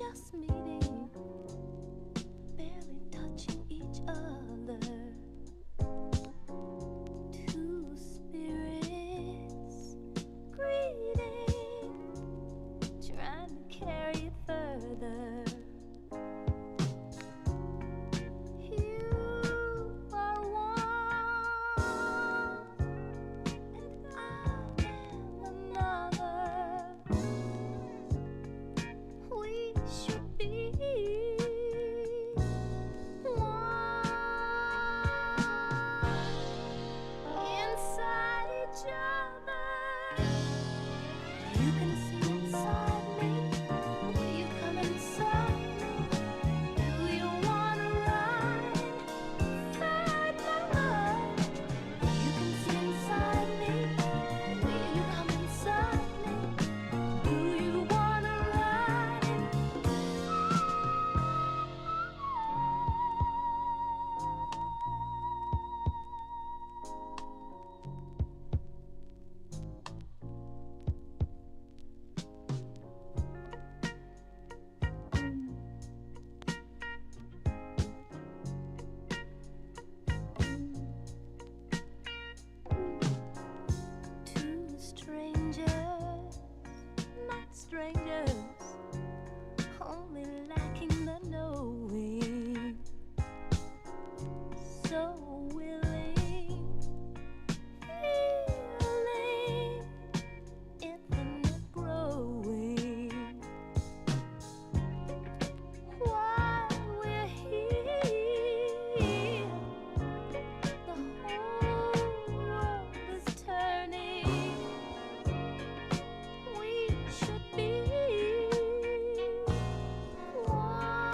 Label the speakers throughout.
Speaker 1: just meeting, barely touching each other. Two spirits greeting, trying to carry it further. You are one, and I am another. We should be one inside each other. You can see inside me. Will you come inside me? Do you wanna ride inside my heart? You can see inside me. Will you come inside me? Do you wanna ride? Two strangers, not strangers, only lacking the knowing. So willing, feeling, infinite growing. While we're here, the whole world is turning. We should be one,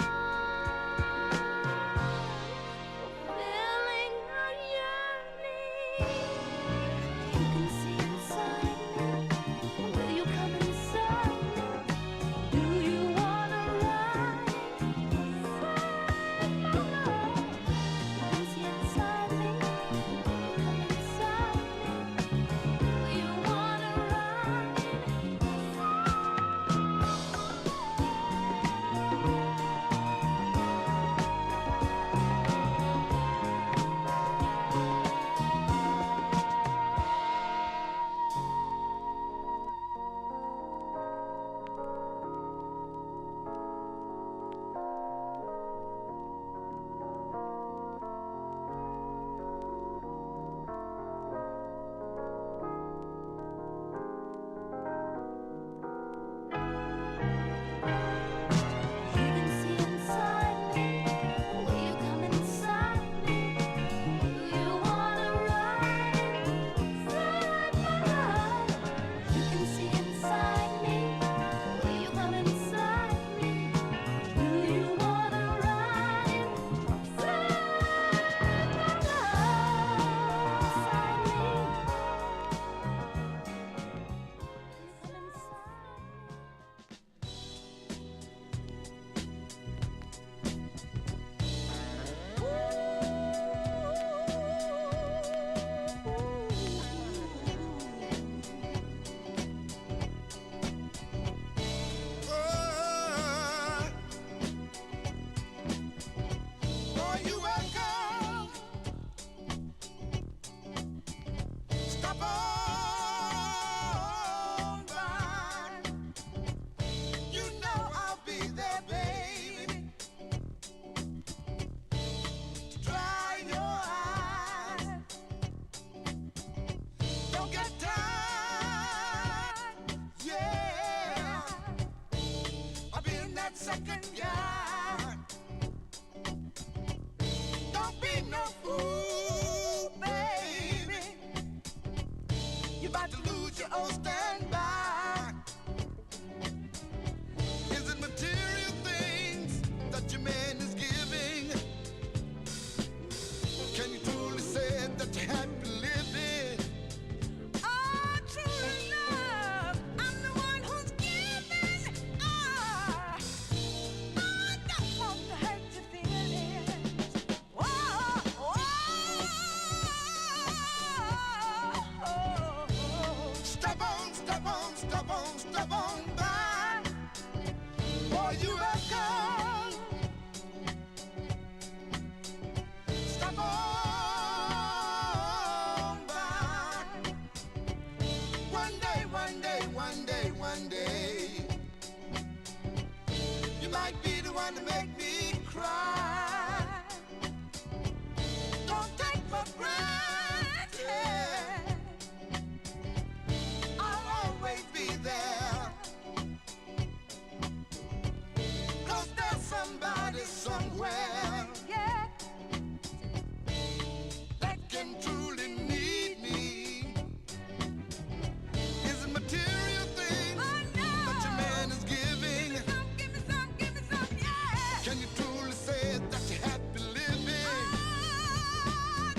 Speaker 1: fulfilling our yearning. You can see inside me. Will you come inside me? Do you wanna ride inside my love? You can see inside me. Will you come inside me? Do you wanna ride? You can see inside me. Will you come inside me? Do you wanna ride inside my love? You can see inside me. Will you come inside me? Do you wanna ride inside my love? Inside me. Come inside me.
Speaker 2: Boy, you a girl. Stop on by. You know I'll be there, baby. To dry your eyes. Don't get tired. Yeah. I'll be in that second yard. Don't be no fool, baby. You're about to lose your old standby. Is it material things that your man is giving? Can you truly say that you're happy living? Oh, truly love, I'm the one who's giving. I don't want to hurt your feelings. Whoa, whoa. Step on, make me cry. Don't take for granted I'll always be there. 'Cause there's somebody somewhere, yeah, that can truly need me. Is it material things that your man is giving? Give me some, yeah. Can you truly say that you're happy living?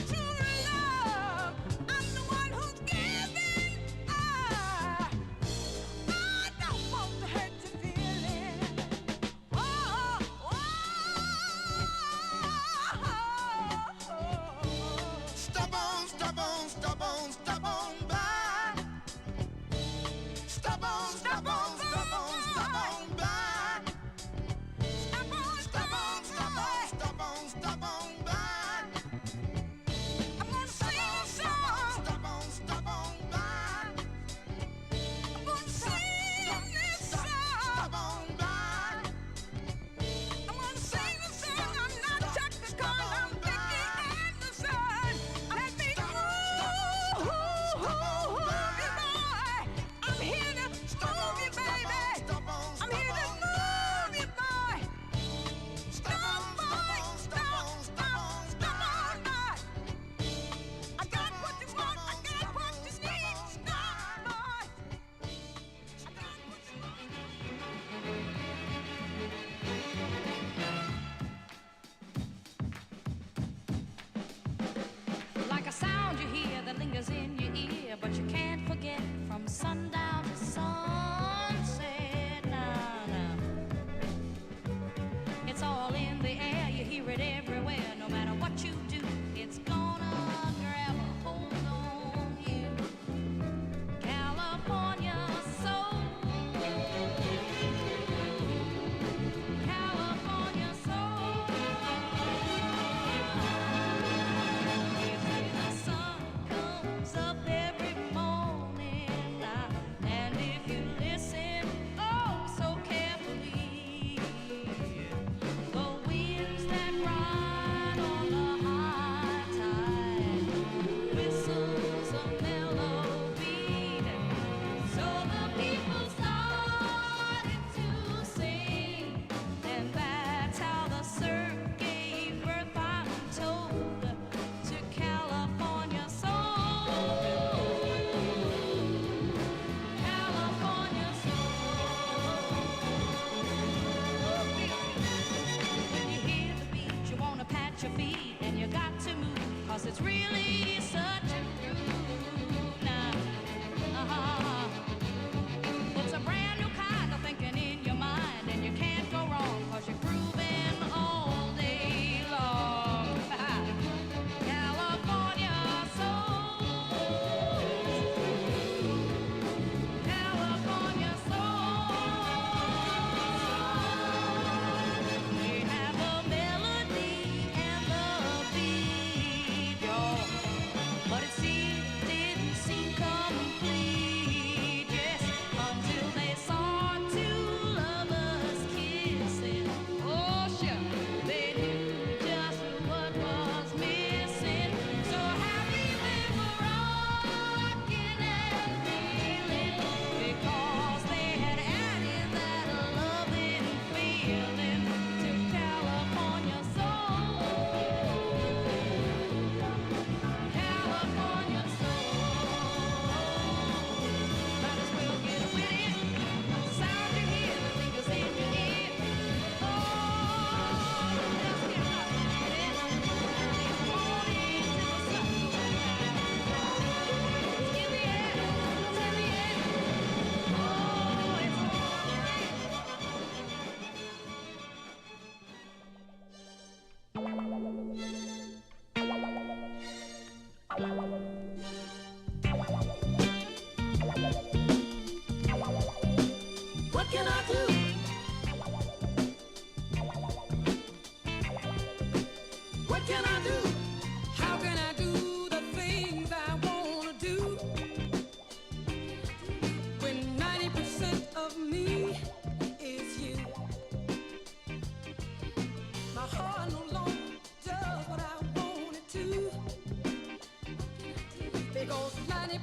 Speaker 2: True love, I'm the one who's giving. I don't want to hurt your feelings. Stop on, stop on, stop on, stop on by. Stop on, stop on, stop on, stop on by. Stop on, stop on, stop on, stop on, stop on by. I'm gonna sing a song. Stop on, stop on by. I'm gonna sing this song. Stop on by. I'm gonna sing the song. I'm not Chaka Khan, I'm Vicky Anderson. Let me move you, boy. I'm here to move you, baby. I'm here to move you, boy. Stop, boy. Stop, stop, stop, boy. I got what you want. I got what you need. Stop, boy. I got what you want.
Speaker 1: Like a sound you hear that lingers in your ear, but you can't forget from sundown to sunset. Nah, nah. It's all in the air, you hear it everywhere. No matter what you do, it's gonna grab a hold on you. California soul, California soul. The sun comes up every morning,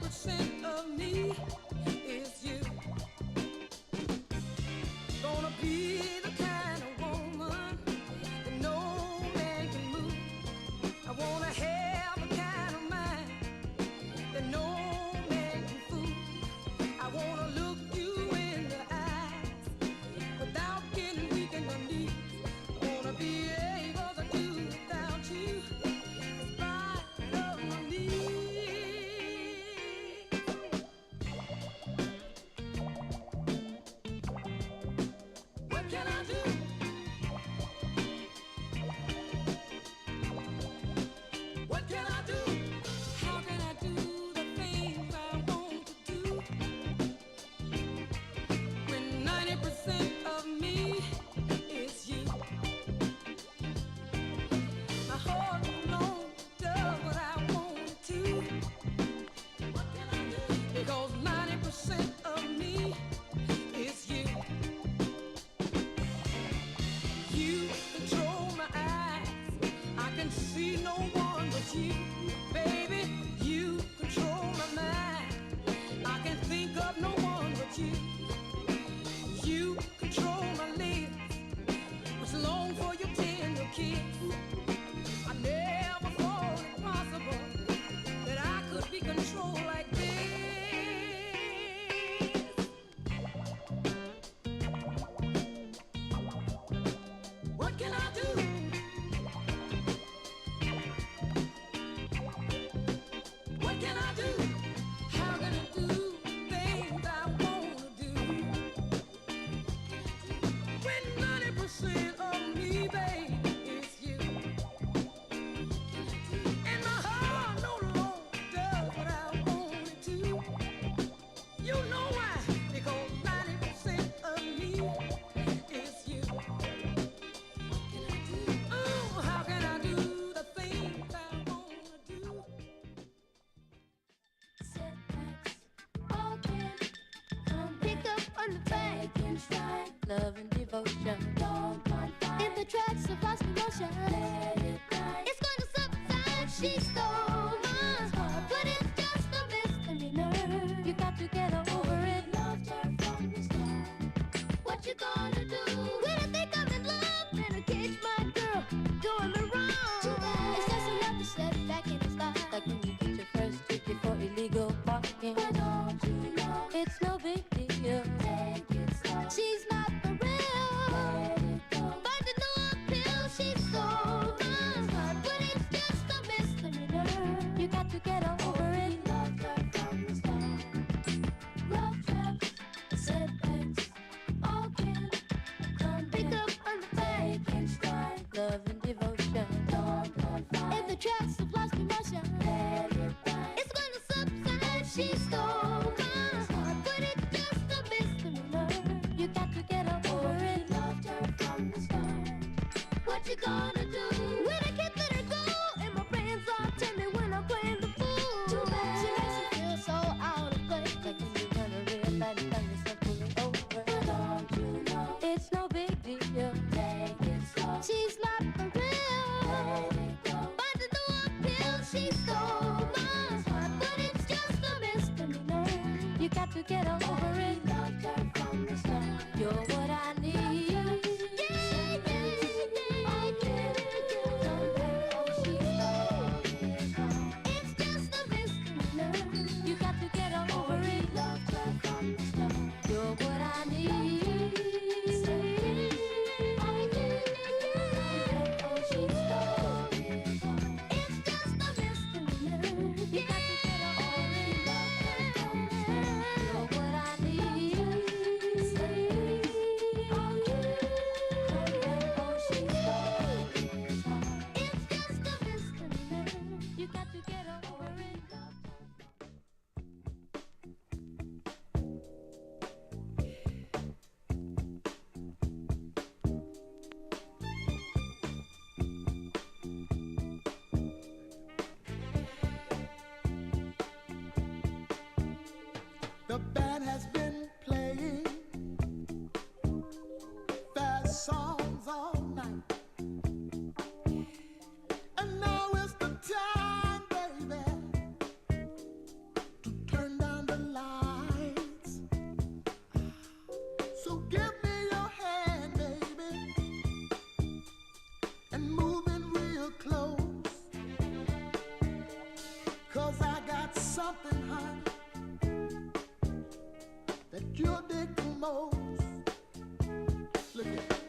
Speaker 2: 90% of me is you. Gonna be the kind of woman that no man can move. I wanna have a kind of mind that no man can fool. I wanna look you in the eyes without getting weak in the knees. I wanna be able to do without you in spite of my needs. What can I do? What can I do? How can I do the things I want to do when 90% of me is you? My heart alone does what I want it to. What can I do? Because 90% of me is you. You control my eyes. I can see no one but you. Baby, you control my mind. I can think of no one but you. You control my lips, which long for your tender kiss. I never thought it possible that I could be controlled like this. What can I do? What can I do? How can I do things I wanna do when 90% of me, baby, is you? And my heart no longer does what I want it to. You know why? Because 90% of me is you. Oh, how can I do the things I wanna do?
Speaker 1: Setbacks all can come pick up on the back and stride. Love and devotion. Don't find in the tracks of lost emotion. Let it ride. It's gonna subside. She stole my heart, but it's just a misdemeanor. You got to get over it. Loved her from the start. What you gonna do when I think I'm in love and I catch my girl doing me wrong? Too bad. It's just another setback in his life. Like when you get your first ticket for illegal parking. But don't you know it's no big deal? Take it slow. She's not for real. Let it go. But the no appeal. She stole my heart, but it's just a misdemeanor. You got to get over it. Loved her from the start. Love traps, setbacks, all can come pick up on the back and stride. Love and devotion. Don't confide in the tracks of lost emotion. Let it ride. It's gonna subside. She stole my heart, but it's just a misdemeanor. You got to get over it. Loved her from the start. What you gonna do when I can't let her go? And my friends all tell me when I'm playing the fool. Too bad. She makes me feel so out of place. Like when you run a red light and find yourself pulling over. But don't you know it's no big deal? Take it slow. She's not for real. Let it go. But the no appeal. She stole my heart, but it's just a misdemeanor. You got to get over it. Loved her from the start. You're what I need. Yeah, yeah, yeah. Oh, she stole his heart. It's just a misdemeanor. You got to get over it. Loved her from the start. You're what I need. Oh, she stole his heart. It's just a misdemeanor. You got to get over it. Loved her from the start. You're what I need. Oh, she stole his heart. It's just a misdemeanor. You got to get over it.
Speaker 3: The band has been playing fast songs all night. And now is the time, baby, to honey, that you'll dig the most. Look at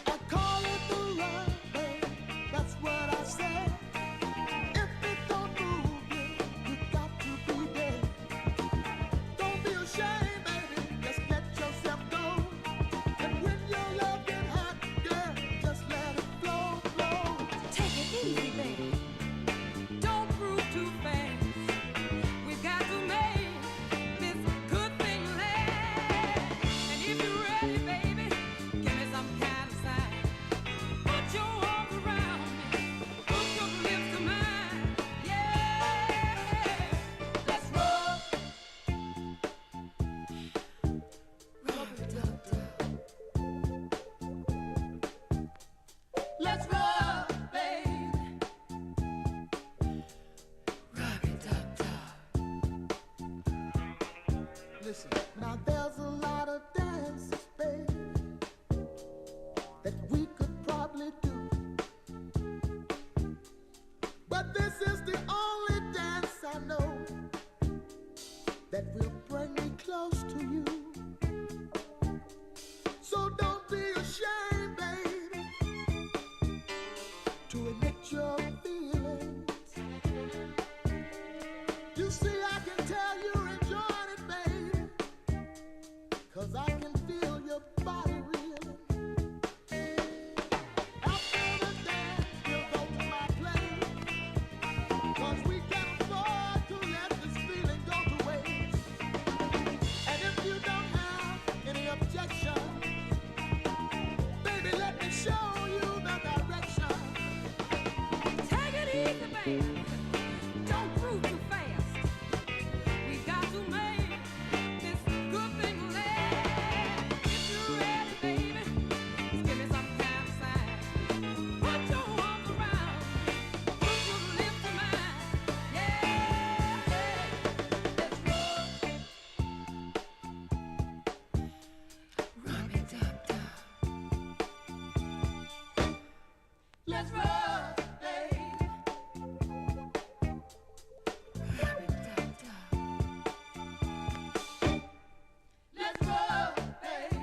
Speaker 3: I call it the run, babe. That's what I said. If it don't move you, you got to be dead. Don't be ashamed, baby. Just let yourself go. And when your love get hot, girl, just let it flow, flow.
Speaker 4: Take it easy, baby. Don't prove too fast. We got to make this good thing last. And if you're ready, baby, give me some kind of sign. Put your arms around me. Put your lips to mine. Yeah. Let's roll. Let's roll, baby.
Speaker 3: Listen, now there's a lot of dances, baby, that we could probably do. But this is the only dance I know that will bring me close to you. So don't be ashamed, baby, to admit your feelings. You see, I can tell you're enjoying it, baby, 'cause I can feel your body reeling. After the dance, we'll go to my place, 'cause we can't afford to let this feeling go to waste. And if you don't have any objection, baby, let me show you the direction.
Speaker 4: Take it easy, baby. Don't prove too fast. We got to make this good thing last. If you're ready, baby, just give me some kind of sign. Put your arms around me. Put your lips to mine. Yeah. Let's roll. Rub it up, down. Let's roll, baby. Rub it up, down. Let's roll, baby.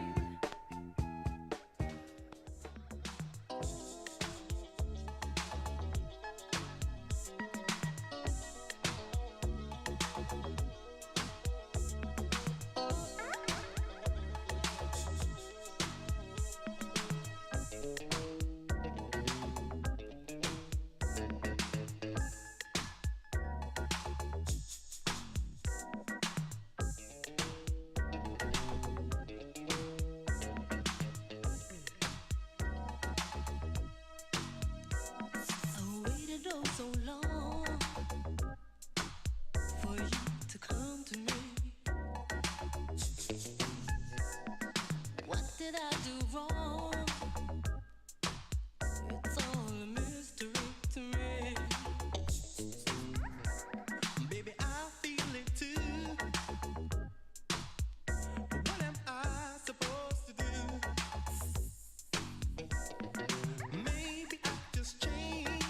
Speaker 5: I waited oh so long for you to come to me. What did I do wrong? It's all a mystery to me. Baby, I feel it too. What am I supposed to do? Maybe I just changed.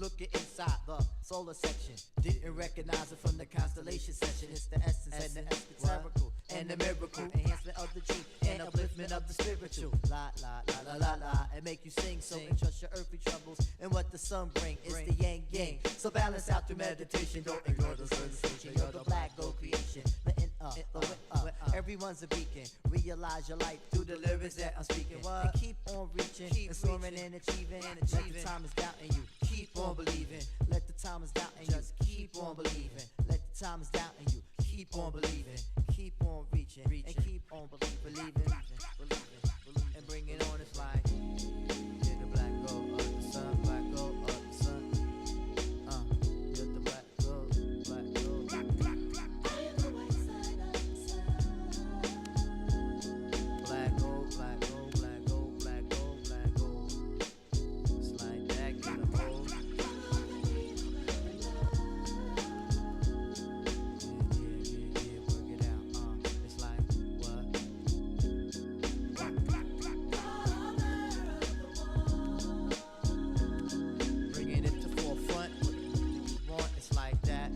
Speaker 6: looking inside the solar section. Didn't recognize it from the constellation section. It's the essence and the esoterical and the miracle. Enhancement of the truth and upliftment of the spiritual. La la la la la la, and make you sing so and trust your earthly troubles and what the sun bring. It's the yang yang. So balance out through meditation. Don't ignore the sensation. You're the black gold creation. Letting up, everyone's a beacon. Realize your life through the lyrics that I'm speaking. And keep on reaching and soaring and achieving. Let the time is doubting you. Keep on believing. Let the time is doubting you. Just keep on believing. Let the time is doubting you. Keep on believing. Keep on reaching. And keep on believing. And bring it on. It's like you're the black gold of the sun. Black gold of the sun. You're the black gold. Black gold.
Speaker 1: I am the white side of the sun.
Speaker 6: Black gold, black gold, black gold, black gold, black gold. It's like that, get a hold. Yeah, work it out, it's like, what? Bringing it to forefront, what you want, it's like that.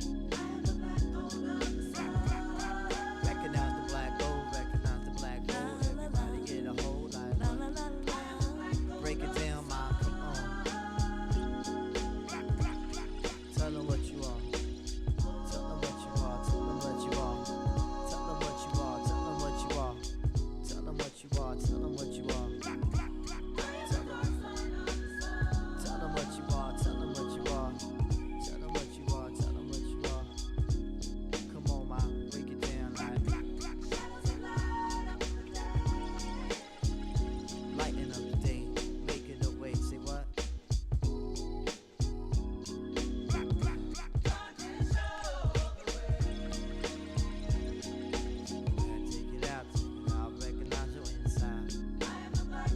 Speaker 6: Recognize the black gold, recognize the black gold. Everybody get a hold, like, break it down, ma, come on. Tell them what you are. Tell them what you are. Tell them what you are. Tell them what you are. Tell them what you are. Tell them what you are. Tell them what you are. Tell them what you are. Tell them what you are. Tell them what you are. Tell them what you are. Come on, ma, break it down, like. Lighten up the day, making the way. Say what? Take it out, recognize your inside. We the black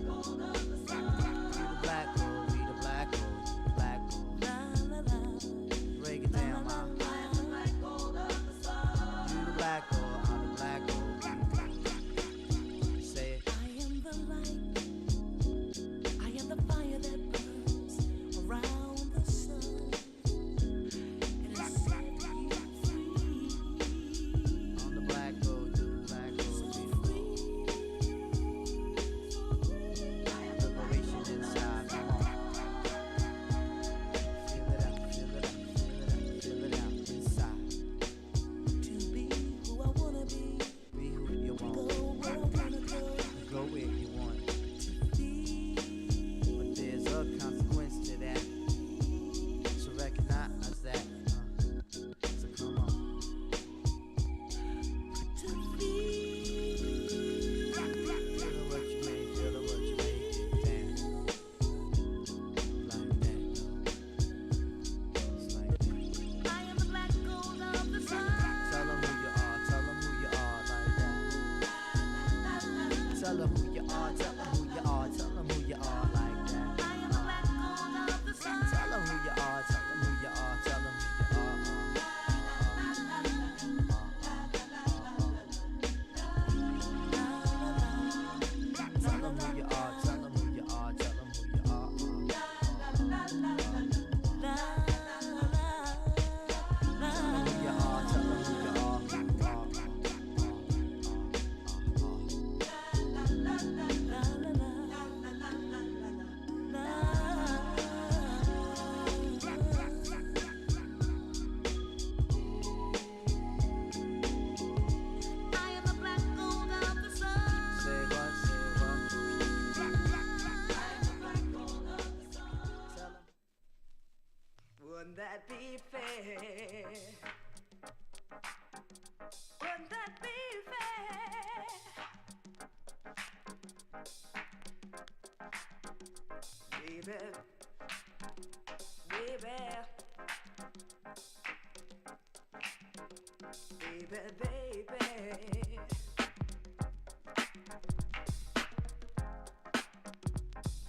Speaker 6: gold, we the black gold, black gold. Break it down, ma. You the black gold, I'm the black gold. Say it.
Speaker 7: I am the light. I am the fire that burns around the sun. And it set you free.
Speaker 6: On the black gold, you the black gold,
Speaker 7: So
Speaker 6: be the
Speaker 7: free.
Speaker 6: liberation inside. Come on. Feel it out, feel it out, feel it out inside.
Speaker 7: To be who I wanna be.
Speaker 6: Be who you
Speaker 7: Go
Speaker 6: want,
Speaker 7: where I wanna go.
Speaker 6: go where you want.
Speaker 7: To be.
Speaker 6: But there's a consequence to that. So recognize that. So come on.
Speaker 7: To be.
Speaker 6: Feel what you made, feel what you made. Get down. Like that. It's like that.
Speaker 7: I am the black gold of the sun.
Speaker 6: Tell them who you are, tell them who you are, like that. Tell them who you are, tell them who you are, tell them who you are, like that.
Speaker 7: I am the black gold of the sun.
Speaker 6: Tell them who you are, tell them who you are, tell them who you are. Tell them who you are, tell them who you are, tell them who you are. Tell them who you are, tell them who you are.
Speaker 7: I am the black gold of the sun.
Speaker 6: Say what, say what. Tell them.
Speaker 8: Wouldn't that be fair? Wouldn't that be fair? Baby, baby, baby.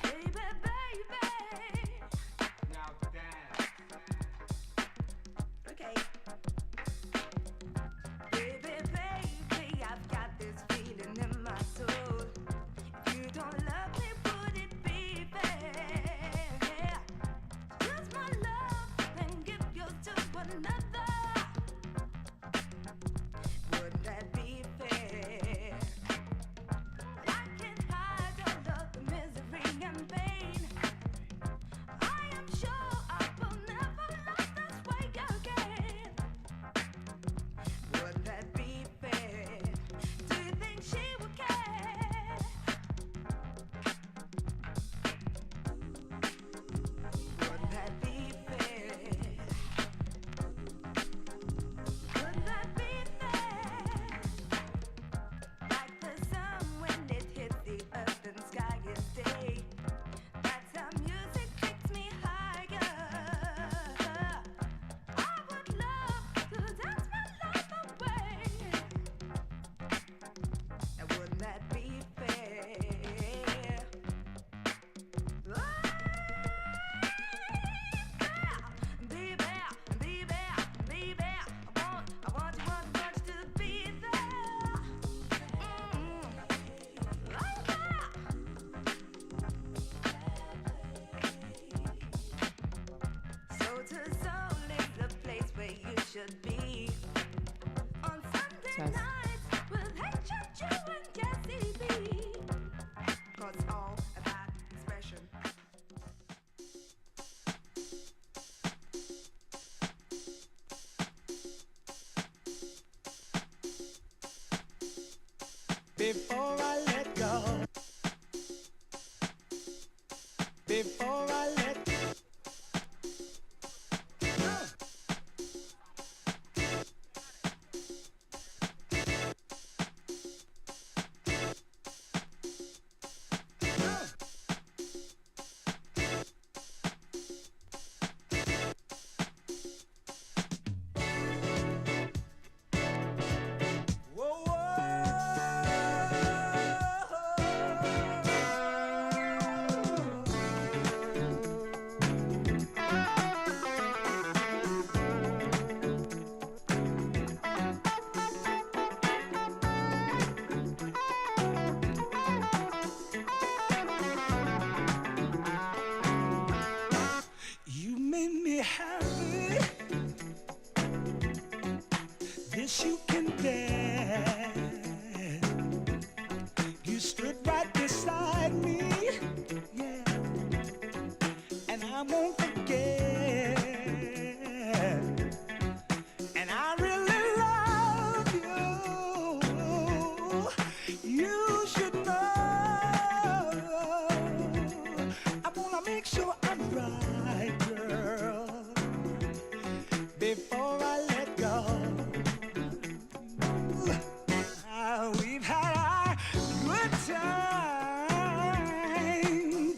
Speaker 8: Baby, baby.
Speaker 5: Now dance.
Speaker 8: Okay. Baby, baby, I've got this feeling in my soul. If you don't love me, would it be fair? Just my love. should be. On Sunday
Speaker 9: Test.
Speaker 8: nights with HFG and Jesse B. 'Cause it's all about expression.
Speaker 3: Before I let go, before I let go. You made me happy. This you can bear. You stood right beside me, yeah, and I won't forget. And I really love you. You should know. I wanna make sure I'm right, girl, before I let go. We've had our good time.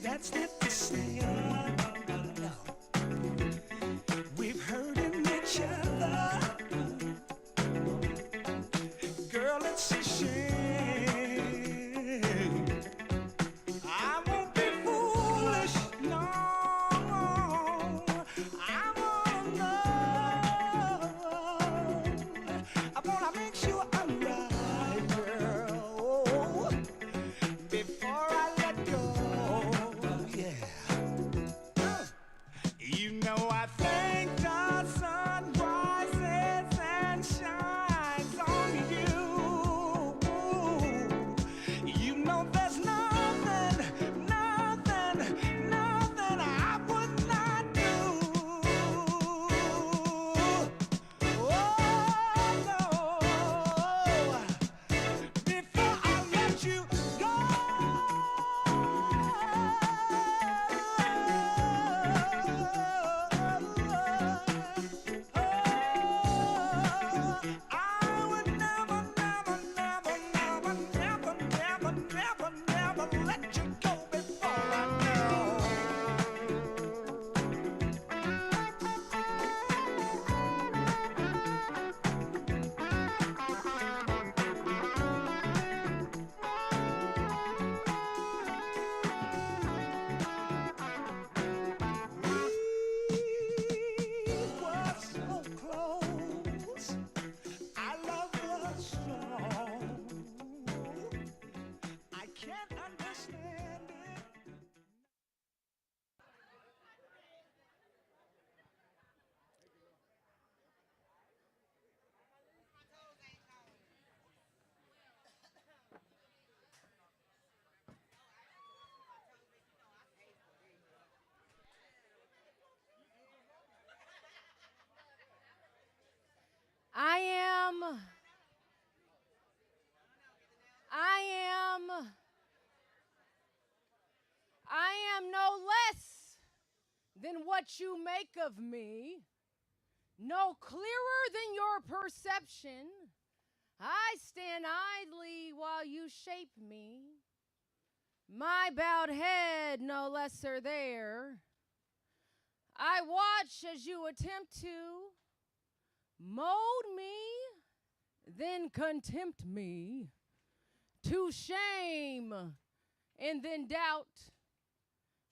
Speaker 3: That's not the same. We've hurting each other. Girl, it's a shame. I won't be foolish, no. I wanna know. I wanna make sure I'm right, girl, before I let go. Yeah. You know I think the sun rises and shines on you. You know there's nothing, nothing, nothing I would not do. Oh no, before I let you go. I would never, never, never, never, never, never, never, never let you go before I know. We were so close. Our love was strong. I can't understand it.
Speaker 9: I am no less than what you make of me, no clearer than your perception. I stand idly while you shape me, my bowed head no lesser there. I watch as you attempt to mold me, then contempt me, to shame and then doubt,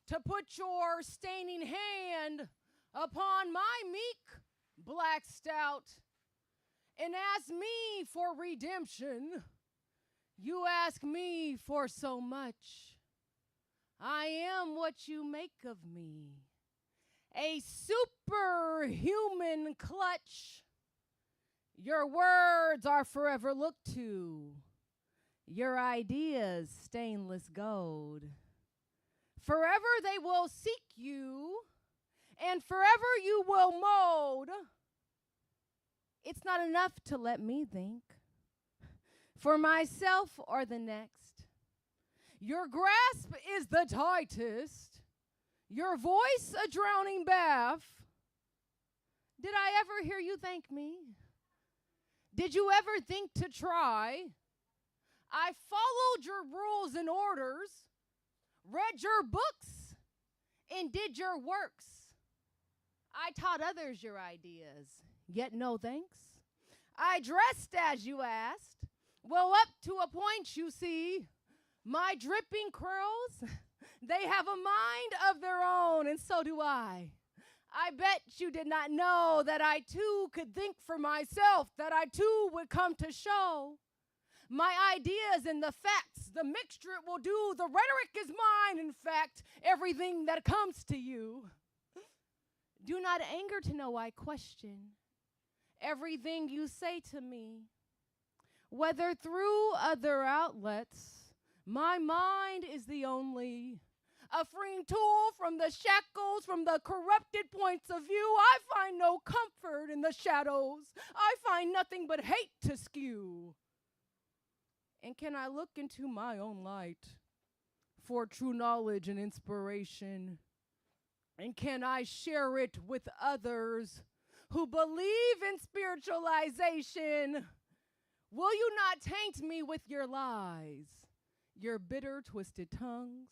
Speaker 9: to put your staining hand upon my meek black stout, and ask me for redemption. You ask me for so much. I am what you make of me, a superhuman clutch Your words are forever looked to, your ideas stainless gold. Forever they will seek you, and forever you will mold. It's not enough to let me think for myself or the next. Your grasp is the tightest, your voice a drowning bath. Did I ever hear you thank me? Did you ever think to try? I followed your rules and orders, read your books, and did your works. I taught others your ideas, yet no thanks. I dressed as you asked. Well, up to a point, you see. My dripping curls, they have a mind of their own, and so do I. I bet you did not know that I too could think for myself, that I too would come to show my ideas and the facts. The mixture it will do, the rhetoric is mine, in fact, everything that comes to you. Do not anger to know I question everything you say to me, whether through other outlets. My mind is the only a freeing tool from the shackles, from the corrupted points of view. I find no comfort in the shadows. I find nothing but hate to skew. And can I look into my own light for true knowledge and inspiration? And can I share it with others who believe in spiritualization? Will you not taint me with your lies, your bitter, twisted tongues?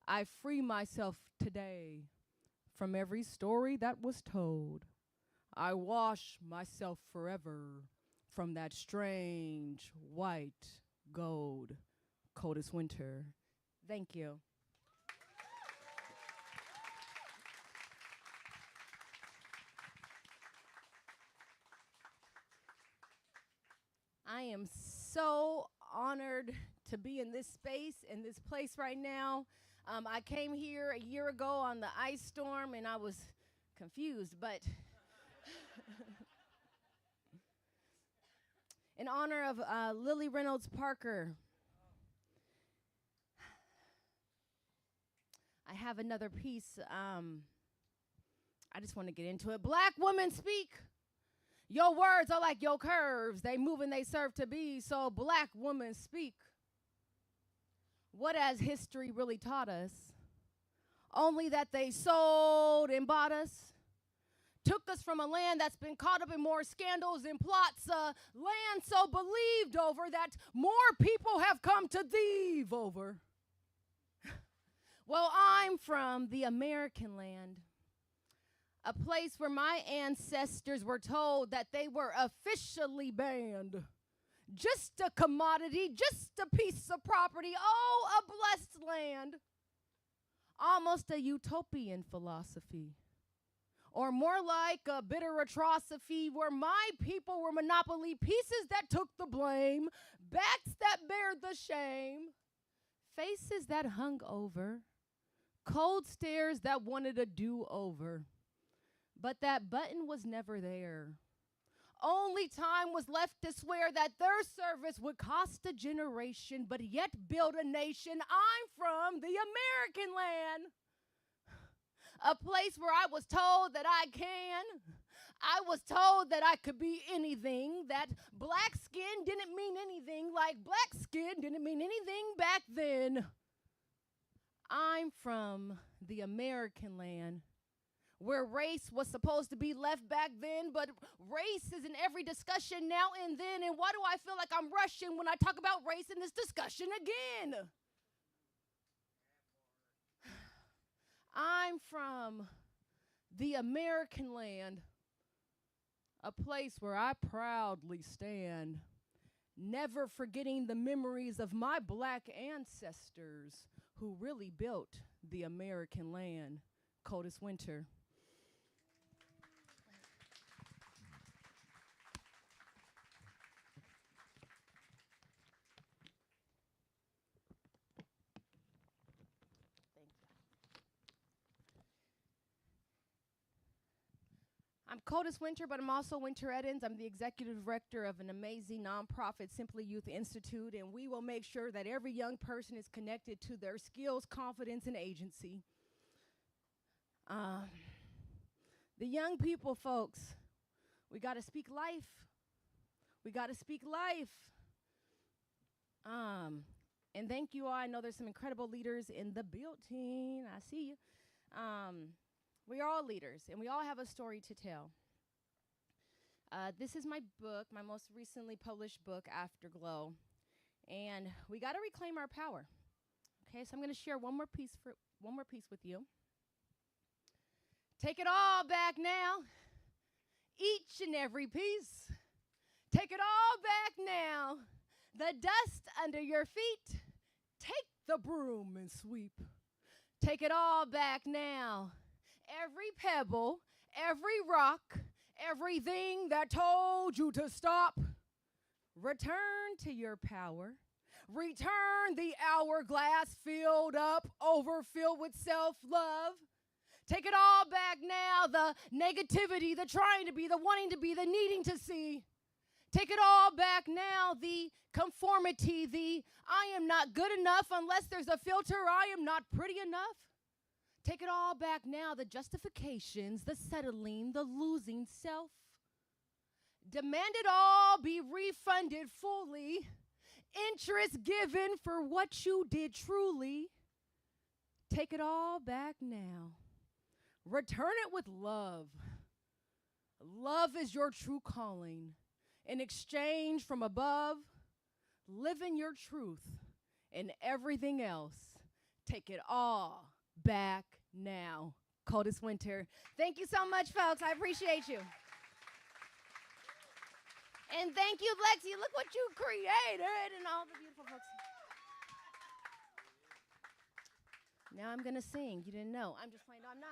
Speaker 9: I free myself today from every story that was told. I wash myself forever from that strange white gold, coldest winter. Thank you. I am so honored to be in this space, in this place right now. I came here a year ago on the ice storm, and I was confused, but in honor of Lily Reynolds Parker, I have another piece. I just want to get into it. Black women speak. Your words are like your curves. They move and they serve to be. So black women speak. What has history really taught us? Only that they sold and bought us. Took us from a land that's been caught up in more scandals and plots. A land so believed over that more people have come to thieve over. Well, I'm from the American land. A place where my ancestors were told that they were officially banned. Just a commodity, just a piece of property. Oh, a blessed land. Almost a utopian philosophy. Or more like a bitter atrocity where my people were monopoly pieces that took the blame, backs that bared the shame, faces that hung over, cold stares that wanted a do-over. But that button was never there. Only time was left to swear that their service would cost a generation, but yet build a nation. I'm from the American land. A place where I was told that I can. I was told that I could be anything, that black skin didn't mean anything, like black skin didn't mean anything back then. I'm from the American land, where race was supposed to be left back then, but race is in every discussion now and then. And why do I feel like I'm rushing when I talk about race in this discussion again? I'm from the American land, a place where I proudly stand, never forgetting the memories of my black ancestors who really built the American land. Coldest winter. I'm Codis Winter, but I'm also Winter Edens. I'm the executive director of an amazing nonprofit, Simply Youth Institute, and we will make sure that every young person is connected to their skills, confidence, and agency. The young people, folks, we got to speak life. We got to speak life. And thank you all. I know there's some incredible leaders in the building. I see you. We are all leaders, and we all have a story to tell. This is my book, my most recently published book, Afterglow. And we got to reclaim our power. Okay, so I'm going to share one more piece with you. Take it all back now. Each and every piece. Take it all back now. The dust under your feet. Take the broom and sweep. Take it all back now. Every pebble, every rock, everything that told you to stop. Return to your power. Return the hourglass filled up, overfilled with self-love. Take it all back now, the negativity, the trying to be, the wanting to be, the needing to see. Take it all back now, the conformity, the I am not good enough unless there's a filter, I am not pretty enough. Take it all back now, the justifications, the settling, the losing self. Demand it all be refunded fully, interest given for what you did truly. Take it all back now. Return it with love. Love is your true calling. In exchange from above, live in your truth and everything else. Take it all back now. Codis Winter. Thank you so much, folks. I appreciate you. And thank you, Lexi. Look what you created and all the beautiful folks. Now I'm going to sing. You didn't know. I'm just playing. No, I'm not.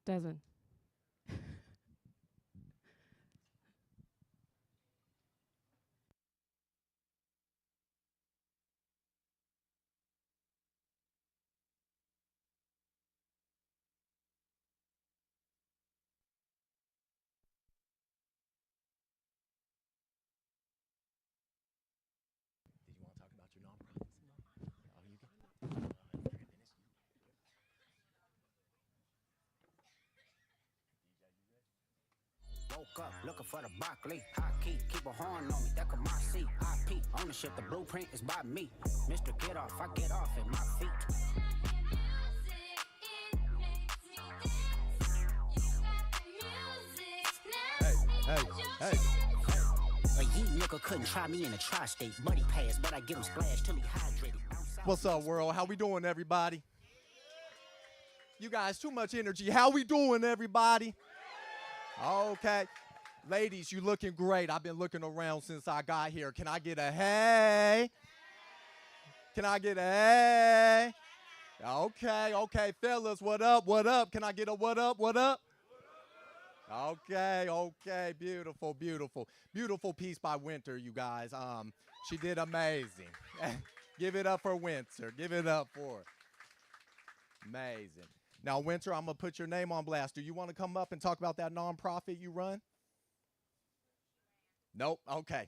Speaker 9: Doesn't.
Speaker 10: Did you want to talk about your nonprofits? Oh, you can.
Speaker 11: Woke up looking for the Broccoli. High key, keep a horn on me. That could my seat. IP ownership, the blueprint is by me. Mr. Get Off, I get off at my feet.
Speaker 10: Hey.
Speaker 11: A yeet nigga couldn't try me in a tri-state. Buddy pass, but I get him splashed till he hydrated.
Speaker 10: What's up, world? How we doing, everybody? You guys, too much energy. How we doing, everybody? Okay. Ladies, you looking great. I've been looking around since I got here. Can I get a hey? Can I get a hey? Okay. Fellas, what up? Can I get a what up? Okay. Beautiful piece by Winter, you guys. She did amazing. Give it up for Winter. Give it up for her. Amazing. Now, Winter, I'm going to put your name on blast. Do you want to come up and talk about that nonprofit you run? Nope. Okay.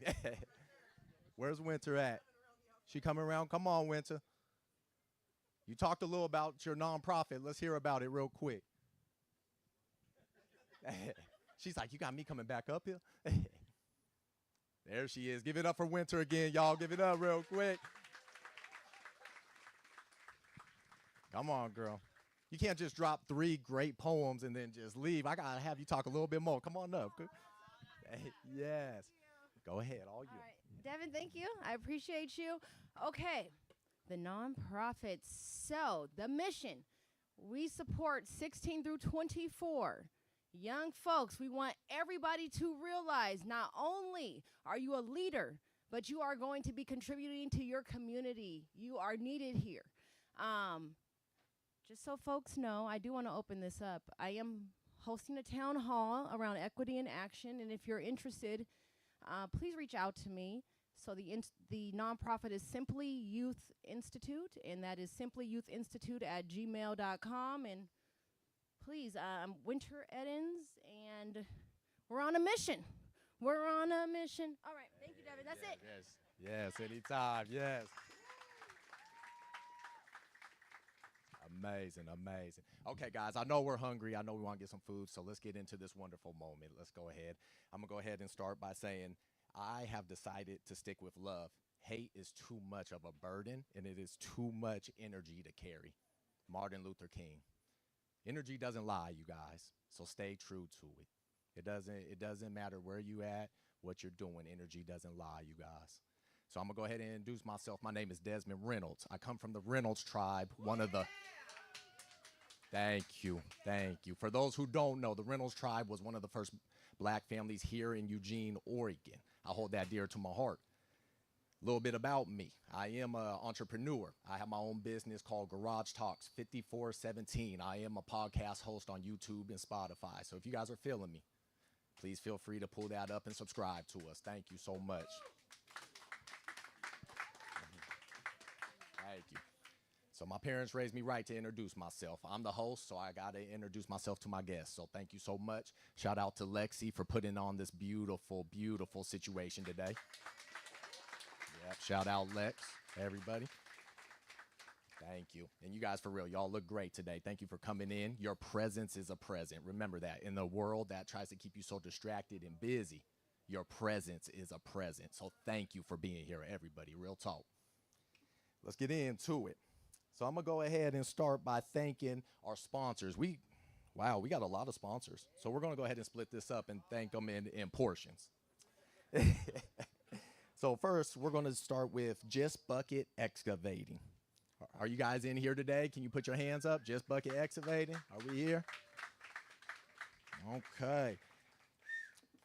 Speaker 10: Where's Winter at? She coming around? Come on, Winter. You talked a little about your nonprofit. Let's hear about it real quick. She's like, you got me coming back up here? There she is. Give it up for Winter again, y'all. Give it up real quick. Come on, girl. You can't just drop 3 great poems and then just leave. I got to have you talk a little bit more. Come on up. Yes. Go ahead. All you.
Speaker 9: All right. Devin, thank you. I appreciate you. Okay. The nonprofits. So, the mission. We support 16 through 24. Young folks, we want everybody to realize not only are you a leader, but you are going to be contributing to your community. You are needed here. Um, just so folks know, I do want to open this up. I am hosting a town hall around equity in action, and if you're interested, please reach out to me. So the nonprofit is Simply Youth Institute, and that is simplyyouthinstitute@gmail.com. And please, I'm Winter Eddins, and we're on a mission. We're on a mission. All right, thank you, Devin. That's it.
Speaker 10: Yes, anytime, yes. Amazing, amazing. Okay, guys, I know we're hungry. I know we want to get some food, so let's get into this wonderful moment. Let's go ahead. I'm going to go ahead and start by saying I have decided to stick with love. Hate is too much of a burden, and it is too much energy to carry. Martin Luther King. Energy doesn't lie, you guys, so stay true to it. It doesn't matter where you at, what you're doing. Energy doesn't lie, you guys. So I'm going to go ahead and introduce myself. My name is Desmond Reynolds. I come from the Reynolds tribe, one of the... Thank you. For those who don't know, the Reynolds tribe was one of the first black families here in Eugene, Oregon. I hold that dear to my heart. A little bit about me. I am an entrepreneur. I have my own business called Garage Talks 5417. I am a podcast host on YouTube and Spotify. So if you guys are feeling me, please feel free to pull that up and subscribe to us. Thank you so much. Thank you. So my parents raised me right to introduce myself. I'm the host, so I got to introduce myself to my guests. So thank you so much. Shout out to Lexi for putting on this beautiful, beautiful situation today. Yep, shout out Lex, everybody. Thank you. And you guys, for real, y'all look great today. Thank you for coming in. Your presence is a present. Remember that. In the world that tries to keep you so distracted and busy, your presence is a present. So thank you for being here, everybody. Real talk. Let's get into it. So I'm going to go ahead and start by thanking our sponsors. Wow, we got a lot of sponsors. So we're going to go ahead and split this up and thank them in portions. So first, we're going to start with Just Bucket Excavating. Are you guys in here today? Can you put your hands up? Just Bucket Excavating. Are we here? Okay.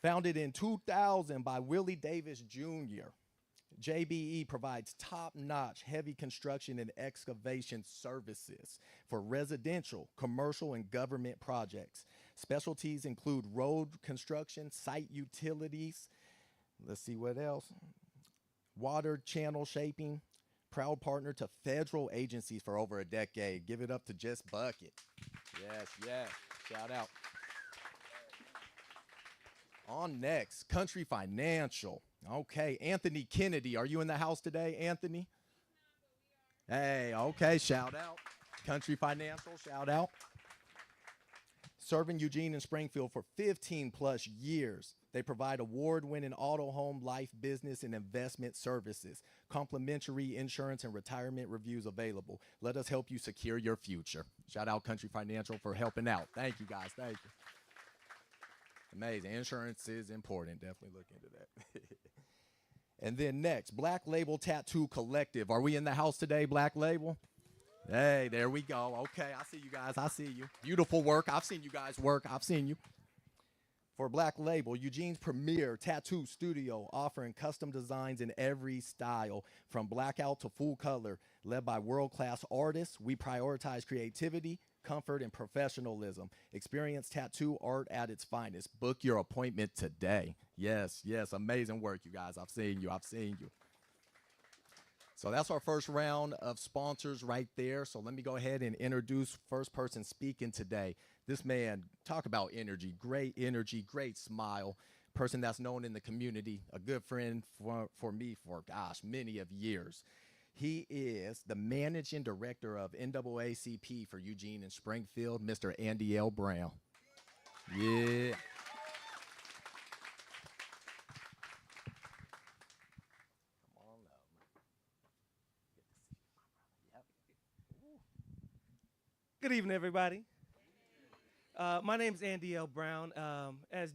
Speaker 10: Founded in 2000 by Willie Davis Jr., JBE provides top-notch heavy construction and excavation services for residential, commercial, and government projects. Specialties include road construction, site utilities, let's see what else, water channel shaping, proud partner to federal agencies for over a decade. Give it up to Just Bucket. Yes, shout out. On next, Country Financial. Okay, Anthony Kennedy. Are you in the house today, Anthony? Hey, okay, shout out. Country Financial, shout out. Serving Eugene and Springfield for 15 plus years. They provide award-winning auto, home, life, business, and investment services. Complimentary insurance and retirement reviews available. Let us help you secure your future. Shout out Country Financial for helping out. Thank you, guys. Thank you. Amazing. Insurance is important. Definitely look into that. And then next, Black Label Tattoo Collective. Are we in the house today, Black Label? Hey, there we go. Okay, I see you guys. I see you. Beautiful work. I've seen you guys work. I've seen you. For Black Label, Eugene's premier tattoo studio, offering custom designs in every style, from blackout to full color. Led by world-class artists, we prioritize creativity, comfort, and professionalism. Experience tattoo art at its finest. Book your appointment today. Yes, amazing work, you guys. I've seen you. So that's our first round of sponsors right there. So let me go ahead and introduce first person speaking today. This man, talk about energy, great smile, person that's known in the community, a good friend for me for, many of years. He is the managing director of NAACP for Eugene and Springfield, Mr. Andy L. Brown. Yeah.
Speaker 12: Good evening, everybody. My name is Andy L. Brown. As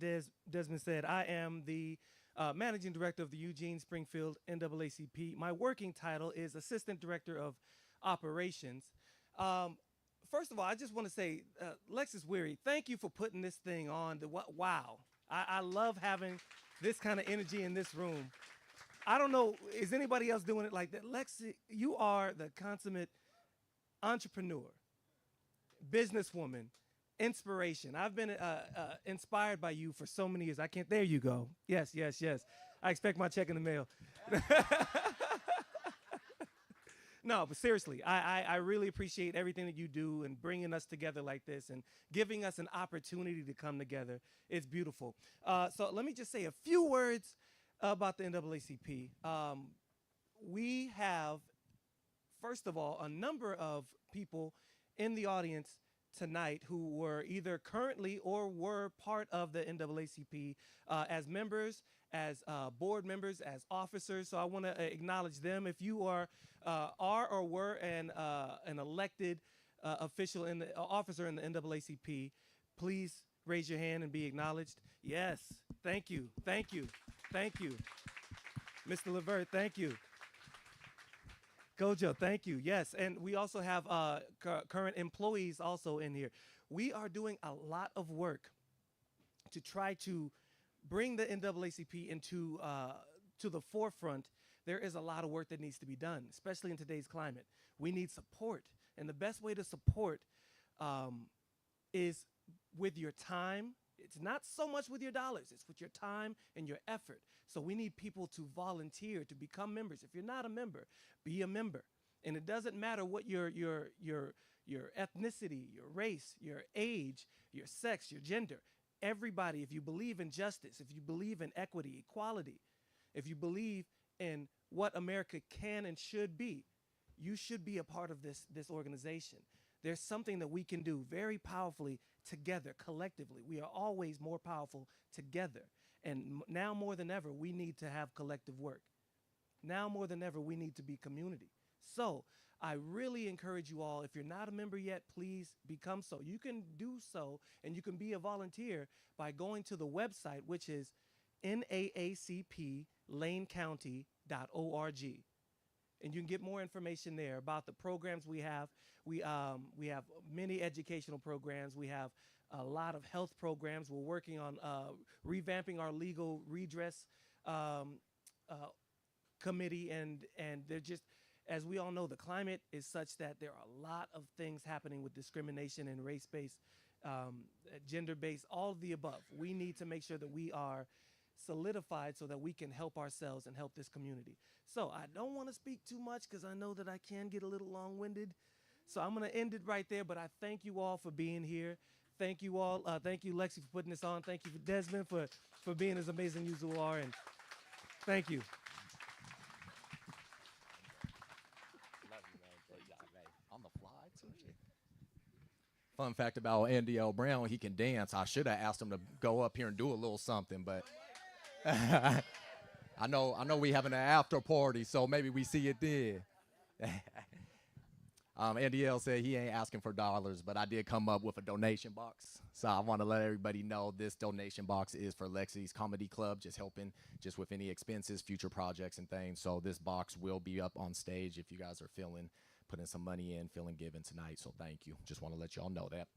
Speaker 12: Desmond said, I am the Managing Director of the Eugene Springfield NAACP. My working title is Assistant Director of Operations. First of all, I just want to say, Lexus Weary, thank you for putting this thing on. Wow. I love having this kind of energy in this room. I don't know, is anybody else doing it like that? Lexi, you are the consummate entrepreneur, businesswoman, inspiration. I've been inspired by you for so many years. I can't, there you go. Yes, yes, yes. I expect my check in the mail. No, but seriously, I really appreciate everything that you do and bringing us together like this and giving us an opportunity to come together. It's beautiful. So let me just say a few words about the NAACP. We have, first of all, a number of people in the audience tonight who were either currently or were part of the NAACP as members, as board members, as officers. So I want to acknowledge them. If you are or were an elected official in the officer in the NAACP, please raise your hand and be acknowledged. Yes, thank you, thank you, thank you. Mr. Levert, thank you. Gojo, thank you. Yes, and we also have current employees also in here. We are doing a lot of work to try to bring the NAACP into to the forefront. There is a lot of work that needs to be done, especially in today's climate. We need support, and the best way to support is with your time. It's not so much with your dollars, it's with your time and your effort. So we need people to volunteer to become members. If you're not a member, be a member. And it doesn't matter what your ethnicity, your race, your age, your sex, your gender. Everybody, if you believe in justice, if you believe in equity, equality, if you believe in what America can and should be, you should be a part of this organization. There's something that we can do very powerfully together, collectively. We are always more powerful together. And now more than ever, we need to have collective work. Now more than ever, we need to be community. So I really encourage you all, if you're not a member yet, please become so. You can do so, and you can be a volunteer by going to the website, which is naacplanecounty.org. And you can get more information there about the programs we have. We have many educational programs. We have a lot of health programs. We're working on revamping our legal redress committee, and they're just, as we all know, the climate is such that there are a lot of things happening with discrimination and race-based, gender-based, all of the above. We need to make sure that we are solidified so that we can help ourselves and help this community. So I don't want to speak too much because I know that I can get a little long-winded. So I'm going to end it right there, but I thank you all for being here. Thank you all. Thank you, Lexi, for putting this on. Thank you, for Desmond, for being as amazing as you are, and thank you.
Speaker 10: On the fly, too. Fun fact about Andy L. Brown, he can dance. I should have asked him to go up here and do a little something, but I know we having an after party, so maybe we see it then. Andy L. said he ain't asking for dollars, but I did come up with a donation box. So I want to let everybody know this donation box is for Lexi's Comedy Club, just helping just with any expenses, future projects and things. So this box will be up on stage if you guys are putting some money in, feeling given tonight. So thank you. Just want to let y'all know that.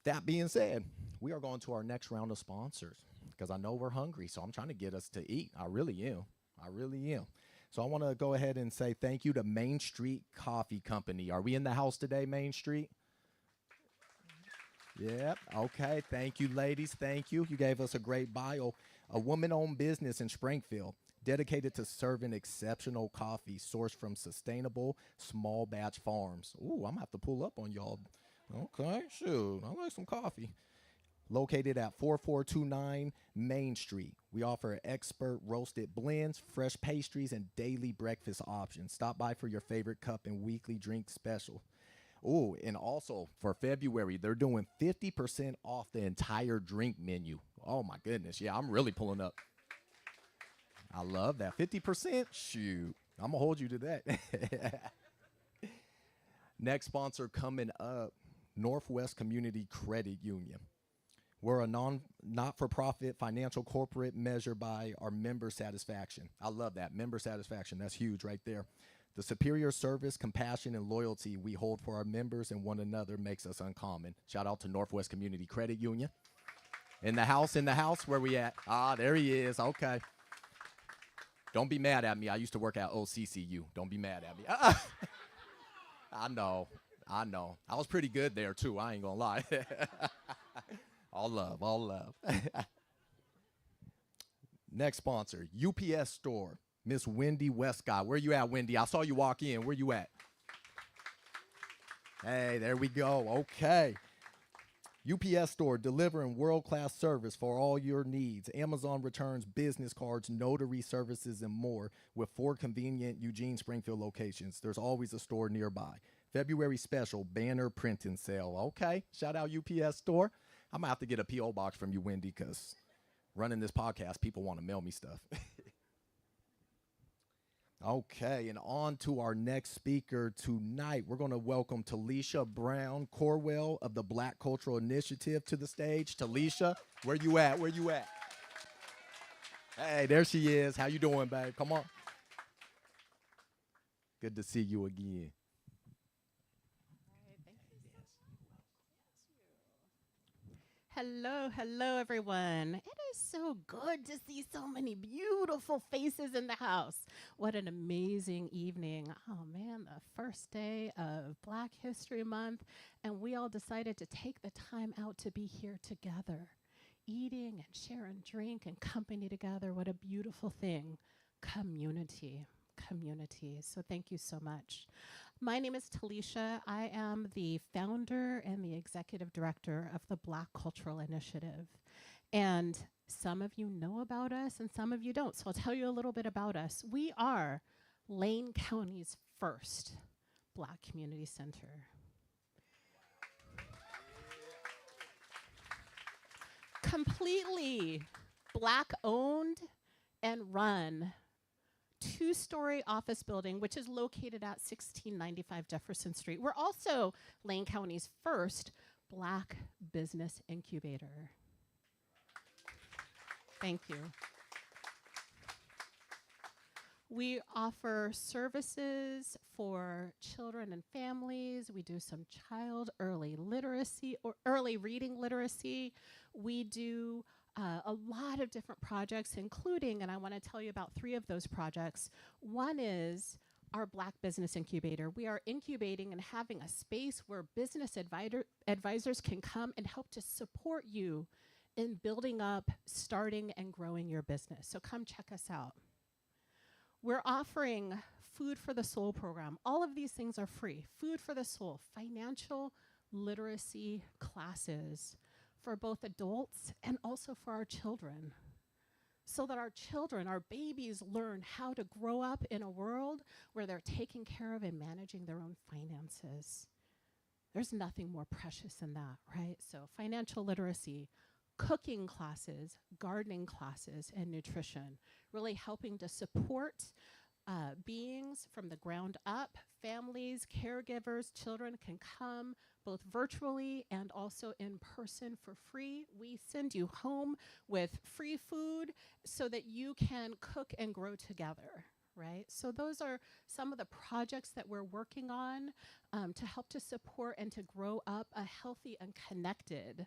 Speaker 10: That being said, we are going to our next round of sponsors because I know we're hungry. So I'm trying to get us to eat. I really am. I really am. So I want to go ahead and say thank you to Main Street Coffee Company. Are we in the house today, Main Street? Yep. Okay. Thank you, ladies. Thank you. You gave us a great bio. A woman-owned business in Springfield dedicated to serving exceptional coffee sourced from sustainable small batch farms. Ooh, I'm going to have to pull up on y'all. Okay, shoot. I like some coffee. Located at 4429 Main Street. We offer expert roasted blends, fresh pastries, and daily breakfast options. Stop by for your favorite cup and weekly drink special. Oh, and also for February, they're doing 50% off the entire drink menu. Oh my goodness. Yeah, I'm really pulling up. I love that. 50%? Shoot. I'm going to hold you to that. Next sponsor coming up, Northwest Community Credit Union. We're a not-for-profit financial corporate measured by our member satisfaction. I love that. Member satisfaction. That's huge right there. The superior service, compassion, and loyalty we hold for our members and one another makes us uncommon. Shout out to Northwest Community Credit Union. In the house, where we at? Ah, there he is. Okay. Don't be mad at me. I used to work at OCCU. Don't be mad at me. I know. I know. I was pretty good there too. I ain't gonna lie. All love, all love. Next sponsor, UPS Store, Miss Wendy Westcott. Where you at, Wendy? I saw you walk in. Where you at? Hey, there we go. Okay. UPS Store, delivering world-class service for all your needs. Amazon returns, business cards, notary services, and more with 4 convenient Eugene Springfield locations. There's always a store nearby. February special, banner printing sale. Okay, shout out UPS Store. I'm gonna have to get a P.O. box from you, Wendy, because running this podcast, people want to mail me stuff. Okay, and on to our next speaker tonight. We're going to welcome Talisha Brown Corwell of the Black Cultural Initiative to the stage. Talisha, where you at? Where you at? Hey, there she is. How you doing, babe? Come on. Good to see you again.
Speaker 13: Hello, hello, everyone. It is so good to see so many beautiful faces in the house. What an amazing evening. Oh, man, the first day of Black History Month, and we all decided to take the time out to be here together, eating and sharing drink and company together. What a beautiful thing. Community. So thank you so much. My name is Talisha. I am the founder and the executive director of the Black Cultural Initiative. And some of you know about us and some of you don't. So I'll tell you a little bit about us. We are Lane County's first Black community center. Completely Black owned and run 2-story office building, which is located at 1695 Jefferson Street. We're also Lane County's first Black business incubator. Thank you. We offer services for children and families. We do some child early literacy or early reading literacy. We do a lot of different projects, including, and I want to tell you about 3 of those projects. One is our Black Business Incubator. We are incubating and having a space where business advisors can come and help to support you in building up, starting, and growing your business. So come check us out. We're offering Food for the Soul program. All of these things are free. Food for the Soul, financial literacy classes for both adults and also for our children, so that our children, our babies, learn how to grow up in a world where they're taking care of and managing their own finances. There's nothing more precious than that, right? So financial literacy, cooking classes, gardening classes, and nutrition, really helping to support beings from the ground up. Families, caregivers, children can come both virtually and also in person for free. We send you home with free food so that you can cook and grow together, right? So those are some of the projects that we're working on to help to support and to grow up a healthy and connected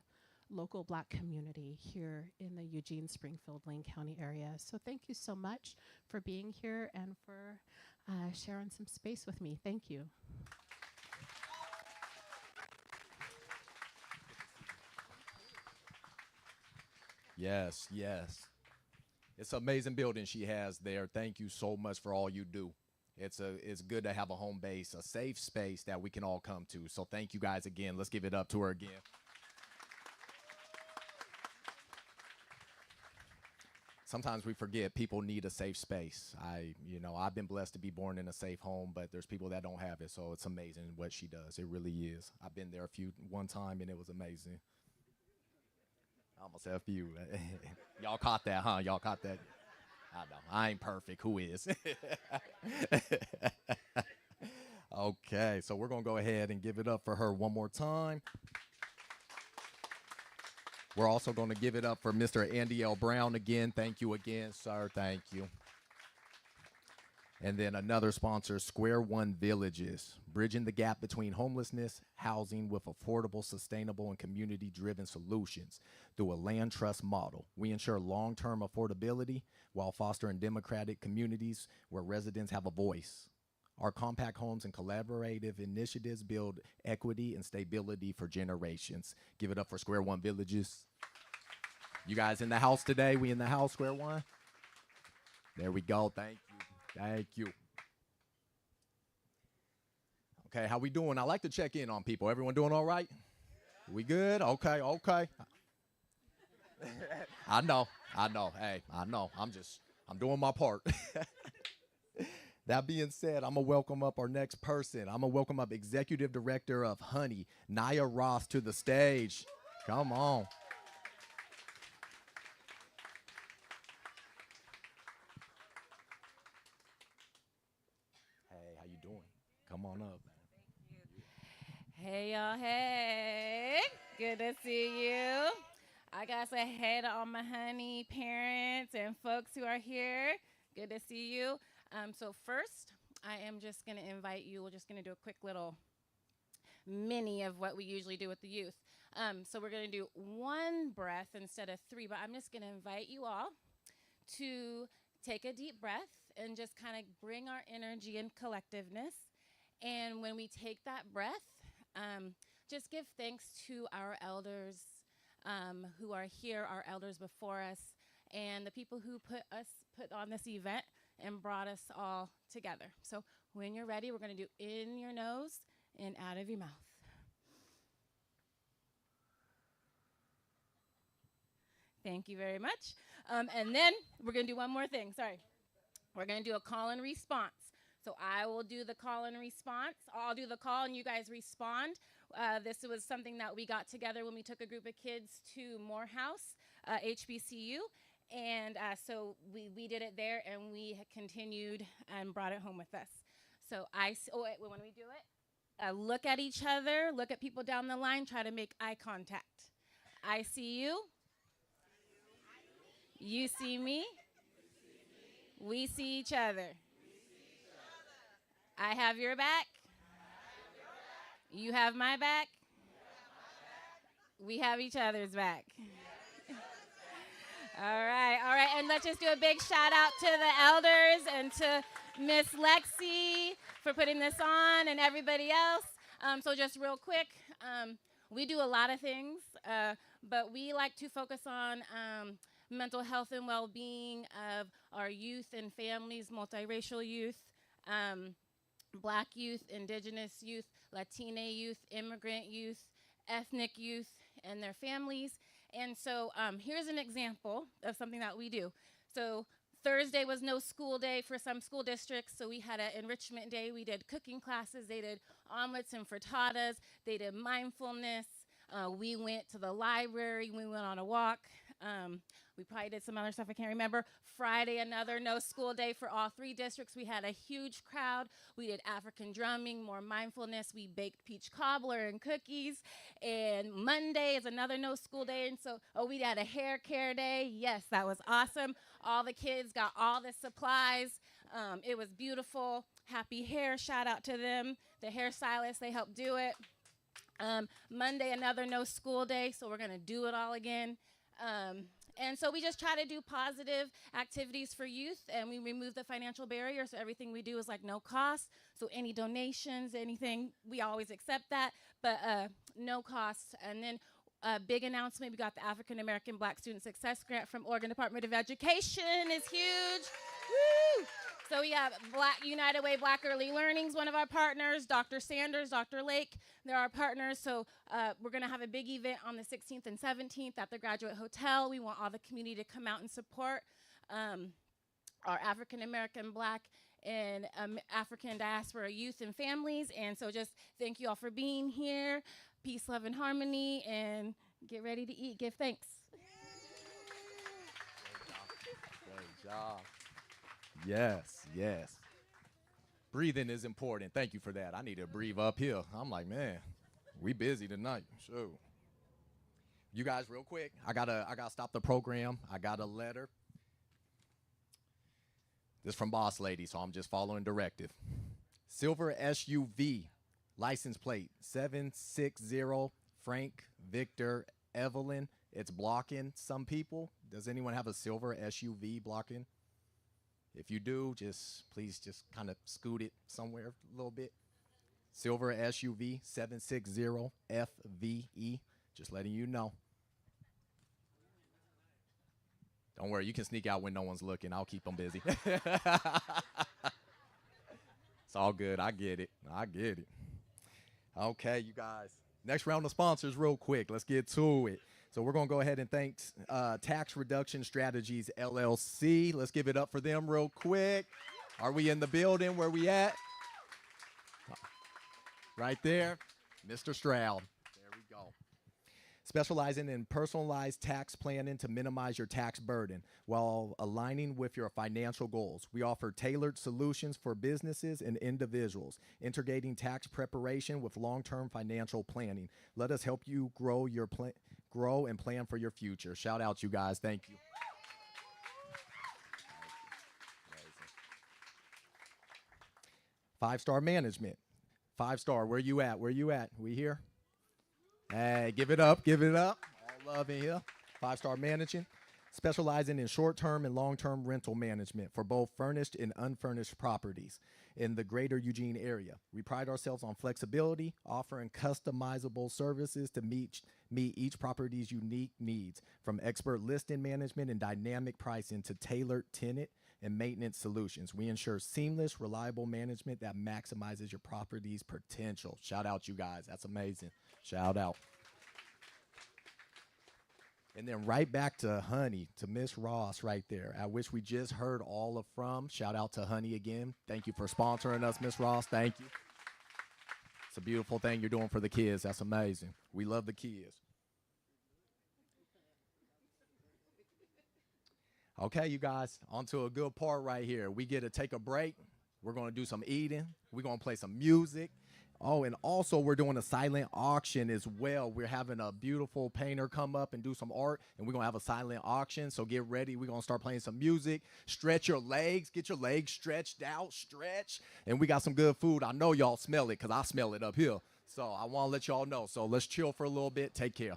Speaker 13: local Black community here in the Eugene, Springfield, Lane County area. So thank you so much for being here and for sharing some space with me. Thank you.
Speaker 10: Yes, yes. It's an amazing building she has there. Thank you so much for all you do. It's good to have a home base, a safe space that we can all come to. So thank you guys again. Let's give it up to her again. Sometimes we forget people need a safe space. I've been blessed to be born in a safe home, but there's people that don't have it. So it's amazing what she does. It really is. I've been there one time and it was amazing. I almost said a few. Y'all caught that, huh? Y'all caught that? I know. I ain't perfect. Who is? Okay, so we're going to go ahead and give it up for her one more time. We're also going to give it up for Mr. Andy L. Brown again. Thank you again, sir. Thank you. And then another sponsor, Square One Villages, bridging the gap between homelessness, housing with affordable, sustainable, and community-driven solutions through a land trust model. We ensure long-term affordability while fostering democratic communities where residents have a voice. Our compact homes and collaborative initiatives build equity and stability for generations. Give it up for Square One Villages. You guys in the house today? We in the house, Square One? There we go. Thank you. Thank you. Okay, how we doing? I like to check in on people. Everyone doing all right? We good? Okay, okay. I know. Hey, I know. I'm doing my part. That being said, I'm going to welcome up our next person. I'm going to welcome up Executive Director of Honey, Naya Ross, to the stage. Come on. Hey, how you doing? Come on up.
Speaker 14: Hey y'all, hey. Good to see you. I got to say hey to all my honey parents and folks who are here. Good to see you. So first, I am just going to invite you. We're just going to do a quick little mini of what we usually do with the youth. So we're going to do one breath instead of three, but I'm just going to invite you all to take a deep breath and just kind of bring our energy and collectiveness. And when we take that breath, just give thanks to our elders who are here, our elders before us, and the people who put on this event and brought us all together. So when you're ready, we're going to do in your nose and out of your mouth. Thank you very much. And then we're going to do one more thing. Sorry. We're going to do a call and response. So I will do the call and response. I'll do the call and you guys respond. This was something that we got together when we took a group of kids to Morehouse, HBCU. And so we did it there and we continued and brought it home with us. So when we do it, look at each other, look at people down the line, try to make eye contact. I see you. You see me. We see each other. I have your back. You have my back. We have each other's back. All right. And let's just do a big shout out to the elders and to Miss Lexi for putting this on and everybody else. So just real quick, we do a lot of things, but we like to focus on mental health and well-being of our youth and families, multiracial youth, Black youth, Indigenous youth, Latina youth, immigrant youth, ethnic youth, and their families. And so here's an example of something that we do. So Thursday was no school day for some school districts, so we had an enrichment day. We did cooking classes. They did omelets and frittatas. They did mindfulness. We went to the library. We went on a walk. We probably did some other stuff I can't remember. Friday, another no school day for all 3 districts. We had a huge crowd. We did African drumming, more mindfulness. We baked peach cobbler and cookies. And Monday is another no school day. And so, we had a hair care day. Yes, that was awesome. All the kids got all the supplies. It was beautiful. Happy Hair, shout out to them. The hairstylists, they helped do it. Monday, another no school day, so we're gonna do it all again. And so we just try to do positive activities for youth, and we remove the financial barrier, so everything we do is like no cost. So any donations, anything, we always accept that, but no cost. And then a big announcement, we got the African American Black Student Success Grant from Oregon Department of Education is huge. Woo! So we have United Way Black Early Learning's one of our partners, Dr. Sanders, Dr. Lake, they're our partners. So we're gonna have a big event on the 16th and 17th at the Graduate Hotel. We want all the community to come out and support our African American, Black, and African diaspora youth and families. And so just thank you all for being here. Peace, love, and harmony, and get ready to eat, give thanks.
Speaker 10: Great job. Yes. Breathing is important. Thank you for that. I need to breathe up here. I'm like, man, we busy tonight. Sure. You guys, real quick, I gotta stop the program. I got a letter. This is from Boss Lady, so I'm just following directive. Silver SUV, license plate 760 Frank Victor Evelyn. It's blocking some people. Does anyone have a silver SUV blocking? If you do, please just kind of scoot it somewhere a little bit. Silver SUV 760 FVE. Just letting you know. Don't worry, you can sneak out when no one's looking. I'll keep them busy. It's all good. I get it. Okay, you guys. Next round of sponsors real quick. Let's get to it. So we're going to go ahead and thank Tax Reduction Strategies, LLC. Let's give it up for them real quick. Are we in the building? Where we at? Right there. Mr. Stroud. There we go. Specializing in personalized tax planning to minimize your tax burden while aligning with your financial goals. We offer tailored solutions for businesses and individuals, integrating tax preparation with long-term financial planning. Let us help you grow and plan for your future. Shout out, you guys. Thank you. Five-star management. 5-star. Where you at? We here? Hey, give it up. All love in here. 5-star managing. Specializing in short-term and long-term rental management for both furnished and unfurnished properties in the greater Eugene area. We pride ourselves on flexibility, offering customizable services to meet each property's unique needs, from expert listing management and dynamic pricing to tailored tenant and maintenance solutions. We ensure seamless, reliable management that maximizes your property's potential. Shout out, you guys. That's amazing. Shout out. And then right back to Honey, to Miss Ross right there, at which we just heard all of from. Shout out to Honey again. Thank you for sponsoring us, Miss Ross. Thank you. It's a beautiful thing you're doing for the kids. That's amazing. We love the kids. Okay, you guys, on to a good part right here. We get to take a break. We're going to do some eating. We're going to play some music. Oh, and also we're doing a silent auction as well. We're having a beautiful painter come up and do some art, and we're going to have a silent auction. So get ready. We're going to start playing some music. Stretch your legs. Get your legs stretched out. Stretch. And we got some good food. I know y'all smell it because I smell it up here. So I want to let y'all know. So let's chill for a little bit. Take care.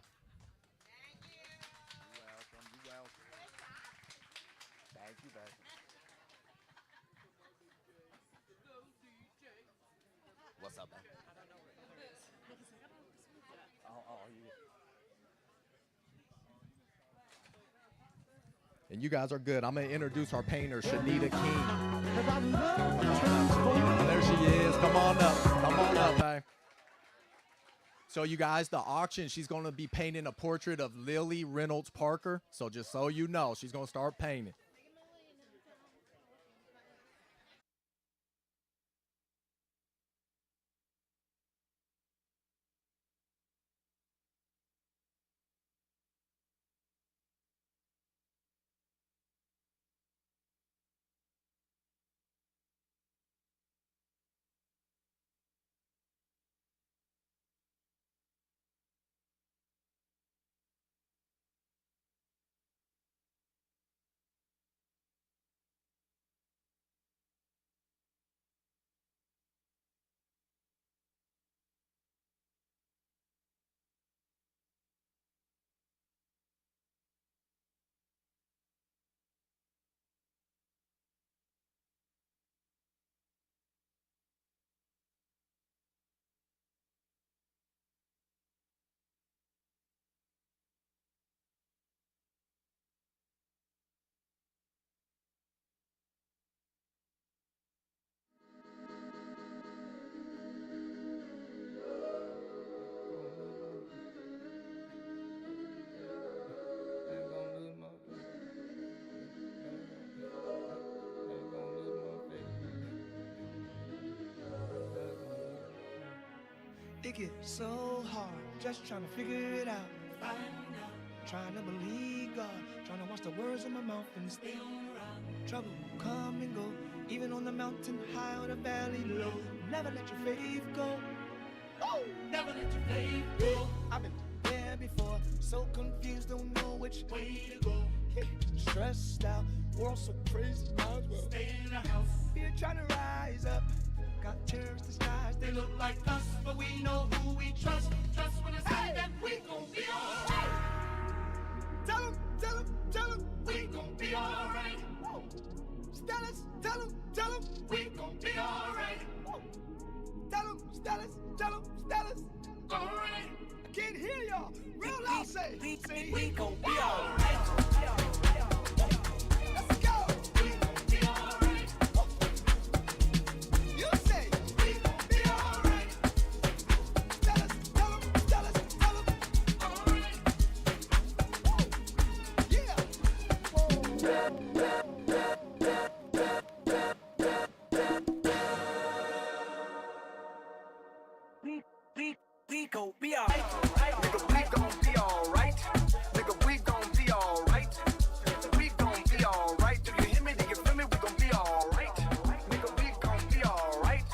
Speaker 10: What's up, man? And you guys are good. I'm going to introduce our painter, Shanita King. There she is. Come on up, man. So you guys, the auction, she's going to be painting a portrait of Lily Reynolds Parker. So just so you know, she's going to start painting.
Speaker 15: It gets so hard, just trying to figure it out. Find out. Trying to believe God, trying to watch the words in my mouth and stay around. Trouble come and go, even on the mountain high or the valley low. Never let your faith go. Oh, never let your faith go. I've been there before, so confused, don't know which way to go. Stressed out, world so crazy, might as well stay in the house. Fear trying to rise up. Got terrorists disguised, they look like us, but we know who we trust. Trust when I say that we gon' be alright. Tell them, we gon' be alright.
Speaker 3: Stellas, tell him, we gon' be alright. Tell him, Stellas, alright. I can't hear y'all. Real loud say, we gon' be alright. Let's go. We gon' be alright. You say, we gon' be alright. Stellas, tell him, alright. Yeah.
Speaker 16: We gon' be alright. Nigga, we gon' be alright. Nigga, we gon' be alright. We gon' be alright. Do you hear me? Do you feel me? We gon' be alright. Nigga, we gon' be alright.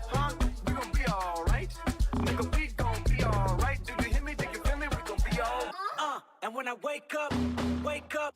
Speaker 16: Huh? We gon' be alright. Nigga, we gon' be alright. Do you hear me? Do you feel me? We gon' be alright.
Speaker 17: And when I wake up, wake up.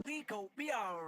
Speaker 17: We gon' be alright.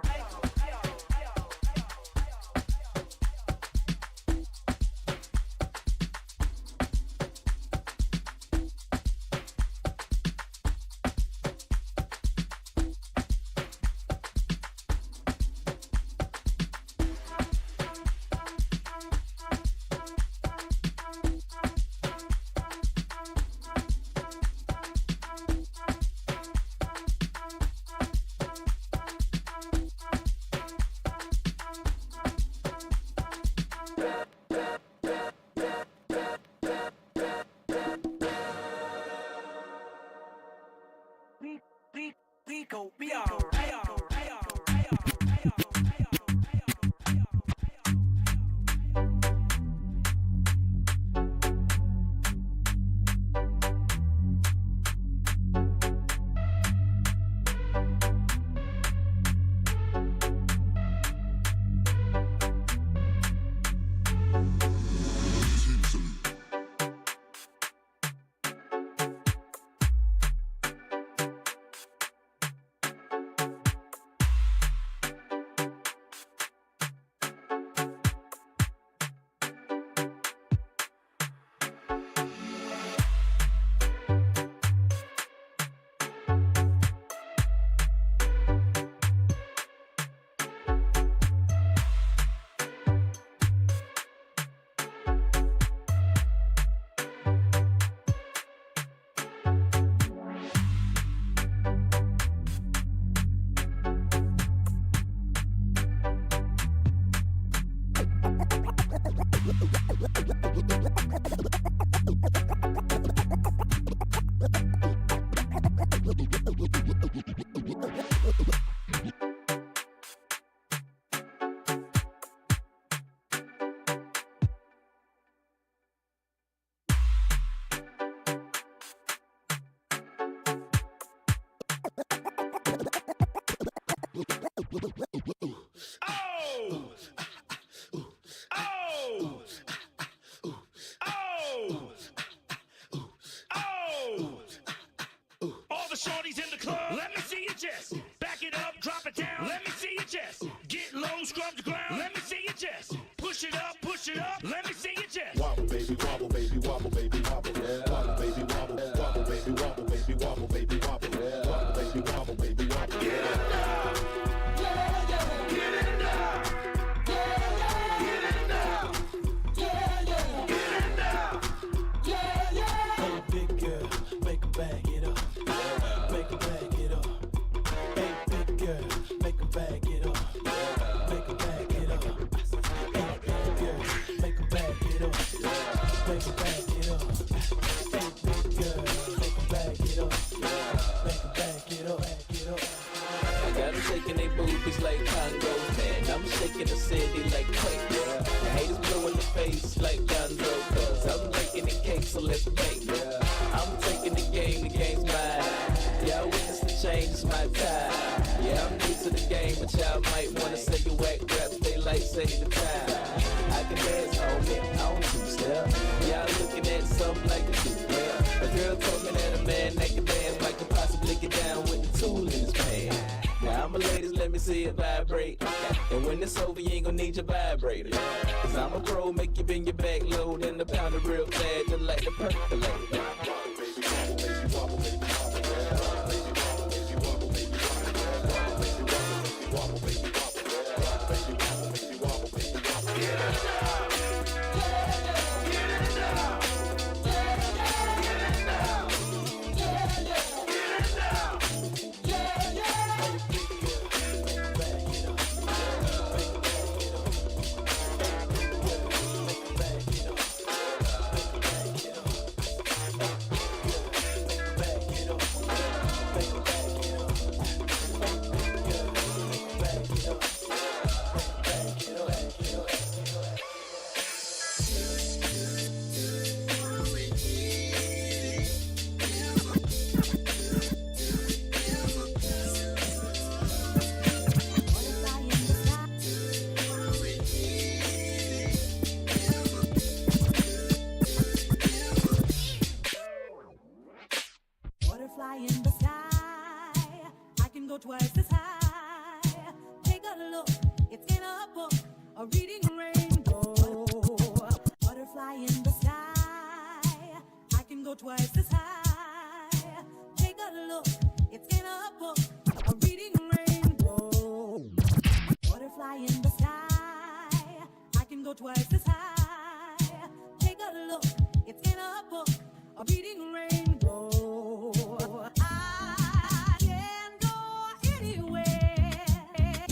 Speaker 18: All the shorties in the club, let me see you just back it up, drop it down. Let me see you just get low, scrub the ground. Let me see you just push it up, let me see you just
Speaker 19: wobble, baby, wobble, baby, wobble, baby, wobble, wobble, baby, wobble, wobble, baby, wobble, baby, wobble, baby, wobble.
Speaker 15: Make it back it up. Hey, big girl, make it back it up. Make it back it up, back it up.
Speaker 19: I got them shaking they boobies like congos, man. I'm shaking the city like quake, yeah. The haters blue in the face like Gonzo, cause I'm making the cake, so let's bake, yeah. I'm taking the game's mine. Yeah, I witness the change, it's my time. Yeah, I'm new to the game, but y'all might wanna say you whack raps, they like say the time. I can dance on it, I don't two-step. Y'all looking at something like a two-step. A girl told me that a man that can dance might could possibly get down with the tool in his pants. Now I'm a ladies, let me see it vibrate. And when it's over, you ain't gonna need your vibrator. Cause I'm a pro, make you bend your back low, then the pounder real fast, just like the percolate.
Speaker 7: Butterfly in the sky, I can go twice as high. Take a look, it's in a book, a reading rainbow. Butterfly in the sky, I can go twice as high. Take a look, it's in a book, a reading rainbow. Butterfly in the sky, I can go twice as high. Take a look, it's in a book, a reading rainbow. I can go anywhere.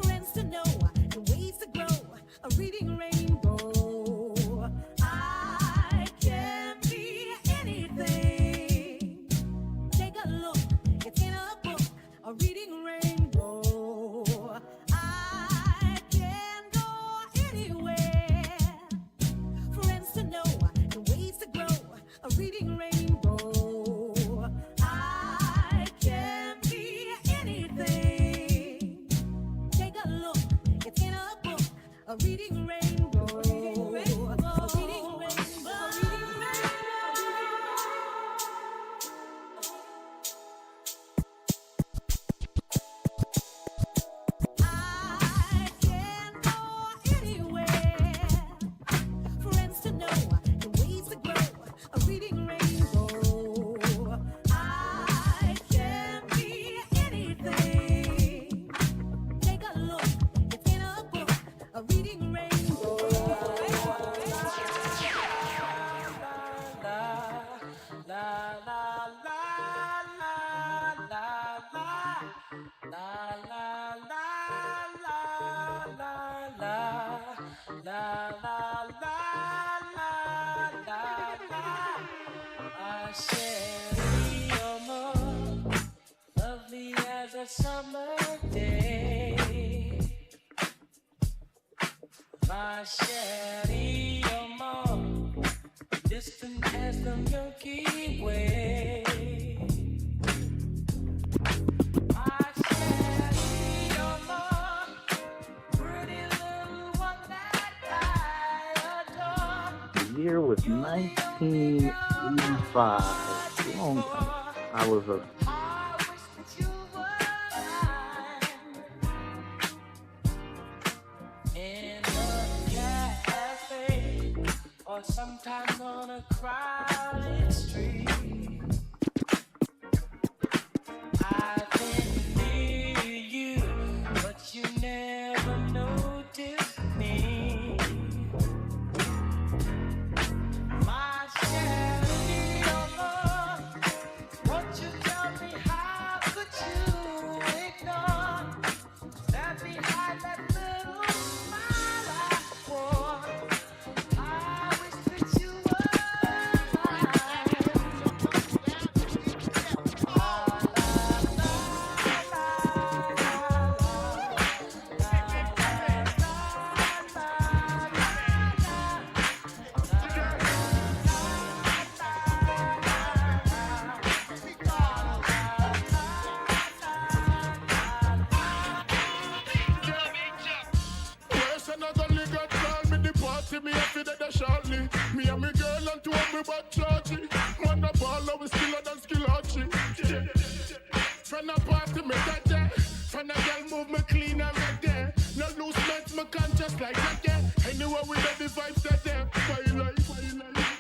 Speaker 7: Friends to know, the ways to grow, a reading rainbow. I can be anything. Take a look, it's in a book, a reading rainbow. I can go anywhere. Friends to know, the ways to grow, a reading rainbow. I can be anything. Take a look, it's in a book, a reading rainbow. A reading rainbow. A reading rainbow. I can go anywhere. Friends to know, the ways to grow, a reading rainbow. I can be anything. Take a look, it's in a book, a reading rainbow.
Speaker 17: I said, you're more lovely as a summer day. My Sherry, you're more distant as the Milky Way. My Sherry, you're more pretty little one that I adore.
Speaker 20: The year was 1985. Long time. I was a
Speaker 17: in a cafe or sometimes on a crowded street. I think near you, but you never noticed me. My Sherry, won't you tell me how could you ignore that behind that little smile I wore? I wish that you were
Speaker 21: party, me happy that they shortly. Me and me girl and two of me back chargy. Man the ball, we skiller than skillachi. Friend a party, me that there. Friend a girl move me clean and right there. No loose meds, me conscious like that there. Anyway, we got the vibes that there. Why like?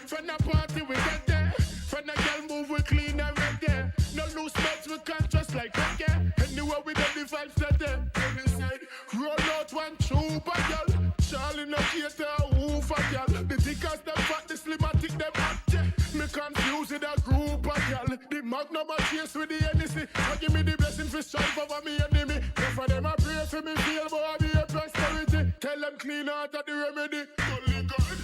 Speaker 21: Friend a party, we that there. Friend a girl move we clean and right there. No loose meds, we conscious like that there. Anyway, we got the vibes that there. Every side, roll out one trooper, girl. Charlie no cater, who for girl. The thickers them fat, the slimmatic them hot. Me confused with a group of girl. The magnum a chase with the NEC. I give me the blessing for strive over me enemy. If for them I pray for me feel, but I be a prosperity. Tell them clean out of the remedy. Only God.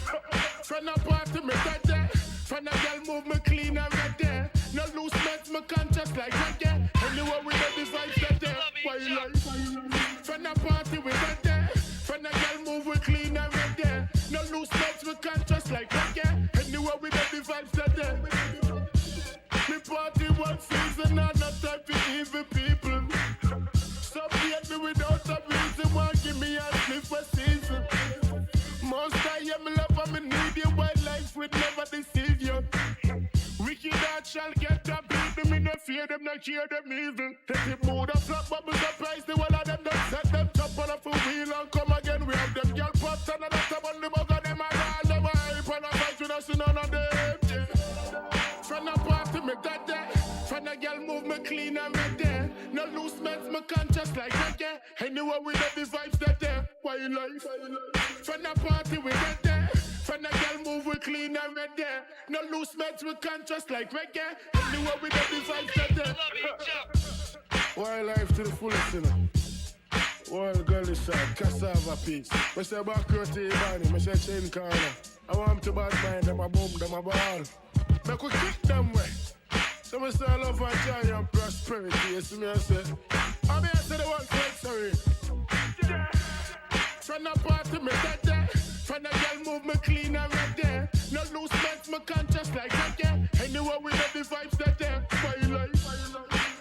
Speaker 21: Friend a party, me that there. Friend a girl move me clean and right there. No loose meds, me conscious like that there. Anyway, we got the vibes that there. Why you like? Friend a party, we that there. Friend a girl move we clean and right there. No loose meds, we conscious like that there. Anyway, we got the vibes that there. Me party one season and not type of evil people. Some hate me without a reason. Why give me a sniff a season? Most I am love and me need you. Wildlife will never deceive you. Wicked heart shall get a beat them. Me no fear them, not hear them evil. Take the mood of flop bubbles, surprise the whole of them. Don't set them top on a wheel and come again. We have them girl pops and another top on the bug of them. And all them hype and a fight with us in none of them. Friend a party, me that there. Friend a girl move me clean and right there. No loose meds, me conscious like that there. Anyway, we got the vibes that there. Why you like? Friend a party, we that there. Friend a girl move we clean and right there. No loose meds, we conscious like reggae. Anyway, we got the vibes that there.
Speaker 22: Wildlife to the fullest, you know. World girl side, cassava piece. Me say back row to Ibani, me say chain corner. I want to bad mind, them a boom, them a ball. Make we kick them way. So me say love and joy and prosperity, you see me I say. I mean I say the one sorry. Friend a party, me that there. Friend a girl move me clean and right there. No loose meds, me conscious like that there. Anyway, we got the vibes that there. Why you like?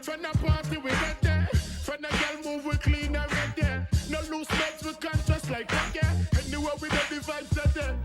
Speaker 22: Friend a party, we that there. Friend a girl move we clean and right there. No loose meds, we conscious like that there. Anyway, we got the vibes that there.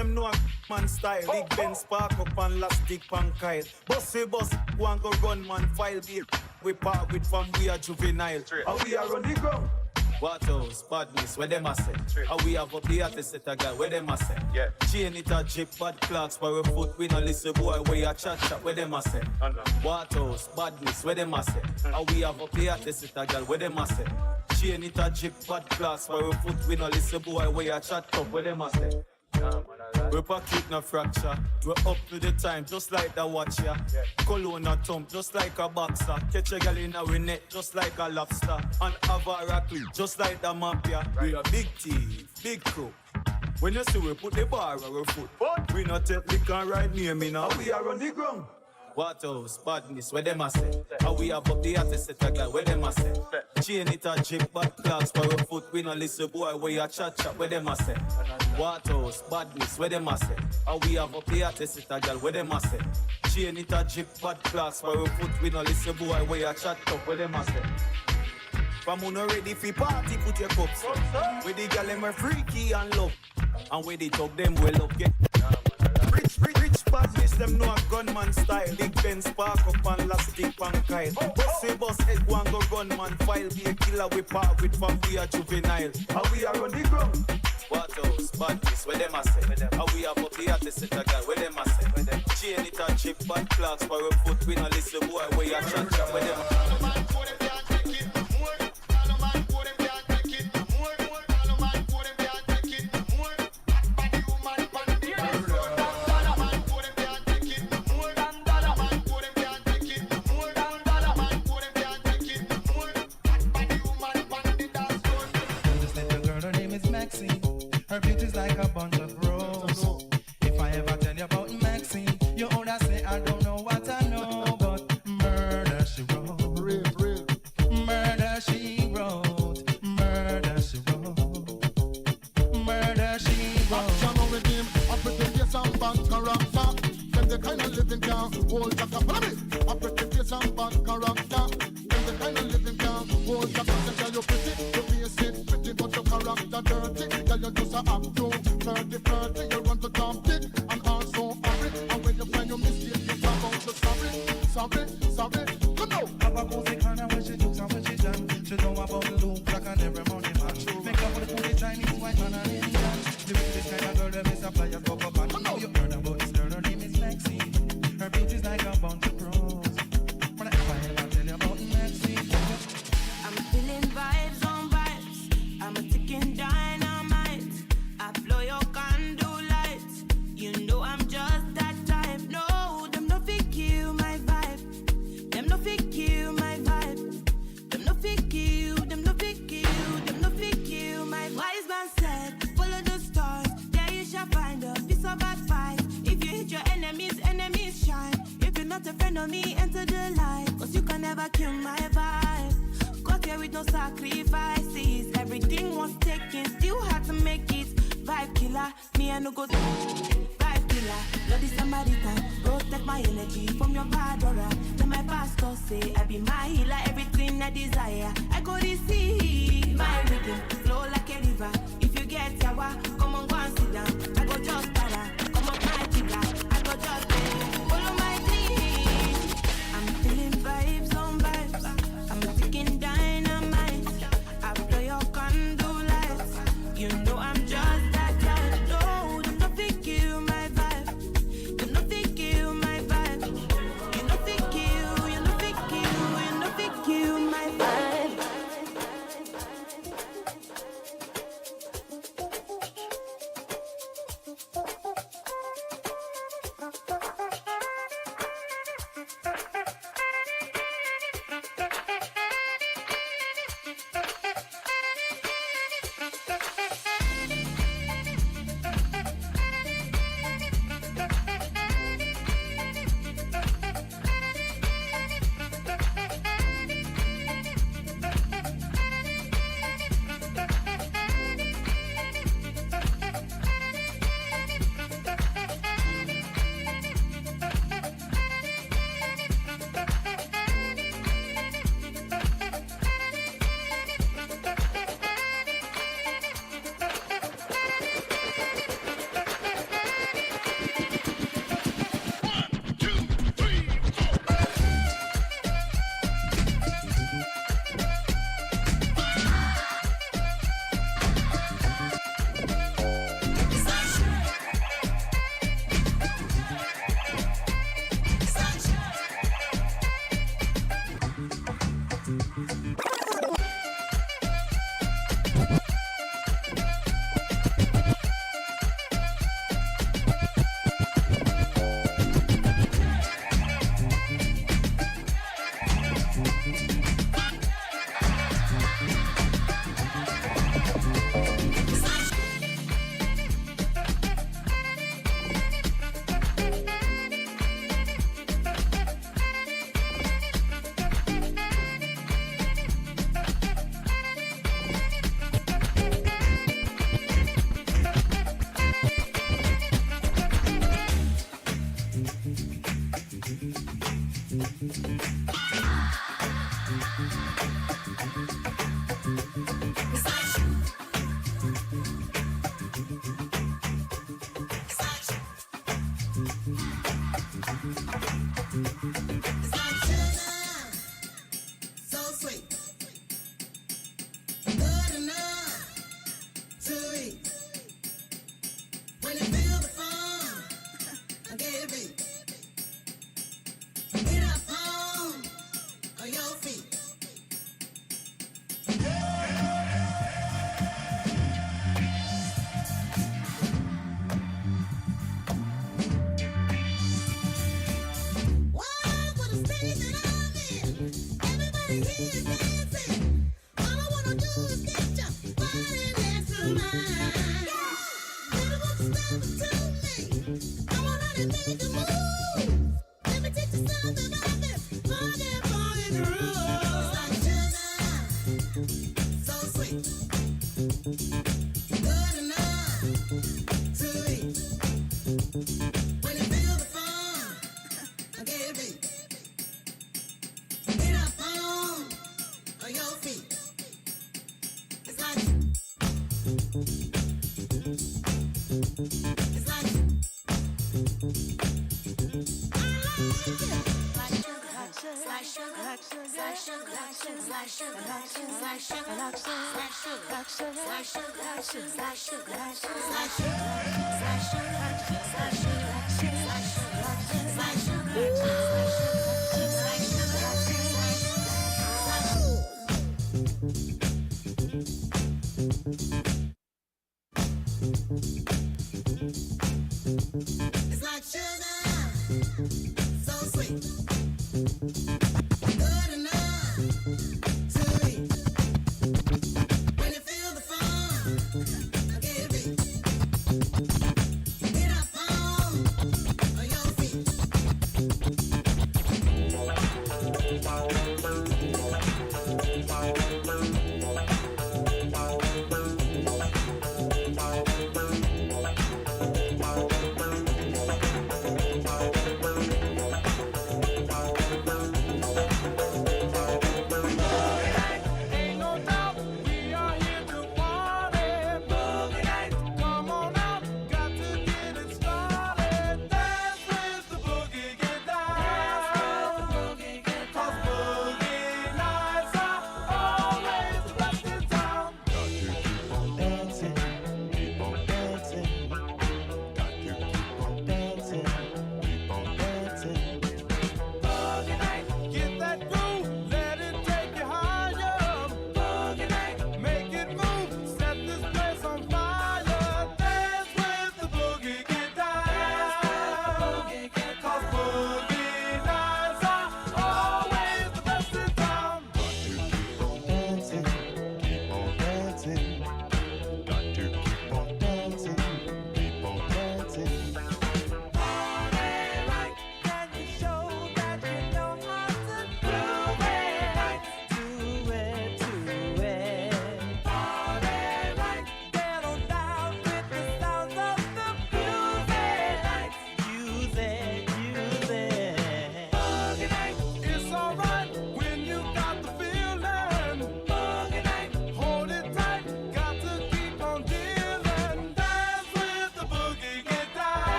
Speaker 2: them know a man style. Big Ben spark up and last stick pan Kyle. Bossy boss, go and go run man file beer. We part with from we are juvenile. And we are on the ground. What else? Badness, where them a say? And we have up the artist set a guy, where them a say? Yeah. Chain it a jip, bad clocks, by we foot, we no listen boy, where you chat, where them a say? What else? Badness, where them a say? And we have up the artist set a guy, where them a say? Chain it a jip, bad clocks, by we foot, we no listen boy, where you chat, where them a say? We pocket no fracture. We're up to the time, just like the watch, yeah. Cologne a thump, just like a boxer. Catch a gal in our net, just like a lobster. And have a clip, just like the mafia. We a big thief, big crew. When you see we put the bar on our foot, we not take liquor right near me now. We are on the ground. What else? Badness, where them a say? And we have up the artist set a guy, where them a say? Chain it a jip, bad clocks for a foot, we no listen boy, where you chat, where them a say? What else? Badness, where them a say? And we have up the artist set a guy, where them a say? Chain it a jip, bad clocks for a foot, we no listen boy, where you chat, where them a say? From who no ready for party, put your cups up. With the gal them are freaky and love, and with the talk them well up get. Rich badness, them know a gunman style. Big Ben spark up and last stick pan Kyle. Bossy boss head go and go gunman file. Be a killer we part with from we are juvenile. And we are on the ground. What else? Badness, where them a say? And we have up the artist set a guy, where them a say? Chain it a chip, bad clocks for a foot. We no listen boy, where you chat, where them a say?
Speaker 17: Her beauty's like a bunch of roses. If I ever tell you about Maxine, you older say I don't know what I know, but murder she wrote, murder she wrote, murder she wrote, murder she wrote.
Speaker 3: Action with him, I pretty face and bad character. Them the kind of living can hold back up. Follow me. I pretty face and bad character. Them the kind of living can hold back up. Tell you pretty, you face it pretty, but your character dirty. You just a act too 30, you run to Tom Dick and also hurry. And when you find your mistake, you talk about the sorry. Come now.
Speaker 17: Have a cozy kind of when she jokes and when she done. She know about the loop like an every morning man. Make up for the food, Chinese, white man and Indian. The wickedest kind of girl that is a player go up and know you heard about this girl, her name is Maxine. Her beauty's like a bunch of pros. When I ever tell you about Maxine,
Speaker 4: I'm feeling vibes on vibes. I'm a ticking dynamite. I blow your candle lights. You know I'm just that type. No, them no fit kill my vibe. Them no fit kill my vibe. Them no fit kill. Them no fit kill. Them no fit kill my vibe. Wise man said, follow the stars. There you shall find a piece of advice. If you hit your enemies, enemies shine. If you're not a friend of me, enter the light. Cause you can never kill my vibe. Got here with no sacrifices. Everything was taken, still had to make it. Vibe killer, me and no go vibe killer. Bloody Samaritan, protect my energy from your bad aura. Then my pastor say I be my healer, everything I desire. I go receive my rhythm, flow like a river. If you get yawa, come on go and sit down. I go just para, come on my jigger. I go just follow my dream. I'm feeling vibes on vibes. I'm ticking dynamite. I blow your candle lights. You know I'm just that type. No, them not fit kill my vibe. Them not fit kill my vibe. You not fit kill. You not fit kill. You not fit kill my vibe.
Speaker 3: It's like sugar, so sweet. Good enough to eat. When you feel the fun, give it. Get up on your feet.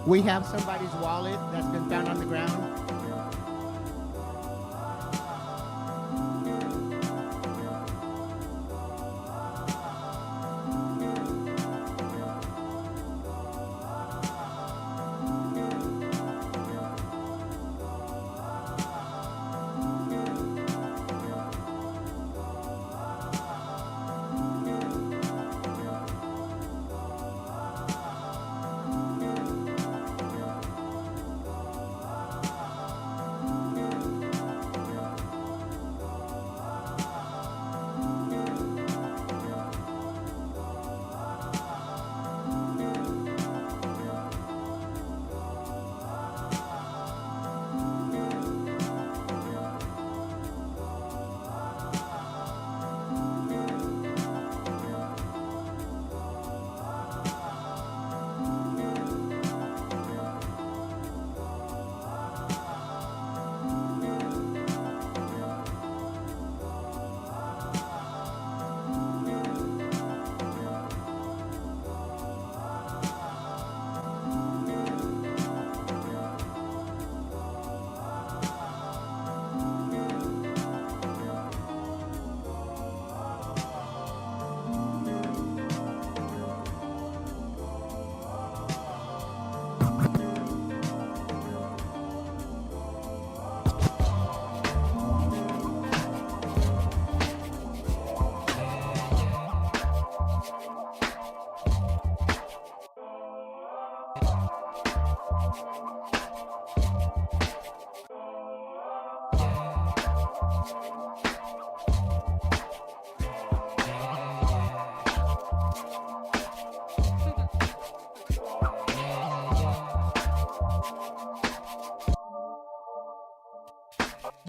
Speaker 1: We have somebody's wallet that's been found on the ground.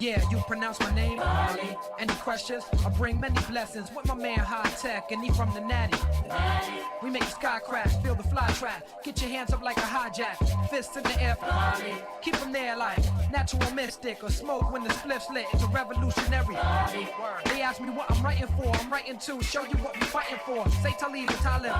Speaker 5: Yeah, you pronounce my name. Marley. Any questions? I bring many blessings with my man High Tech, and he from the Natty. We make the sky crash, feel the fly trap. Get your hands up like a hijack, fists in the air for Marley. Keep them there like natural mystic or smoke when the spliff's lit. It's a revolutionary. Marley. They ask me what I'm writing for. I'm writing to show you what we're fighting for. Say Talib and Talib.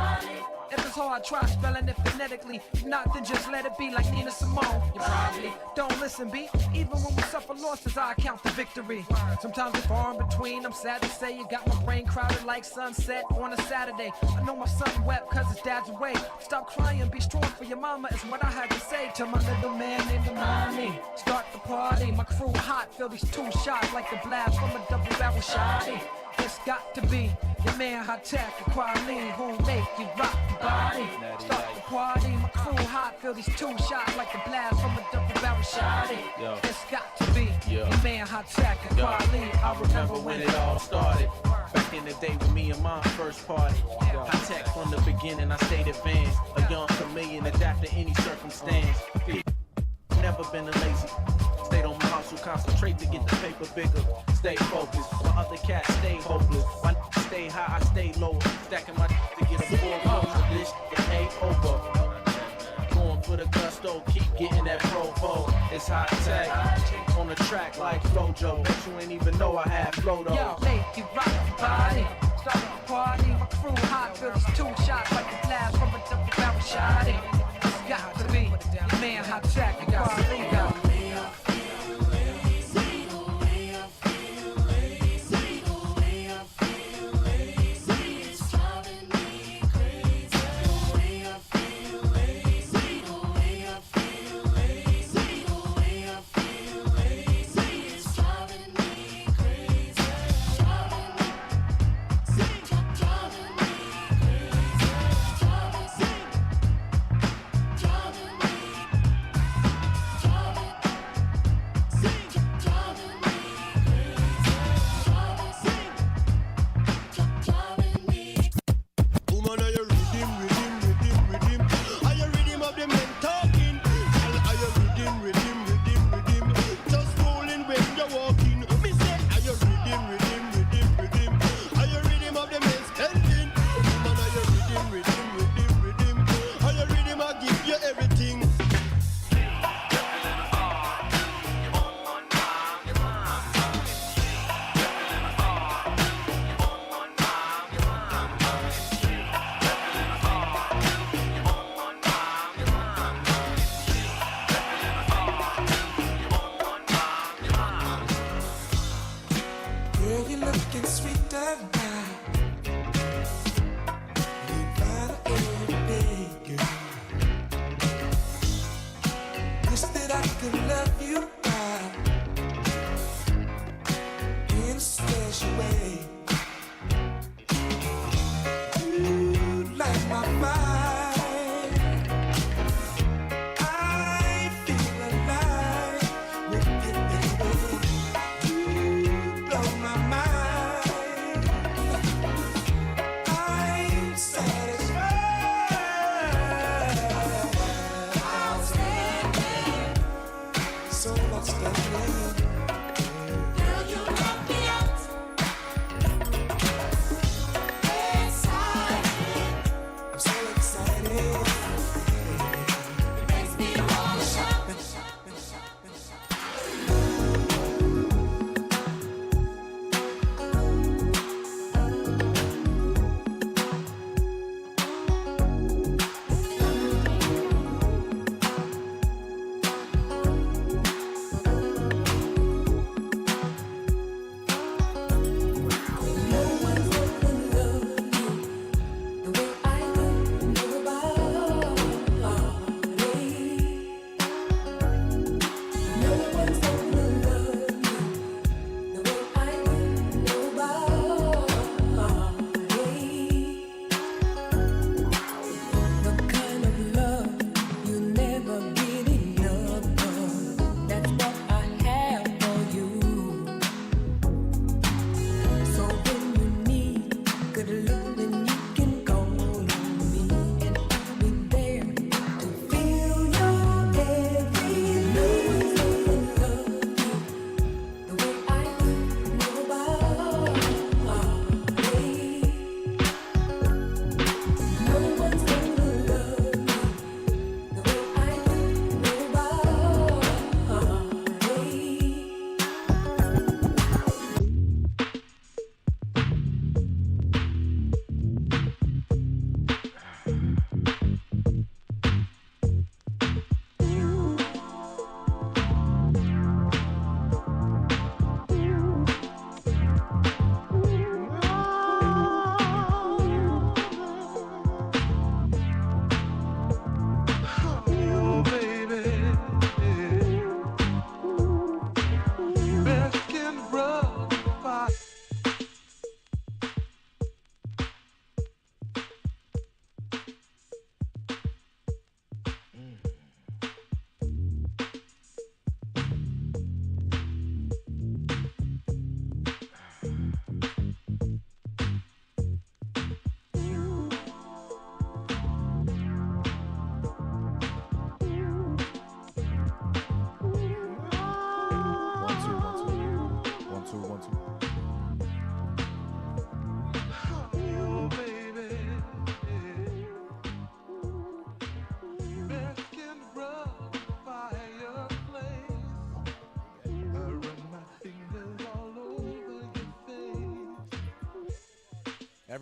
Speaker 5: If it's hard, try spelling it phonetically. If not, then just let it be like Nina Simone. You probably don't listen, B. Even when we suffer losses, I count the victory. Sometimes it's far in between. I'm sad to say you got my brain crowded like sunset on a Saturday. I know my son wept cause his dad's away. Stop crying, be strong for your mama is what I had to say to my little man named Imani. Start the party, my crew hot. Feel these two shots like the blast from a double barrel shotty. It's got to be your man High Tech and Quality who make you rock the body. Start the party, my crew hot. Feel these two shots like the blast from a double barrel shotty. It's got to be your man High Tech and Quality.
Speaker 19: I remember when it all started. Back in the day with me and my first party. High Tech from the beginning, I stayed advanced. A young chameleon, adapt to any circumstance. Never been a lazy. Stayed on my hustle, concentrate to get the paper bigger. Stay focused, while other cats stay hopeless. My stay high, I stay low. Stacking my to get a full close of this. It ain't over. Going for the gusto, keep getting that provo. It's High Tech on the track like Flojo. Bet you ain't even know I had flow though.
Speaker 5: Yo, make you rock the body. Start the party, my crew hot. Feel these two shots like the blast from a double barrel shotty. It's got to be your man High Tech and Quality.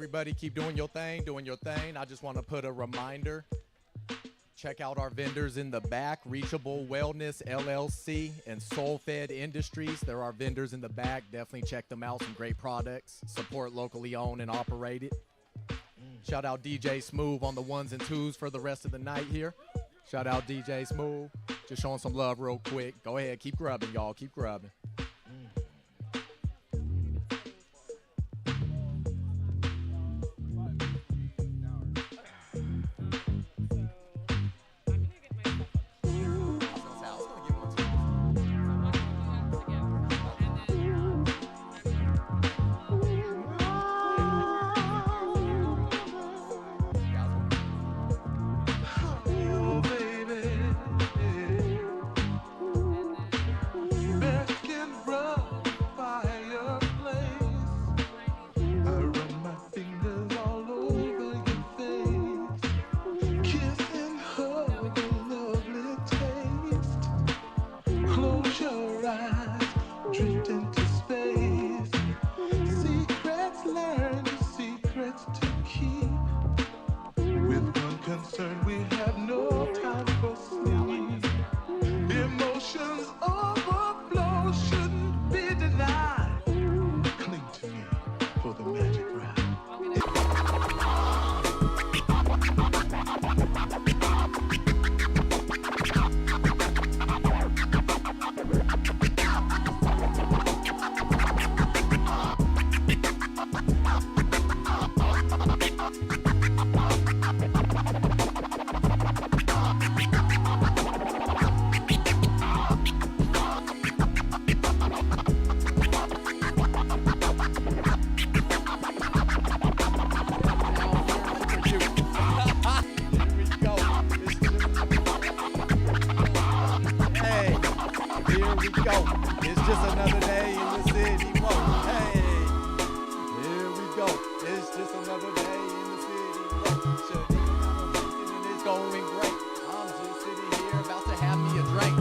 Speaker 10: Everybody keep doing your thing, doing your thing. I just want to put a reminder. Check out our vendors in the back, Reachable Wellness LLC and Soul Fed Industries. There are vendors in the back. Definitely check them out. Some great products. Support locally owned and operated. Shout out DJ Smooth on the ones and twos for the rest of the night here. Shout out DJ Smooth. Just showing some love real quick. Go ahead, keep grubbing, y'all. Keep grubbing.
Speaker 21: Oh, baby. Back in rough fireplace. I run my fingers all over your face. Kiss and hug, a lovely taste. Close your eyes, drift into space. Secrets learned, secrets to keep. With one concern, we have no time for sleep. Emotions overflow, shouldn't be denied. Cling to me for the magic ride.
Speaker 10: Hey, here we go. It's just another day in the city. Whoa, hey, here we go. It's just another day in the city. Whoa, shut it down, and it's going great. I'm just sitting here about to have me a drink.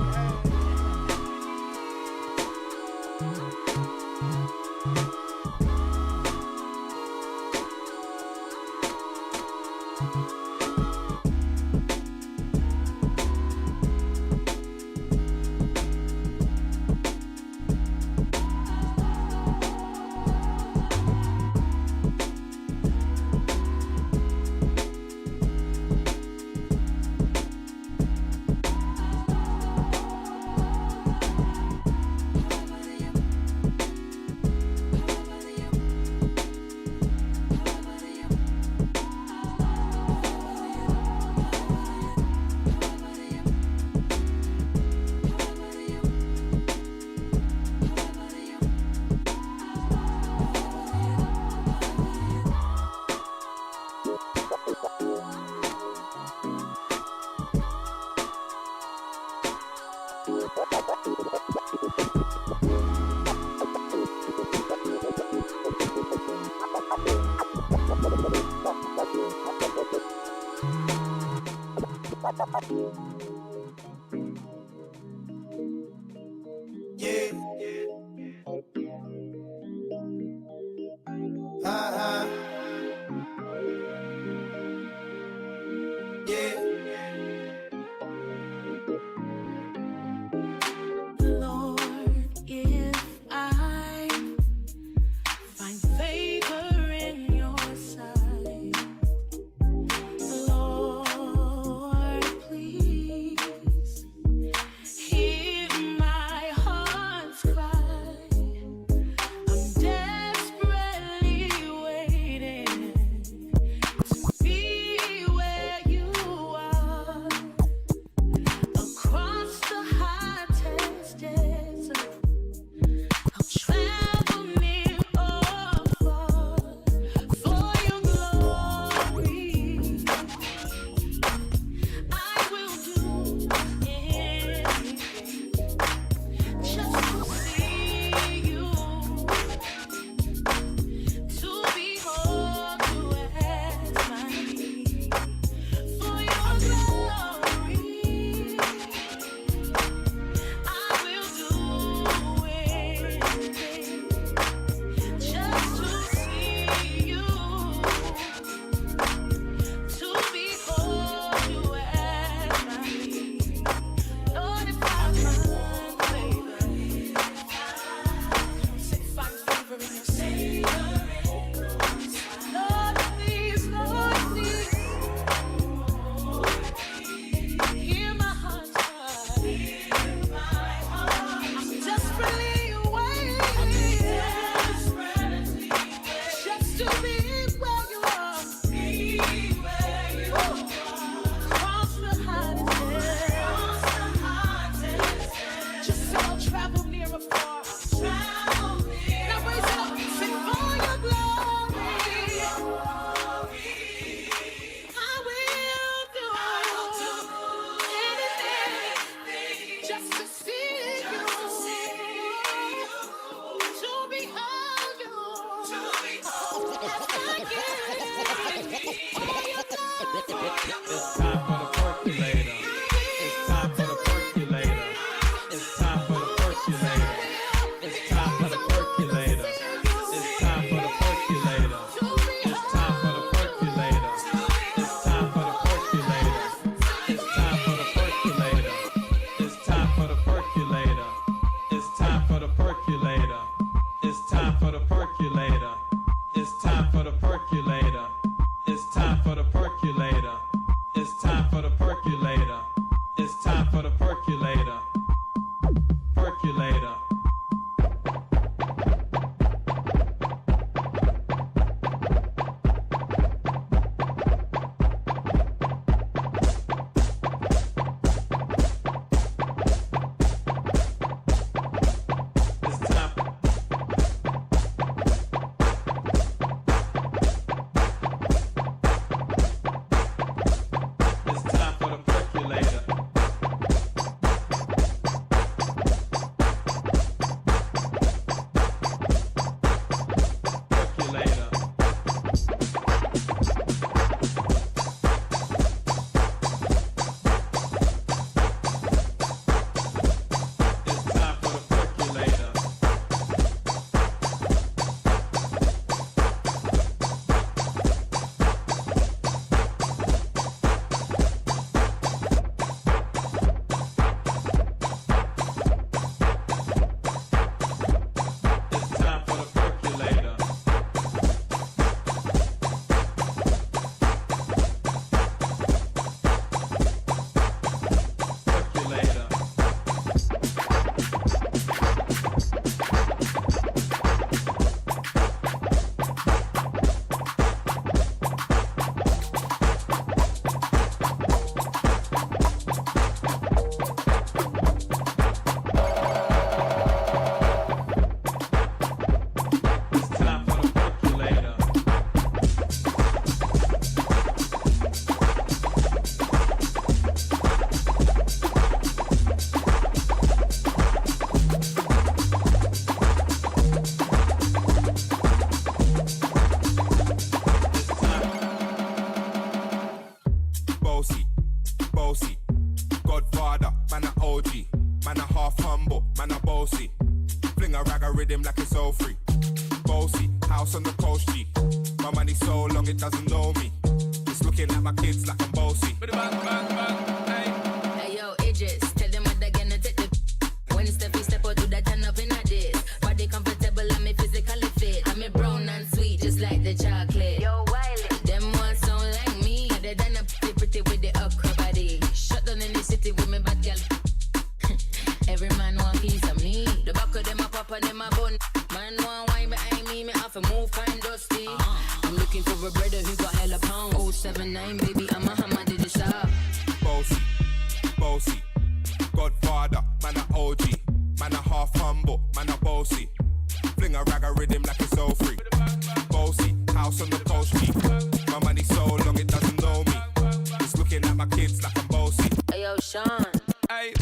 Speaker 3: Yeah. Uh-huh. Yeah.
Speaker 4: Lord, if I find favor in your sight, Lord, please hear my heart's cry. I'm desperately waiting to be where you are.
Speaker 19: It's time for the percolator. It's time for the percolator. It's time for the percolator. It's time for the percolator. It's time for the percolator. It's time for the percolator. It's time for the percolator. It's time for the percolator. It's time for the percolator. It's time for the percolator. It's time for the percolator. It's time for the percolator. It's time for the percolator. It's time for the percolator. It's time for the percolator. Percolator. It's time for the percolator. Percolator. It's time for the percolator. It's time for the percolator. Percolator. It's time for the percolator.
Speaker 6: Bossy, bossy, Godfather, man a OG, man a half humble, man a bossy. Fling a rag a rhythm like it's all free. Bossy, house on the coast G. My money so long it doesn't know me. It's looking at my kids like I'm bossy.
Speaker 8: Hey yo, Idris, tell them what they're gonna take the. When step out to that turn up in a this. Body comfortable, I'm a physically fit. I'm a brown and sweet, just like the chocolate. Yo, Wiley, them ones sound like me. Other than a pretty with the okra body. Shut down in the city with me bad girl. Every man want piece of me. The back of them a pop and them a bun. Man want wine behind me, me have to move kind dusty. I'm looking for a brother who got hella pound. 079, baby, I'm a hammer to the shop.
Speaker 6: Bossy, bossy, Godfather, man a OG, man a half humble, man a bossy. Fling a rag a rhythm like it's all free. Bossy, house on the coast G. My money so long it doesn't know me. It's looking at my kids like I'm bossy.
Speaker 8: Hey yo, Sean.
Speaker 23: Hey,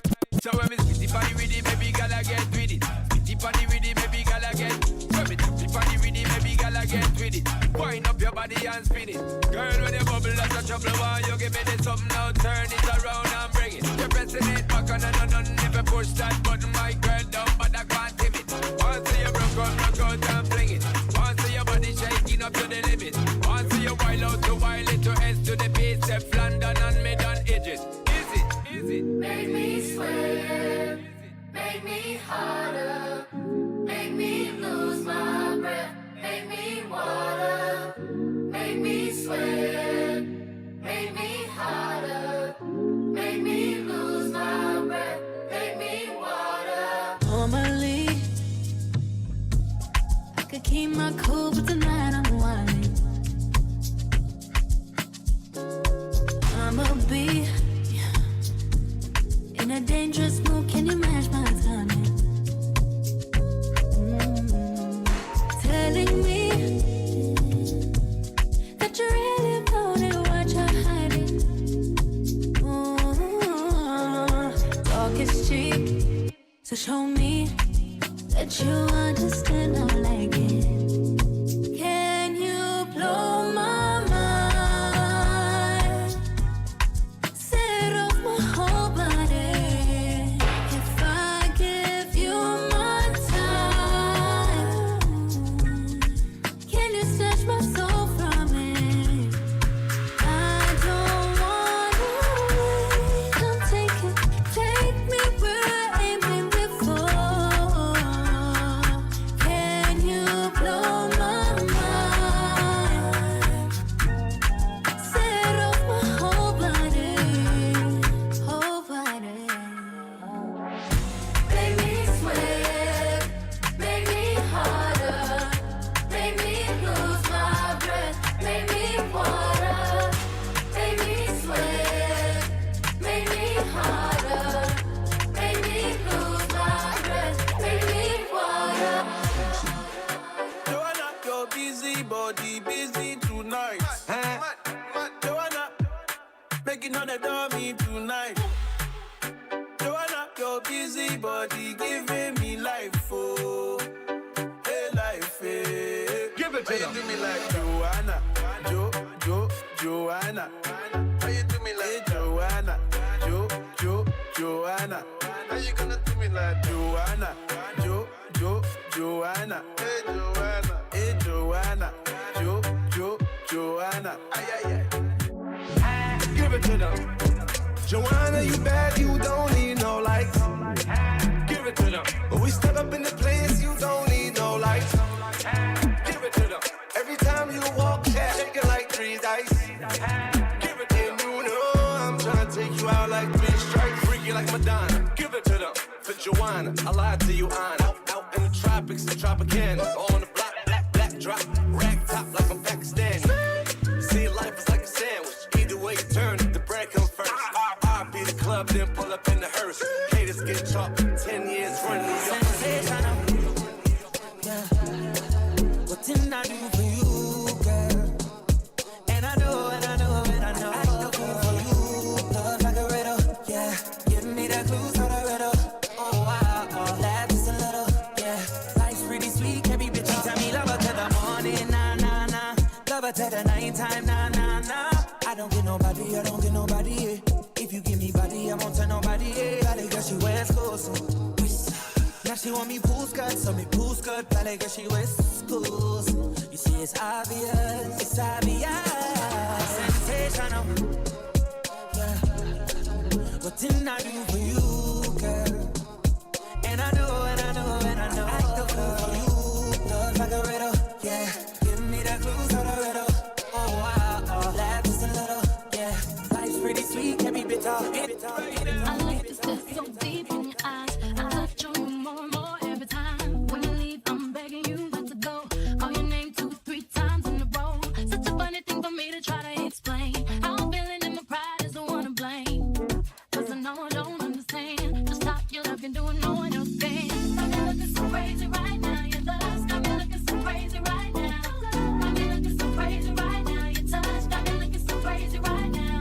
Speaker 23: so when me spitty funny with it, maybe gala get with it. Spitty funny with it, maybe gala get. When me spitty funny with it, maybe gala get with it. Wind up your body and spin it. Girl, when you bubble, that's a trouble. Why you give me this something now? Turn it around and bring it. You're pressing it back on and on. Never push that button, my girl, down, but I can't tame it. Once you broke out and fling it. Once your body shaking up to the limit. Once you wild out to wild it to S to the base. F London and mid on edges. Is it? Is it?
Speaker 4: Make me sweat, make me harder, make me lose my breath, make me water, make me sweat, make me harder, make me lose my breath, make me water.
Speaker 7: Normally, I could keep my cool, but tonight I'm whining. I'ma be in a dangerous mood. Can you match my timing?
Speaker 9: making all the dummy tonight. Joanna, your busy body giving me life, oh, hey life, hey. Give it to you do me like Joanna, Joanna. How you do me like Joanna, Joanna? How you gonna do me like Joanna, Joanna? Hey Joanna, Joanna. Ay ay ay. Give it to them. Joanna, you bad, you don't need no lights. Give it to them. But we step up in the place, you don't need no lights. Give it to them. Every time you walk, shaking like 3 dice. Give it to them. You know I'm tryna take you out like 3 strikes. Freaky like Madonna. Give it to them. For Joanna, I lied to you, Anna. Out in the tropics, the Tropicana. On the block, black drop, rack top like I'm Pakistani. See, life is like a sandwich. Either way you turn it, the bread comes first. I be the club, then pull up in the hearse. Haters get chopped, 10 years running.
Speaker 4: Sensational. Yeah. What didn't I do for you, girl? And I know, and I know, and I know. I do for you. Love like a riddle, yeah. Give me the clues for the riddle. Oh, wow, laugh just a little, yeah. Life's pretty sweet, can't be bitchy. Tell me love her to the morning, nah, nah, nah. Love her to the nighttime, nah, nah, nah. I don't get nobody, yeah. If you give me body, I won't tell nobody, yeah. Valley girl, she wears clothes. Now she want me pool skirt, so me pool skirt. Valley girl, she wears schools. You see, it's obvious, sensational. Yeah. What didn't I do for you, girl? And I know, and I know, and I know. I do for you. Love like a riddle, yeah. Give me the clues for the riddle. Oh, wow, laugh just a little, yeah. Life's pretty sweet, can't be bitter.
Speaker 7: I like this look so deep in your eyes. I touch on you more and more every time. When you leave, I'm begging you not to go. Call your name 2-3 times in a row. Such a funny thing for me to try to explain. How I'm feeling and my pride is the one to blame. Cause I know I don't understand. Just stop your love and doing no one else can. I'm looking so crazy right now. Your love's got me looking so crazy right now. Got me looking so crazy right now. Your touch got me looking so crazy right now.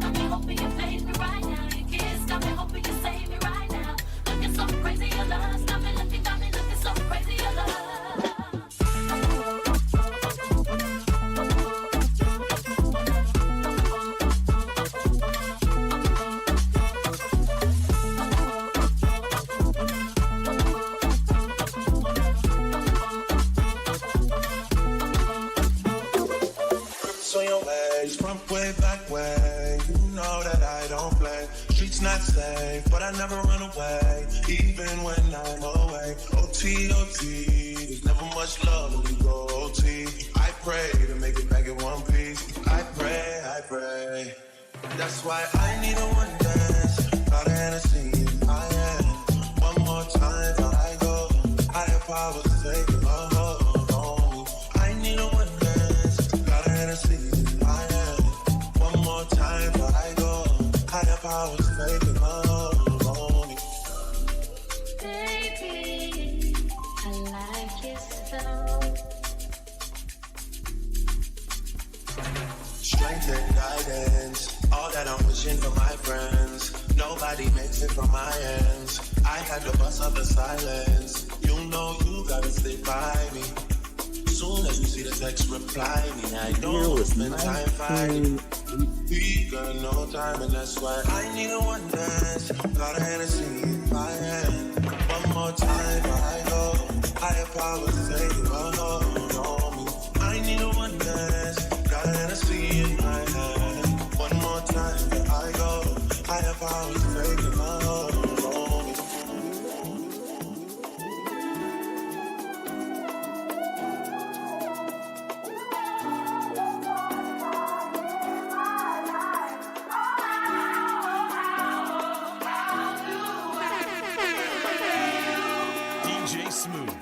Speaker 7: Got me hoping you face me right now. Your kiss got me hoping you save me right now. Looking so crazy, your love got me looking so crazy, your love.
Speaker 17: On your ways, front way, back way. You know that I don't play. Streets not safe, but I never run away, even when I'm away. OT, OT, there's never much love when you go OT. I pray to make it back in one piece. I pray. That's why I need a one dance. Got a Hennessy in my hand. One more time before I go. Higher powers taking a hold on me. I need a one dance. Got a Hennessy in my hand. One more time before I go. Higher powers taking a hold on me.
Speaker 7: Baby, I like it so.
Speaker 17: Strength and guidance, all that I'm wishing for my friends. Nobody makes it from my ends. I had to bust up the silence. You know you gotta stay by me. Soon as you see the text, reply me. I know it's been time fighting. We got no time, and that's why I need a one dance. Got a Hennessy in my hand. One more time before I go. Higher powers taking a hold on me. I need a one dance. Got a Hennessy in my hand. One more time before I go. Higher powers taking a hold on me.
Speaker 18: DJ Smooth.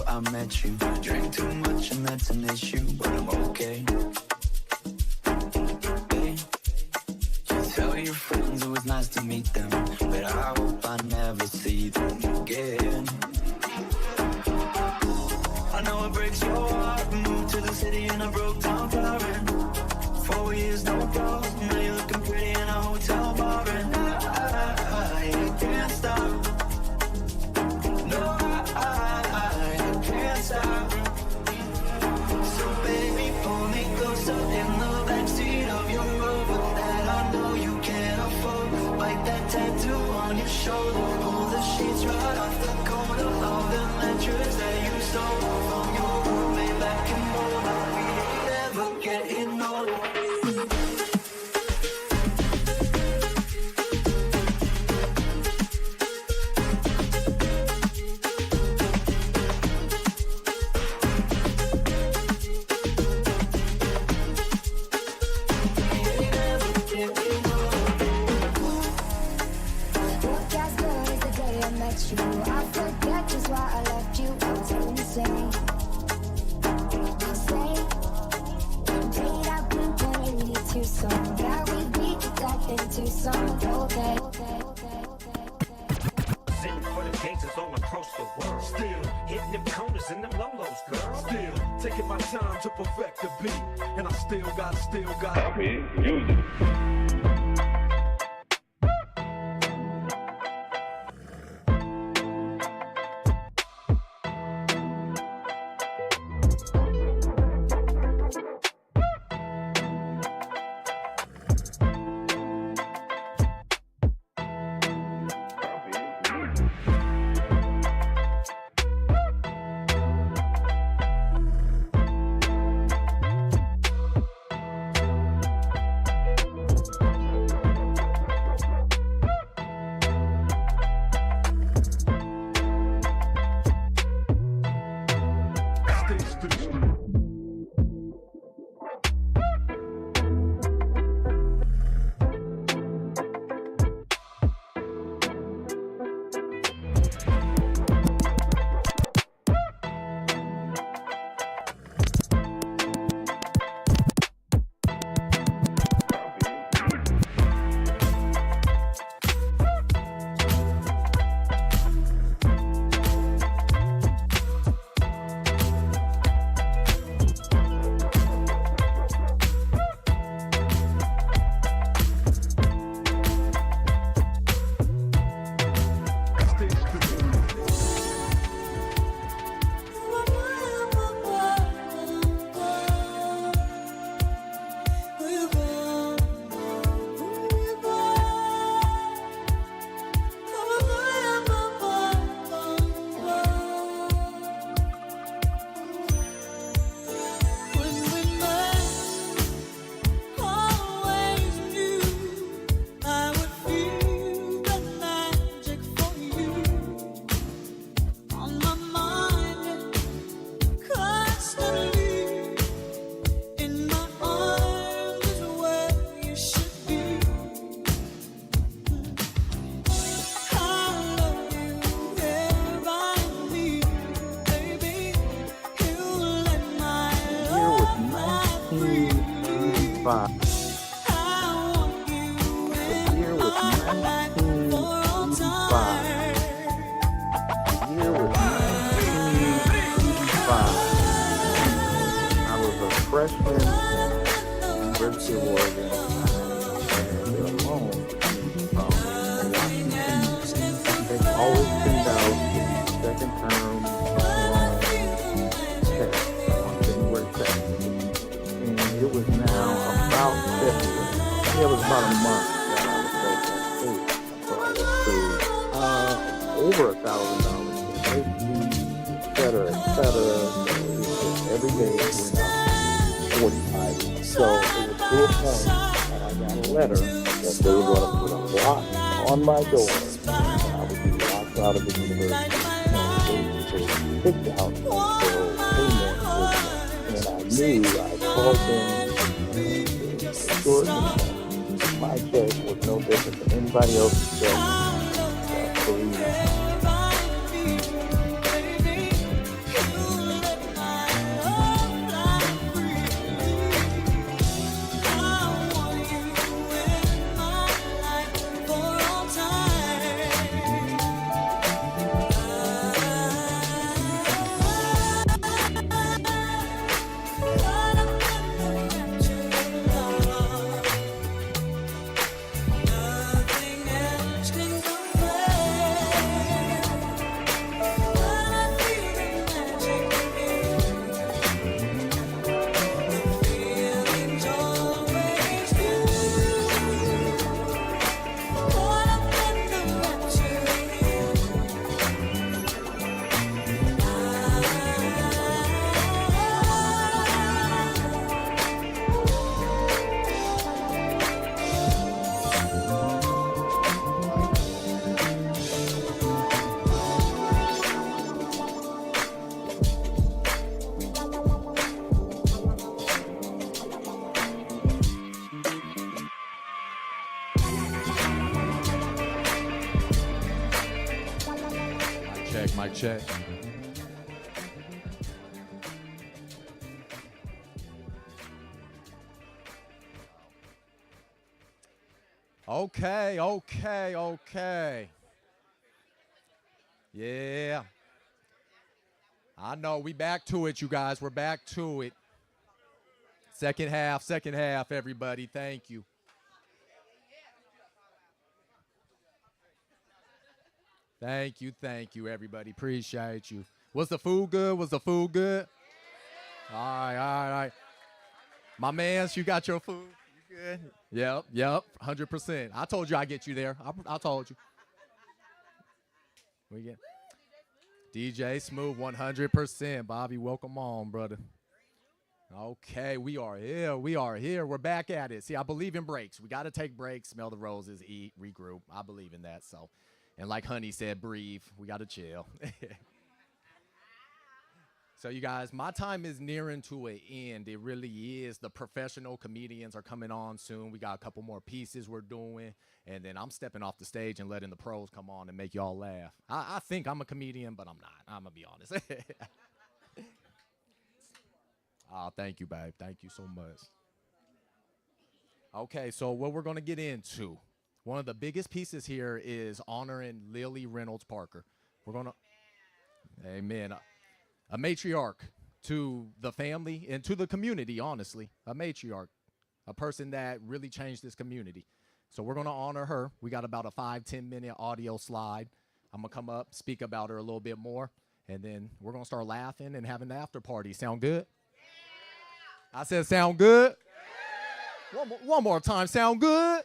Speaker 11: I met you. Drink too much and that's an issue, but I'm okay. Hey, tell your friends it was nice to meet them, but I hope I never see them again. I know it breaks your heart. Moved to the city in a broke down car. 4 years, no problem. Now you're looking pretty in a hotel bar, and I can't stop. No, I can't stop. So baby, pull me closer in the backseat of your Rover that I know you can't afford. Bite that tattoo on your shoulder. Pull the sheets right off the corner of the mattress that you stole from your roommate back in Boulder. We ain't ever getting older.
Speaker 18: Sitting for the gangsters all across the world. Still hitting them corners and them lolos, girl.
Speaker 9: Still taking my time to perfect the beat, and I still got.
Speaker 20: On my door, I would be locked out of the university and kicked out until payment was made. And I knew I called them to assure them that my check was no different than anybody else's check. That they
Speaker 10: check. Okay. Yeah. I know, we back to it, you guys. We're back to it. Second half, everybody. Thank you. Thank you, everybody. Appreciate you. Was the food good? All right. My mans, you got your food? You good? Yep, 100%. I told you I'd get you there. I told you. We get DJ Smooth, 100%. Bobby, welcome on, brother. Okay, we are here. We're back at it. See, I believe in breaks. We got to take breaks, smell the roses, eat, regroup. I believe in that. So, and like Honey said, breathe. We got to chill. So, you guys, my time is nearing to an end. It really is. The professional comedians are coming on soon. We got a couple more pieces we're doing. And then I'm stepping off the stage and letting the pros come on and make y'all laugh. I think I'm a comedian, but I'm not. I'm going to be honest. Oh, thank you, babe. Thank you so much. Okay, so what we're going to get into, one of the biggest pieces here is honoring Lily Reynolds Parker. We're going to, amen, a matriarch to the family and to the community, honestly, a matriarch, a person that really changed this community. So we're going to honor her. We got about a 5-10 minute audio slide. I'm going to come up, speak about her a little bit more, and then we're going to start laughing and having the after party. Sound good? I said, sound good? Yeah. One more time, sound good?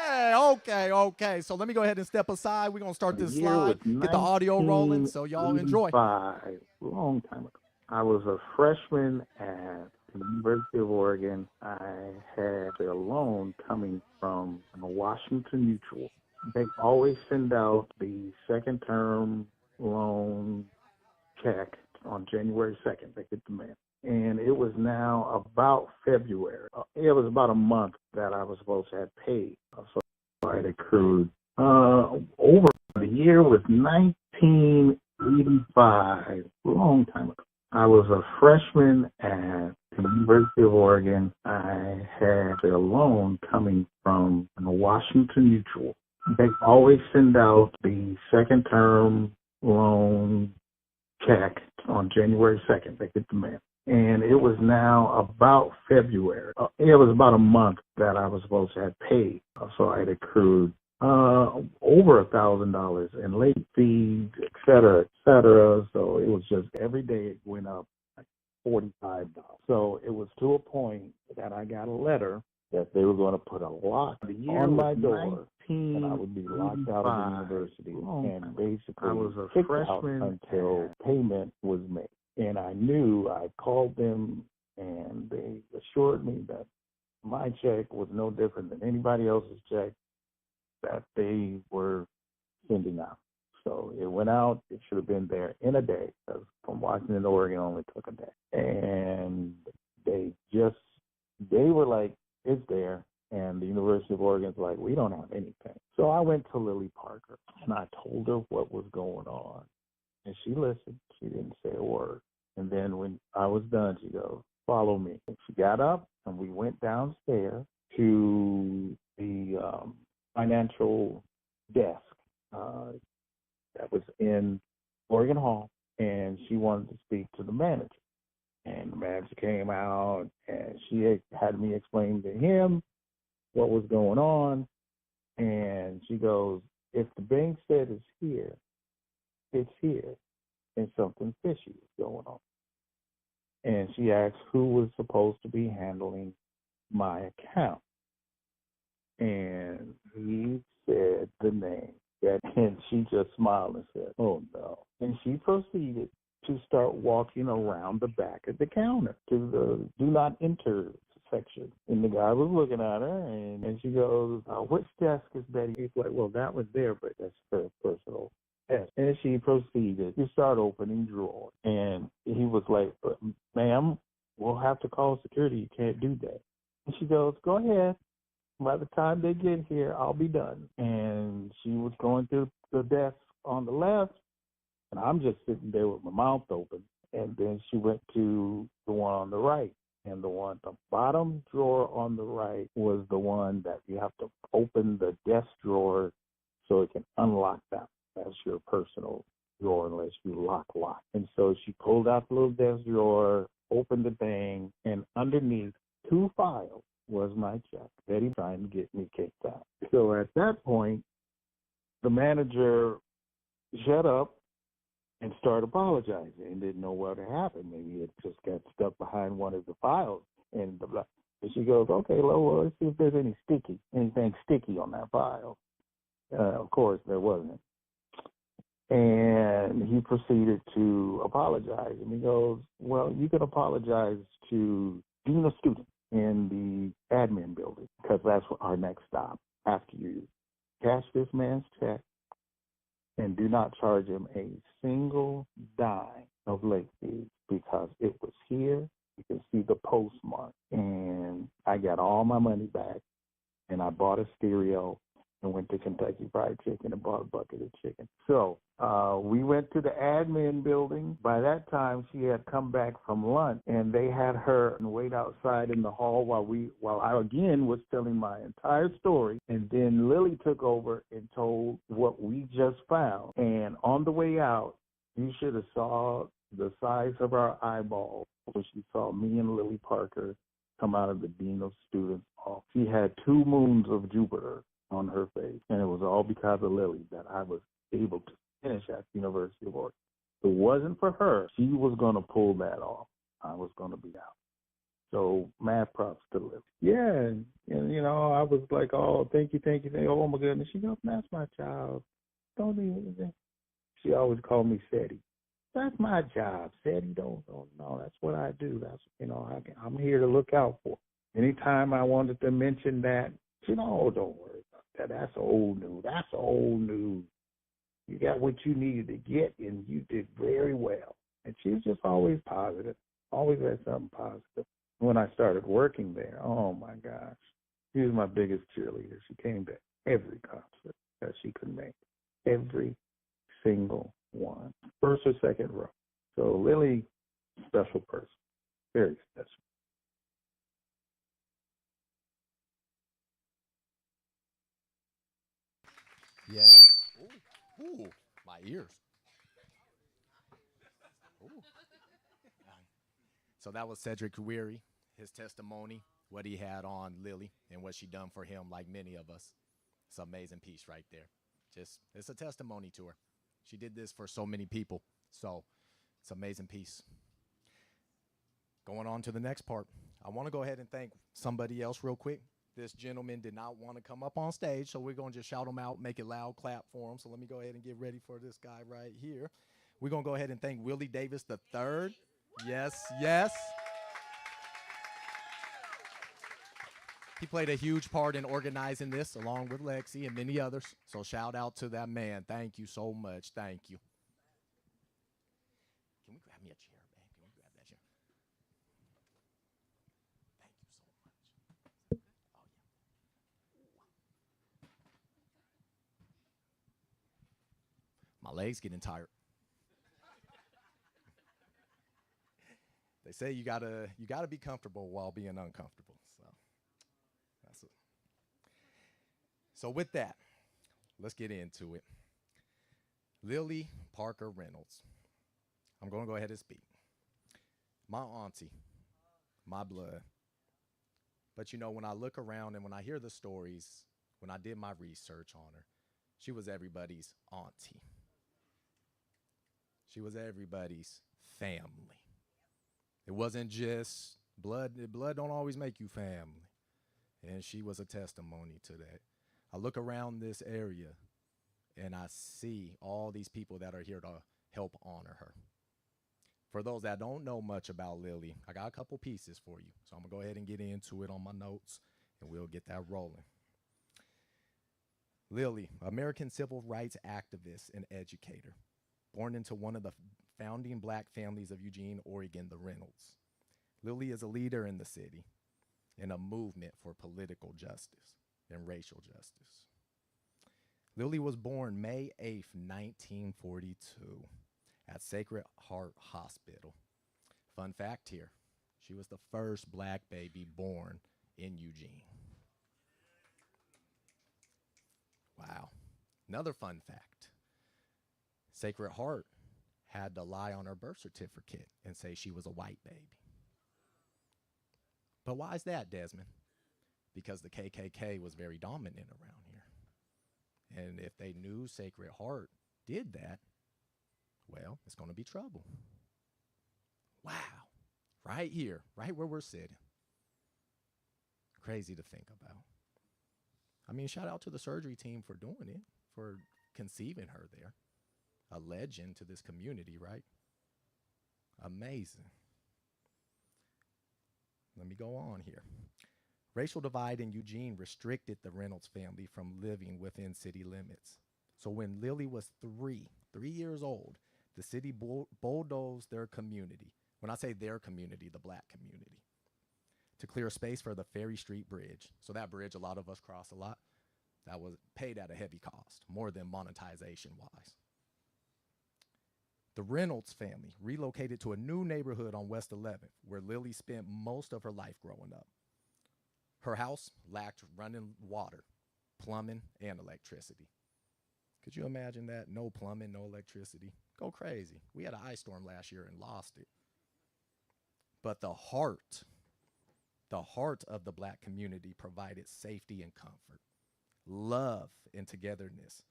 Speaker 10: Yeah. Hey, okay. So let me go ahead and step aside. We're going to start this slide, get the audio rolling, so y'all enjoy.
Speaker 20: Long time ago. I was a freshman at the University of Oregon. I had a loan coming from Washington Mutual. They always send out the second term loan check on January 2nd. They get the mail. And it was now about February. It was about a month that I was supposed to have paid. So I had accrued over the year was 1985, a long time ago. I was a freshman at the University of Oregon. I had a loan coming from Washington Mutual. They always send out the second term loan check on January 2nd. They get the mail. And it was now about February. It was about a month that I was supposed to have paid. So I had accrued over $1,000 in late fees, et cetera, et cetera. So it was just every day it went up like $45. So it was to a point that I got a letter that they were going to put a lock on my door, and I would be locked out of the university and basically I was a freshman until payment was made. And I knew, I called them, and they assured me that my check was no different than anybody else's check that they were sending out. So it went out. It should have been there in a day, because from Washington to Oregon only took a day. And they were like, it's there. And the University of Oregon's like, we don't have anything. So I went to Lily Parker, and I told her what was going on. And she listened. She didn't say a word. And then when I was done, she goes, follow me. And she got up, and we went downstairs to the financial desk that was in Oregon Hall, and she wanted to speak to the manager. And the manager came out, and she had me explain to him what was going on. And she goes, if the bank said it's here, it's here. And something fishy is going on. And she asked who was supposed to be handling my account. And he said the name. And she just smiled and said, oh, no. And she proceeded to start walking around the back of the counter to the do not enter section. And the guy was looking at her, and she goes, which desk is Betty? He's like, well, that was there, but that's her personal. And she proceeded to start opening drawers. And he was like, ma'am, we'll have to call security. You can't do that. And she goes, go ahead. By the time they get here, I'll be done. And she was going through the desk on the left, And I'm just sitting there with my mouth open. And then she went to the one on the right. And the bottom drawer on the right was the one that you have to open the desk drawer so it can unlock that. That's your personal drawer unless you lock. And so she pulled out the little desk drawer, opened the thing, and underneath 2 files was my check. Betty trying to get me kicked out. So at that point, the manager shut up and started apologizing and didn't know what had happened. Maybe it just got stuck behind one of the files. And she goes, okay, well, let's see if there's anything sticky on that file. Of course, there wasn't. And he proceeded to apologize. And he goes, well, you can apologize to Dean of Students in the admin building because that's our next stop after you cash this man's check and do not charge him a single dime of late fees because it was here. You can see the postmark. And I got all my money back, and I bought a stereo and went to Kentucky Fried Chicken and bought a bucket of chicken. So we went to the admin building. By that time, she had come back from lunch, and they had her wait outside in the hall while I again was telling my entire story. And then Lily took over and told what we just found. And on the way out, you should have saw the size of our eyeballs when she saw me and Lily Parker come out of the Dean of Students office. She had 2 moons of Jupiter on her face, and it was all because of Lily that I was able to finish at the University of Oregon. If it wasn't for her, she was going to pull that off. I was going to be out. So mad props to Lily. Yeah, and I was like, oh, thank you. Oh, my goodness. She goes, that's my job. Don't even. She always called me SETI. That's my job. SETI, don't no, that's what I do. That's, I'm here to look out for. Anytime I wanted to mention that, don't worry about that. That's old news. You got what you needed to get, and you did very well. And she was just always positive, always had something positive. When I started working there, oh, my gosh, she was my biggest cheerleader. She came to every concert that she could make, every single one, first or second row. So Lily, special person, very special.
Speaker 10: Yes. Ooh, my ears. Ooh. So that was Cedric Weary, his testimony, what he had on Lily and what she done for him, like many of us. It's an amazing piece right there. It's a testimony to her. She did this for so many people. So it's an amazing piece. Going on to the next part, I want to go ahead and thank somebody else real quick. This gentleman did not want to come up on stage, so we're going to just shout him out, make it loud, clap for him. So let me go ahead and get ready for this guy right here. We're going to go ahead and thank Willie Davis III. Yes. He played a huge part in organizing this along with Lexi and many others. So shout out to that man. Thank you so much. Thank you. Can we grab me a chair, man? Can we grab that chair? Thank you so much. My legs getting tired. They say you gotta be comfortable while being uncomfortable. So that's it. So with that, let's get into it. Lily Parker Reynolds. I'm gonna go ahead and speak. My auntie, my blood. But when I look around and when I hear the stories, when I did my research on her, she was everybody's auntie. She was everybody's family. It wasn't just blood. Blood don't always make you family. And she was a testimony to that. I look around this area and I see all these people that are here to help honor her. For those that don't know much about Lily, I got a couple pieces for you. So I'm going to go ahead and get into it on my notes and we'll get that rolling. Lily, American civil rights activist and educator. Born into one of the founding black families of Eugene, Oregon, the Reynolds. Lily is a leader in the city in a movement for political justice and racial justice. Lily was born May 8th, 1942. at Sacred Heart Hospital. Fun fact here, she was the first black baby born in Eugene. Wow. Another fun fact, Sacred Heart had to lie on her birth certificate and say she was a white baby. But why is that, Desmond? Because the KKK was very dominant around here. And if they knew Sacred Heart did that, well, it's going to be trouble. Wow. Right here, right where we're sitting. Crazy to think about. I mean, shout out to the surgery team for doing it, for conceiving her there. A legend to this community, right? Amazing. Let me go on here. Racial divide in Eugene restricted the Reynolds family from living within city limits. So when Lily was 3 years old, the city bulldozed their community. When I say their community, the black community, to clear space for the Ferry Street Bridge. So that bridge, a lot of us cross a lot, that was paid at a heavy cost, more than monetization-wise. The Reynolds family relocated to a new neighborhood on West 11th, where Lily spent most of her life growing up. Her house lacked running water, plumbing, and electricity. Could you imagine that? No plumbing, no electricity. Go crazy. We had an ice storm last year and lost it. But the heart of the black community provided safety and comfort, love and togetherness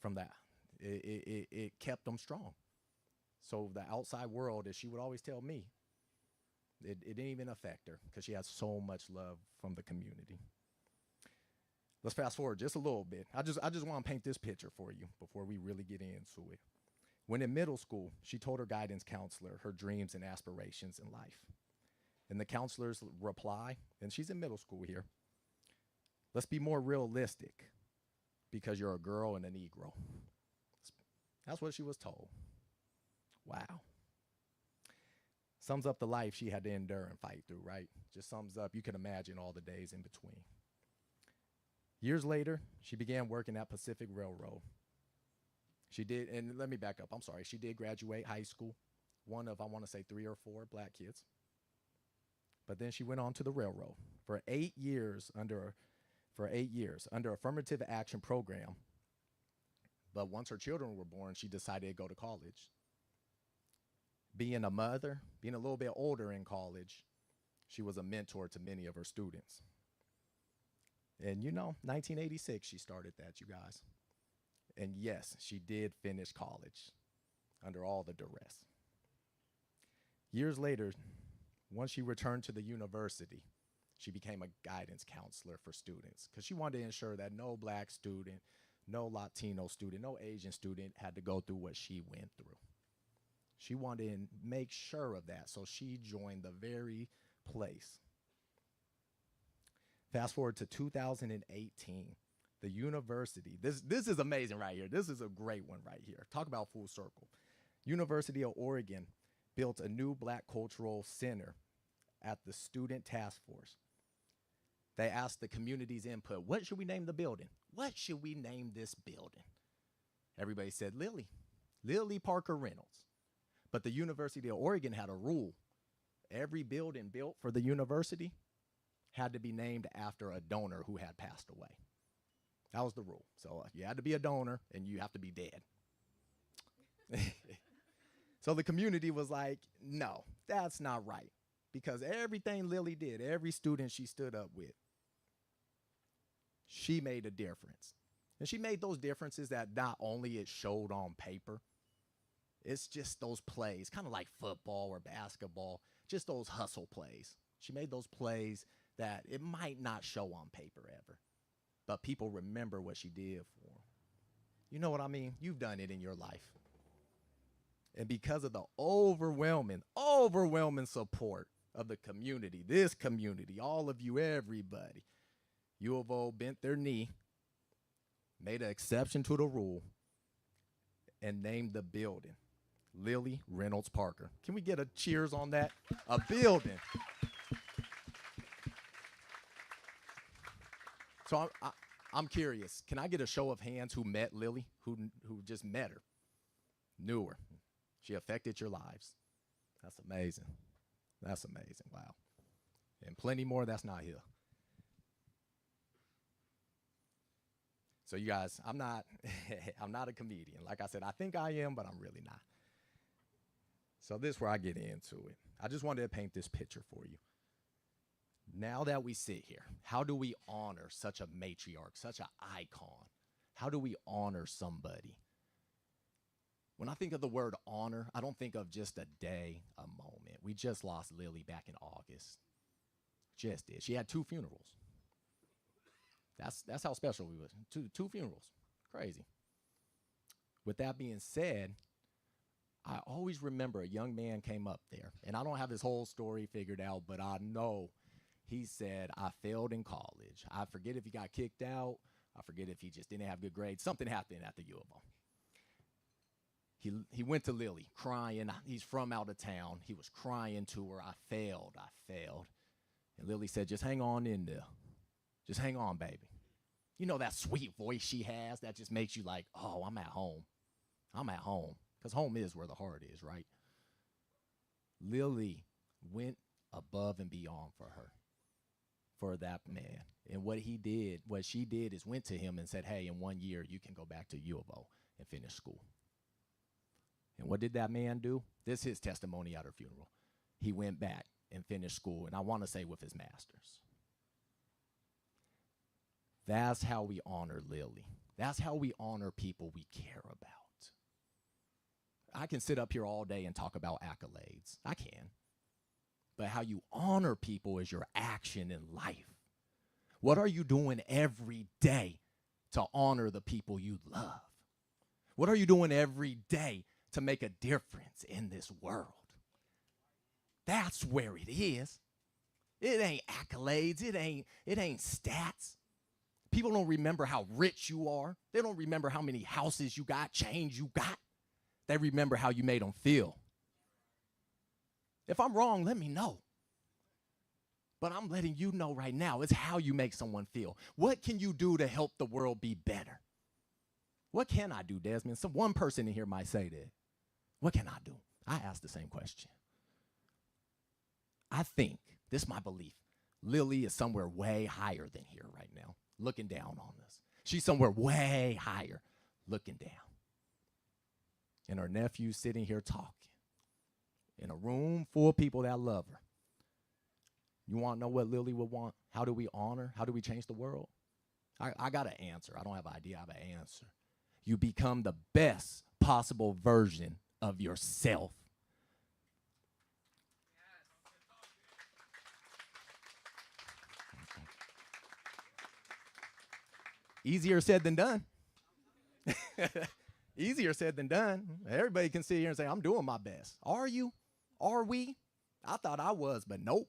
Speaker 10: from that. It kept them strong. So the outside world, as she would always tell me, it didn't even affect her because she has so much love from the community. Let's fast forward just a little bit. I just want to paint this picture for you before we really get into it. When in middle school, she told her guidance counselor her dreams and aspirations in life. And the counselor's reply, and she's in middle school here, let's be more realistic because you're a girl and a Negro. That's what she was told. Wow. Sums up the life she had to endure and fight through, right? Just sums up, you can imagine all the days in between. Years later, she began working at Pacific Railroad. She did, and let me back up, I'm sorry. She did graduate high school, one of, I want to say 3 or 4 black kids. But then she went on to the railroad for 8 years under affirmative action program. But once her children were born, she decided to go to college. Being a mother, being a little bit older in college, she was a mentor to many of her students. And 1986, she started that, you guys. And yes, she did finish college under all the duress. Years later, once she returned to the university, she became a guidance counselor for students because she wanted to ensure that no black student, no Latino student, no Asian student had to go through what she went through. She wanted to make sure of that, so she joined the very place. Fast forward to 2018, the university, this is amazing right here. This is a great one right here. Talk about full circle. University of Oregon built a new Black Cultural Center at the Student Task Force. They asked the community's input, what should we name the building? What should we name this building? Everybody said Lily Parker Reynolds. But the University of Oregon had a rule. Every building built for the university had to be named after a donor who had passed away. That was the rule. So you had to be a donor and you have to be dead. So the community was like, no, that's not right. Because everything Lily did, every student she stood up with, she made a difference. And she made those differences that not only it showed on paper, it's just those plays, kind of like football or basketball, just those hustle plays. She made those plays that it might not show on paper ever, but people remember what she did for them. You know what I mean? You've done it in your life. And because of the overwhelming support of the community, this community, all of you, everybody, U of O bent their knee, made an exception to the rule, and named the building Lily Reynolds Parker. Can we get a cheers on that? A building. So I'm curious. Can I get a show of hands who met Lily, who just met her, knew her? She affected your lives. That's amazing. That's amazing. Wow. And plenty more that's not here. So you guys, I'm not a comedian. Like I said, I think I am, but I'm really not. So this is where I get into it. I just wanted to paint this picture for you. Now that we sit here, how do we honor such a matriarch, such an icon? How do we honor somebody? When I think of the word honor, I don't think of just a day, a moment. We just lost Lily back in August. Just did. She had 2 funerals. That's how special we was. Two funerals. Crazy. With that being said, I always remember a young man came up there, and I don't have his whole story figured out, but I know he said, I failed in college. I forget if he got kicked out. I forget if he just didn't have good grades. Something happened at the U of O. He went to Lily crying. He's from out of town. He was crying to her. I failed. And Lily said, just hang on in there. Just hang on, baby. You know that sweet voice she has that just makes you like, oh, I'm at home. I'm at home. Because home is where the heart is, right? Lily went above and beyond for her, for that man. And what she did is went to him and said, hey, in 1 year, you can go back to U of O and finish school. And what did that man do? This is his testimony at her funeral. He went back and finished school, and I want to say with his master's. That's how we honor Lily. That's how we honor people we care about. I can sit up here all day and talk about accolades. I can. But how you honor people is your action in life. What are you doing every day to honor the people you love? What are you doing every day to make a difference in this world? That's where it is. It ain't accolades. It ain't stats. People don't remember how rich you are. They don't remember how many houses you got, chains you got. They remember how you made them feel. If I'm wrong, let me know. But I'm letting you know right now, it's how you make someone feel. What can you do to help the world be better? What can I do, Desmond? One person in here might say that. What can I do? I ask the same question. I think, this is my belief, Lily is somewhere way higher than here right now, looking down on us. She's somewhere way higher, looking down. And her nephew's sitting here talking in a room full of people that love her. You want to know what Lily would want? How do we honor? How do we change the world? I got an answer. I don't have an idea. I have an answer. You become the best possible version of yourself. Easier said than done. Easier said than done. Everybody can sit here and say, I'm doing my best. Are you? Are we? I thought I was, but nope.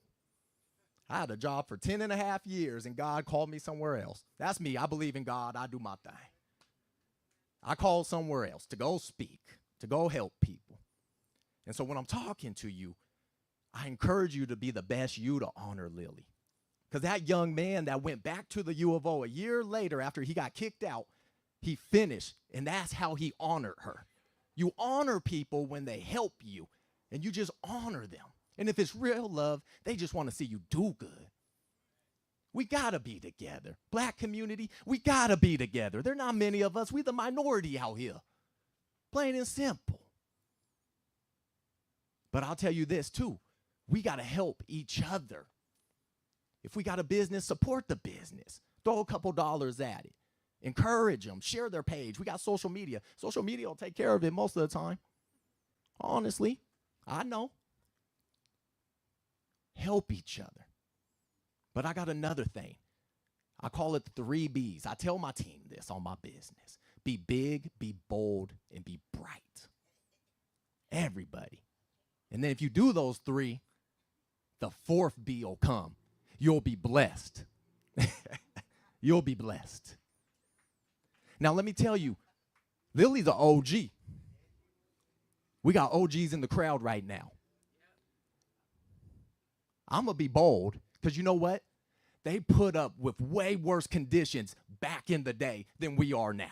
Speaker 10: I had a job for 10 and a half years, and God called me somewhere else. That's me. I believe in God. I do my thing. I called somewhere else to go speak, to go help people. And so when I'm talking to you, I encourage you to be the best you to honor Lily. Because that young man that went back to the U of O a year later after he got kicked out, he finished, and that's how he honored her. You honor people when they help you, and you just honor them. And if it's real love, they just want to see you do good. We got to be together. Black community, we got to be together. There are not many of us. We the minority out here. Plain and simple. But I'll tell you this, too. We got to help each other. If we got a business, support the business. Throw a couple dollars at it. Encourage them. Share their page. We got social media. Social media will take care of it most of the time. Honestly, I know. Help each other. But I got another thing. I call it 3 B's. I tell my team this on my business. Be big, be bold, and be bright. Everybody. And then if you do those 3, the 4th B will come. You'll be blessed. You'll be blessed. Now, let me tell you, Lily's an OG. We got OGs in the crowd right now. I'm going to be bold because you know what? They put up with way worse conditions back in the day than we are now.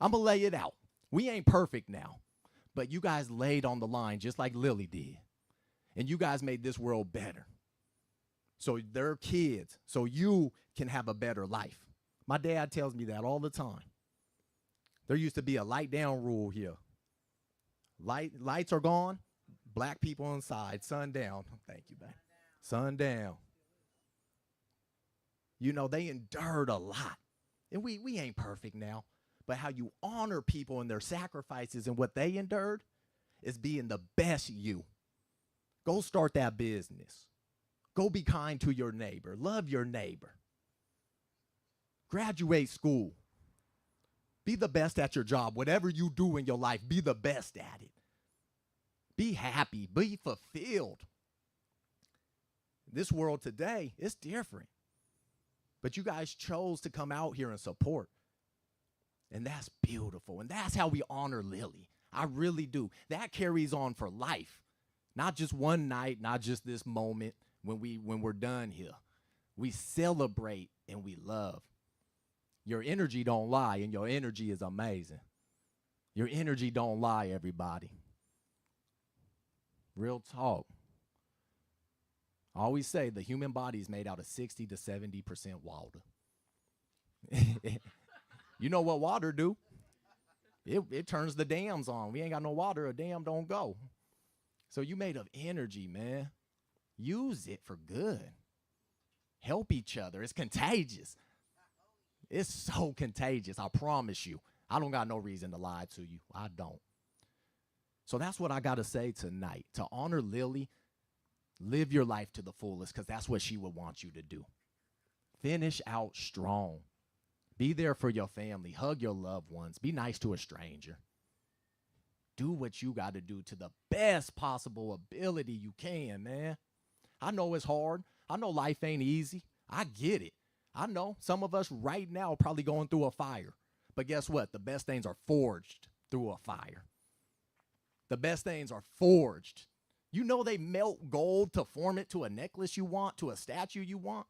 Speaker 10: I'm going to lay it out. We ain't perfect now, But you guys laid on the line just like Lily did. And you guys made this world better. So they're kids, so you can have a better life. My dad tells me that all the time. There used to be a light down rule here. Lights are gone, black people inside, sun down. Thank you, babe. Sun down. You know, they endured a lot. And we ain't perfect now. But how you honor people and their sacrifices and what they endured is being the best you. Go start that business. Go be kind to your neighbor. Love your neighbor. Graduate school. Be the best at your job. Whatever you do in your life, be the best at it. Be happy. Be fulfilled. This world today is different. But you guys chose to come out here and support. And that's beautiful. And that's how we honor Lily. I really do. That carries on for life. Not just one night, not just this moment when we're done here. We celebrate and we love. Your energy don't lie, and your energy is amazing. Your energy don't lie, everybody. Real talk. I always say the human body is made out of 60 to 70% water. You know what water do? It turns the dams on. We ain't got no water, a dam don't go. So you made of energy, man. Use it for good. Help each other. It's contagious. It's so contagious, I promise you. I don't got no reason to lie to you. I don't. So that's what I got to say tonight. To honor Lily, live your life to the fullest, because that's what she would want you to do. Finish out strong. Be there for your family. Hug your loved ones. Be nice to a stranger. Do what you got to do to the best possible ability you can, man. I know it's hard. I know life ain't easy. I get it. I know some of us right now are probably going through a fire. But guess what? The best things are forged through a fire. The best things are forged. You know they melt gold to form it to a necklace you want, to a statue you want.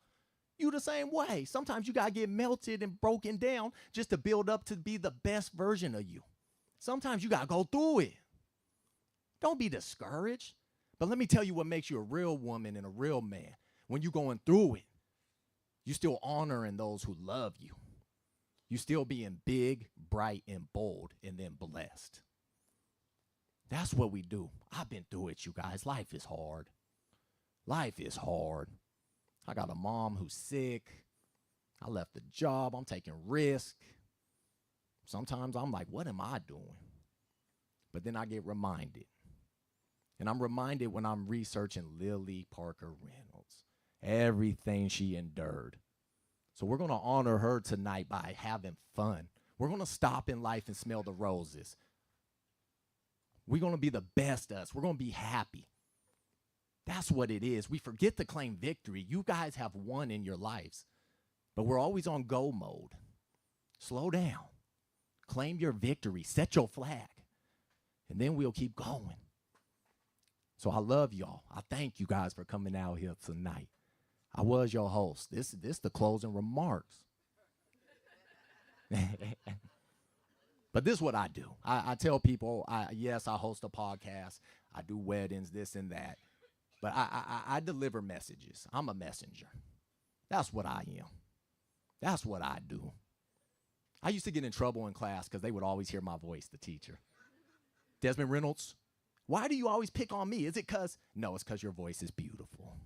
Speaker 10: You the same way. Sometimes you got to get melted and broken down just to build up to be the best version of you. Sometimes you got to go through it. Don't be discouraged. But let me tell you what makes you a real woman and a real man. When you're going through it, you still honoring those who love you. You still being big, bright, and bold, and then blessed. That's what we do. I've been through it, you guys. Life is hard. Life is hard. I got a mom who's sick. I left the job. I'm taking risk. Sometimes I'm like, what am I doing? But then I get reminded. And I'm reminded when I'm researching Lily Parker Reynolds, everything she endured. So we're going to honor her tonight by having fun. We're going to stop in life and smell the roses. We're going to be the best us. We're going to be happy. That's what it is. We forget to claim victory. You guys have won in your lives, but we're always on go mode. Slow down. Claim your victory. Set your flag. And then we'll keep going. So I love y'all. I thank you guys for coming out here tonight. I was your host. This the closing remarks. But this is what I do. I tell people, yes, I host a podcast. I do weddings, this and that. But I deliver messages. I'm a messenger. That's what I am. That's what I do. I used to get in trouble in class because they would always hear my voice, the teacher. Desmond Reynolds, why do you always pick on me? Is it because? No, it's because your voice is beautiful.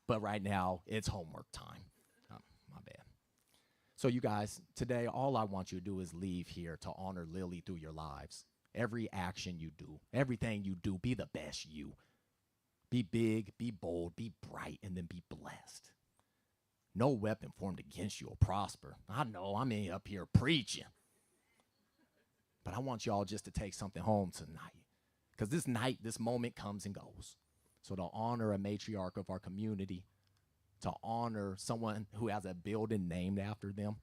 Speaker 10: But right now, it's homework time. My bad. So you guys, today, all I want you to do is leave here to honor Lily through your lives. Every action you do, everything you do, be the best you. Be big, be bold, be bright, and then be blessed. No weapon formed against you will prosper. I know, I'm up here preaching. But I want y'all just to take something home tonight. Because this night, this moment comes and goes. So to honor a matriarch of our community, to honor someone who has a building named after them,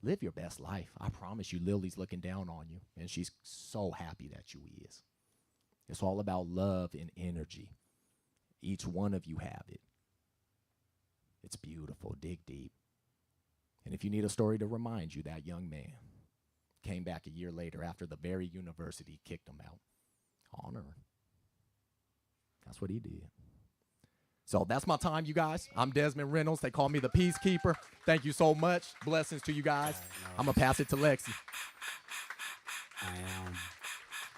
Speaker 10: live your best life. I promise you, Lily's looking down on you, and she's so happy that you is. It's all about love and energy. Each one of you have it. It's beautiful. Dig deep. And if you need a story to remind you, that young man, Came back a year later after the very university kicked him out. Honor. That's what he did. So that's my time, you guys. I'm Desmond Reynolds. They call me the Peacekeeper. Thank you so much. Blessings to you guys. I'm going to pass it to Lexi.
Speaker 12: I am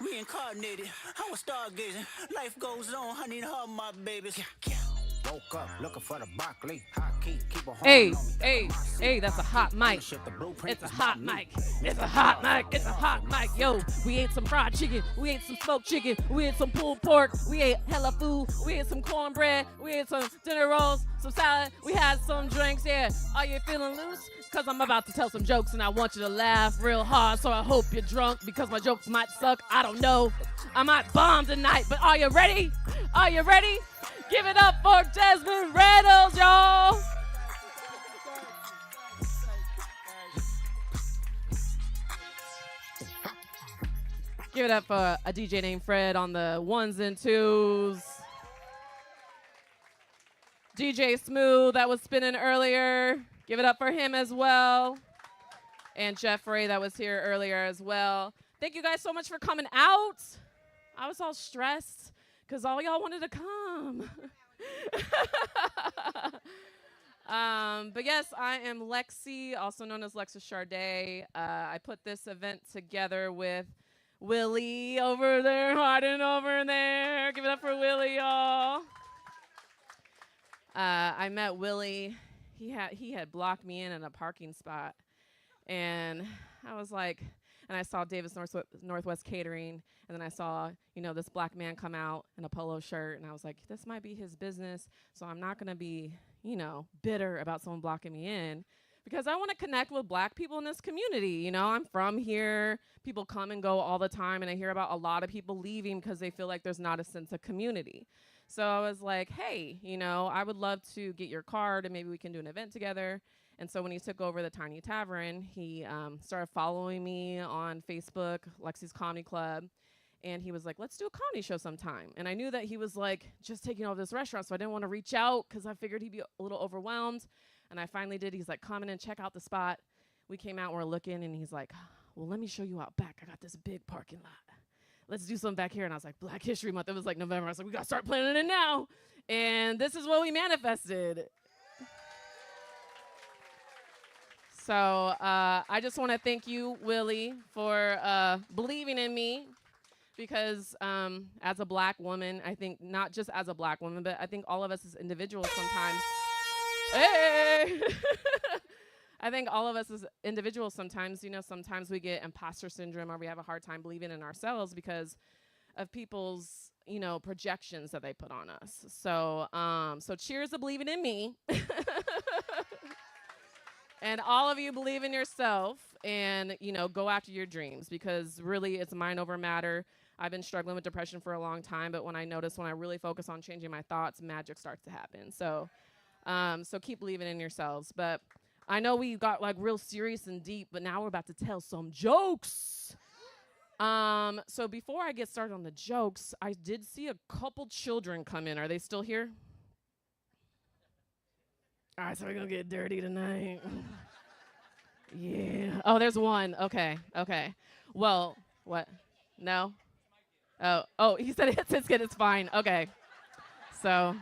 Speaker 12: reincarnated. I was stargazing. Life goes on. I need her, my babies. Woke up looking for the broccoli. High key, keep a
Speaker 13: Hey, that's a hot mic. It's a hot mic. It's a hot mic. It's a hot mic. Yo, we ate some fried chicken. We ate some smoked chicken. We ate some pulled pork. We ate hella food. We ate some cornbread. We ate some dinner rolls, some salad. We had some drinks. Yeah, are you feeling loose? Because I'm about to tell some jokes and I want you to laugh real hard. So I hope you're drunk because my jokes might suck. I don't know. I might bomb tonight, but are you ready? Are you ready? Give it up for Desmond Reynolds, y'all. Give it up for a DJ named Fred on the ones and twos. DJ Smooth that was spinning earlier. Give it up for him as well. And Jeffrey that was here earlier as well. Thank you guys so much for coming out. I was all stressed because all y'all wanted to come. But yes, I am Lexi, also known as Lexus Charday. I put this event together with Willie over there, hiding over there. Give it up for Willie, y'all. I met Willie. He had blocked me in a parking spot, and I was like, and I saw Davis Northwest Catering, and then I saw, this black man come out in a polo shirt, and I was like, this might be his business, so I'm not gonna be, bitter about someone blocking me in, because I want to connect with black people in this community. I'm from here. People come and go all the time, and I hear about a lot of people leaving because they feel like there's not a sense of community. So I was like, hey, I would love to get your card, and maybe we can do an event together. And so when he took over the Tiny Tavern, he started following me on Facebook, Lexi's Comedy Club, and he was like, let's do a comedy show sometime. And I knew that he was like just taking over this restaurant, so I didn't want to reach out because I figured he'd be a little overwhelmed. And I finally did. He's like, come in and check out the spot. We came out, we're looking, and he's like, well, let me show you out back. I got this big parking lot. Let's do something back here. And I was like, Black History Month. It was like November. I was like, we got to start planning it now. And this is what we manifested. So I just want to thank you, Willie, for believing in me. Because as a black woman, I think not just as a black woman, but I think all of us as individuals sometimes. Hey! I think all of us as individuals sometimes, sometimes we get imposter syndrome or we have a hard time believing in ourselves because of people's, projections that they put on us. So, so cheers to believing in me. And all of you believe in yourself and, go after your dreams because really it's mind over matter. I've been struggling with depression for a long time, but when I really focus on changing my thoughts, magic starts to happen. So, so keep believing in yourselves. But I know we got like real serious and deep, but now we're about to tell some jokes. So before I get started on the jokes, I did see a couple children come in. Are they still here? All right, so we're gonna get dirty tonight. Yeah. Oh, there's one. Okay. Well, what? No? Oh, he said it hits his kid. It's fine. Okay. So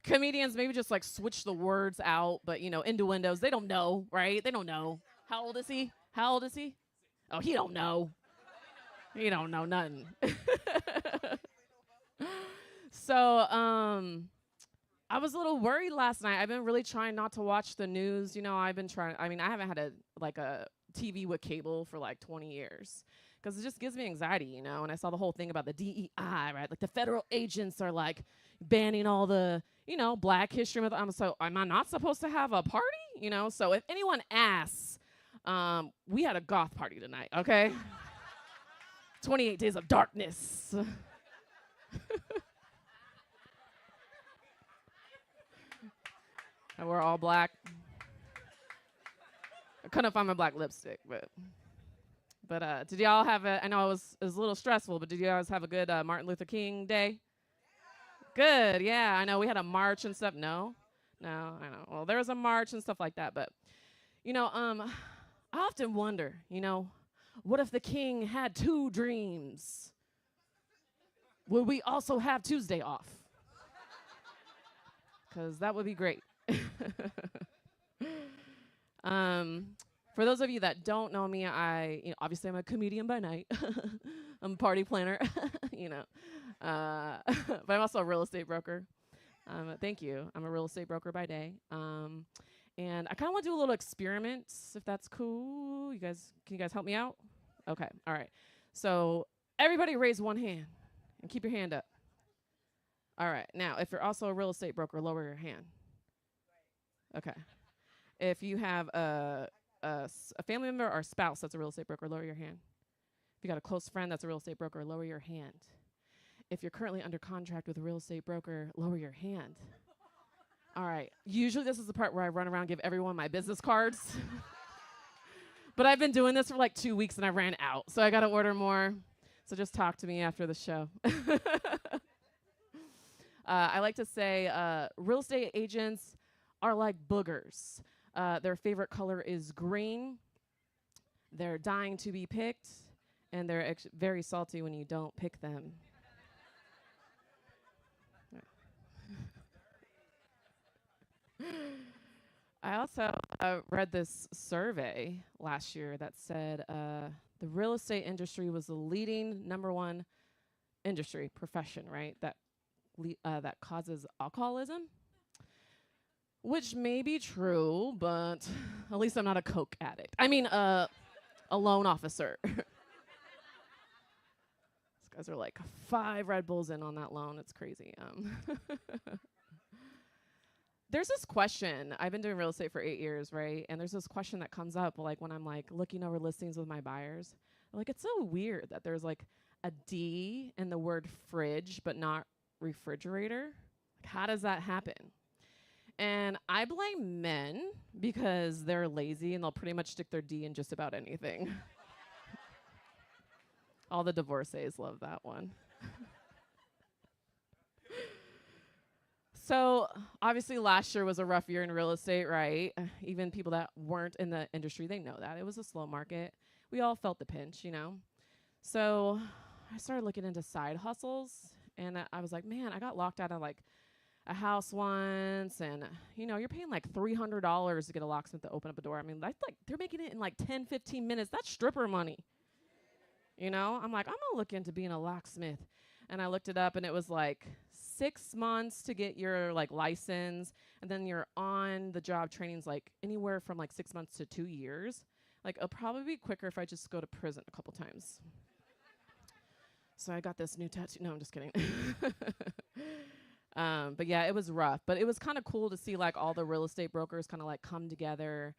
Speaker 13: comedians maybe just like switch the words out, but innuendos, they don't know, right? They don't know. How old is he? Oh, he don't know. He don't know nothing. So, I was a little worried last night. I've been really trying not to watch the news. I haven't had a TV with cable for like 20 years because it just gives me anxiety, And I saw the whole thing about the DEI, right? Like the federal agents are like banning all the, Black History Month. So am I not supposed to have a party? So if anyone asks, we had a goth party tonight, okay? 28 Days of Darkness. And we're all black. I couldn't find my black lipstick, but did y'all have I know it was a little stressful, but did you guys have a good Martin Luther King Day? Good, yeah. I know we had a march and stuff. No, I know. Well, there was a march and stuff like that, but I I often wonder, what if the king had 2 dreams? Would we also have Tuesday off? Because that would be great. For those of you that don't know me, obviously I'm a comedian by night. I'm a party planner, but I'm also a real estate broker. Thank you. I'm a real estate broker by day. And I kind of want to do a little experiment, if that's cool. Can you guys help me out? Okay, all right. So everybody raise one hand and keep your hand up. All right, now if you're also a real estate broker, lower your hand. Okay. If you have a family member or spouse that's a real estate broker, lower your hand. If you got a close friend that's a real estate broker, lower your hand. If you're currently under contract with a real estate broker, lower your hand. All right. Usually this is the part where I run around and give everyone my business cards. But I've been doing this for like 2 weeks and I ran out. So I got to order more. So just talk to me after the show. I like to say real estate agents are like boogers. Their favorite color is green. They're dying to be picked. And they're very salty when you don't pick them. I also read this survey last year that said the real estate industry was the leading #1 industry profession, right? That causes alcoholism, which may be true, but at least I'm not a coke addict. I mean, a loan officer. These guys are like 5 Red Bulls in on that loan. It's crazy. There's this question. I've been doing real estate for 8 years, right? And there's this question that comes up, like when I'm like looking over listings with my buyers. Like, it's so weird that there's like a D in the word fridge, but not refrigerator. Like, how does that happen? And I blame men because they're lazy and they'll pretty much stick their D in just about anything. All the divorcees love that one. So obviously last year was a rough year in real estate, right? Even people that weren't in the industry, they know that. It was a slow market. We all felt the pinch, So I started looking into side hustles, and I was like, man, I got locked out of like a house once, and you're paying like $300 to get a locksmith to open up a door. I mean, that's like they're making it in like 10, 15 minutes. That's stripper money. I'm like, I'm gonna look into being a locksmith. And I looked it up, and it was like 6 months to get your like license, and then your on the job training's like anywhere from like 6 months to 2 years. Like, it'll probably be quicker if I just go to prison a couple times. So I got this new tattoo. No, I'm just kidding. But yeah, it was rough, but it was kind of cool to see like all the real estate brokers kind of like come together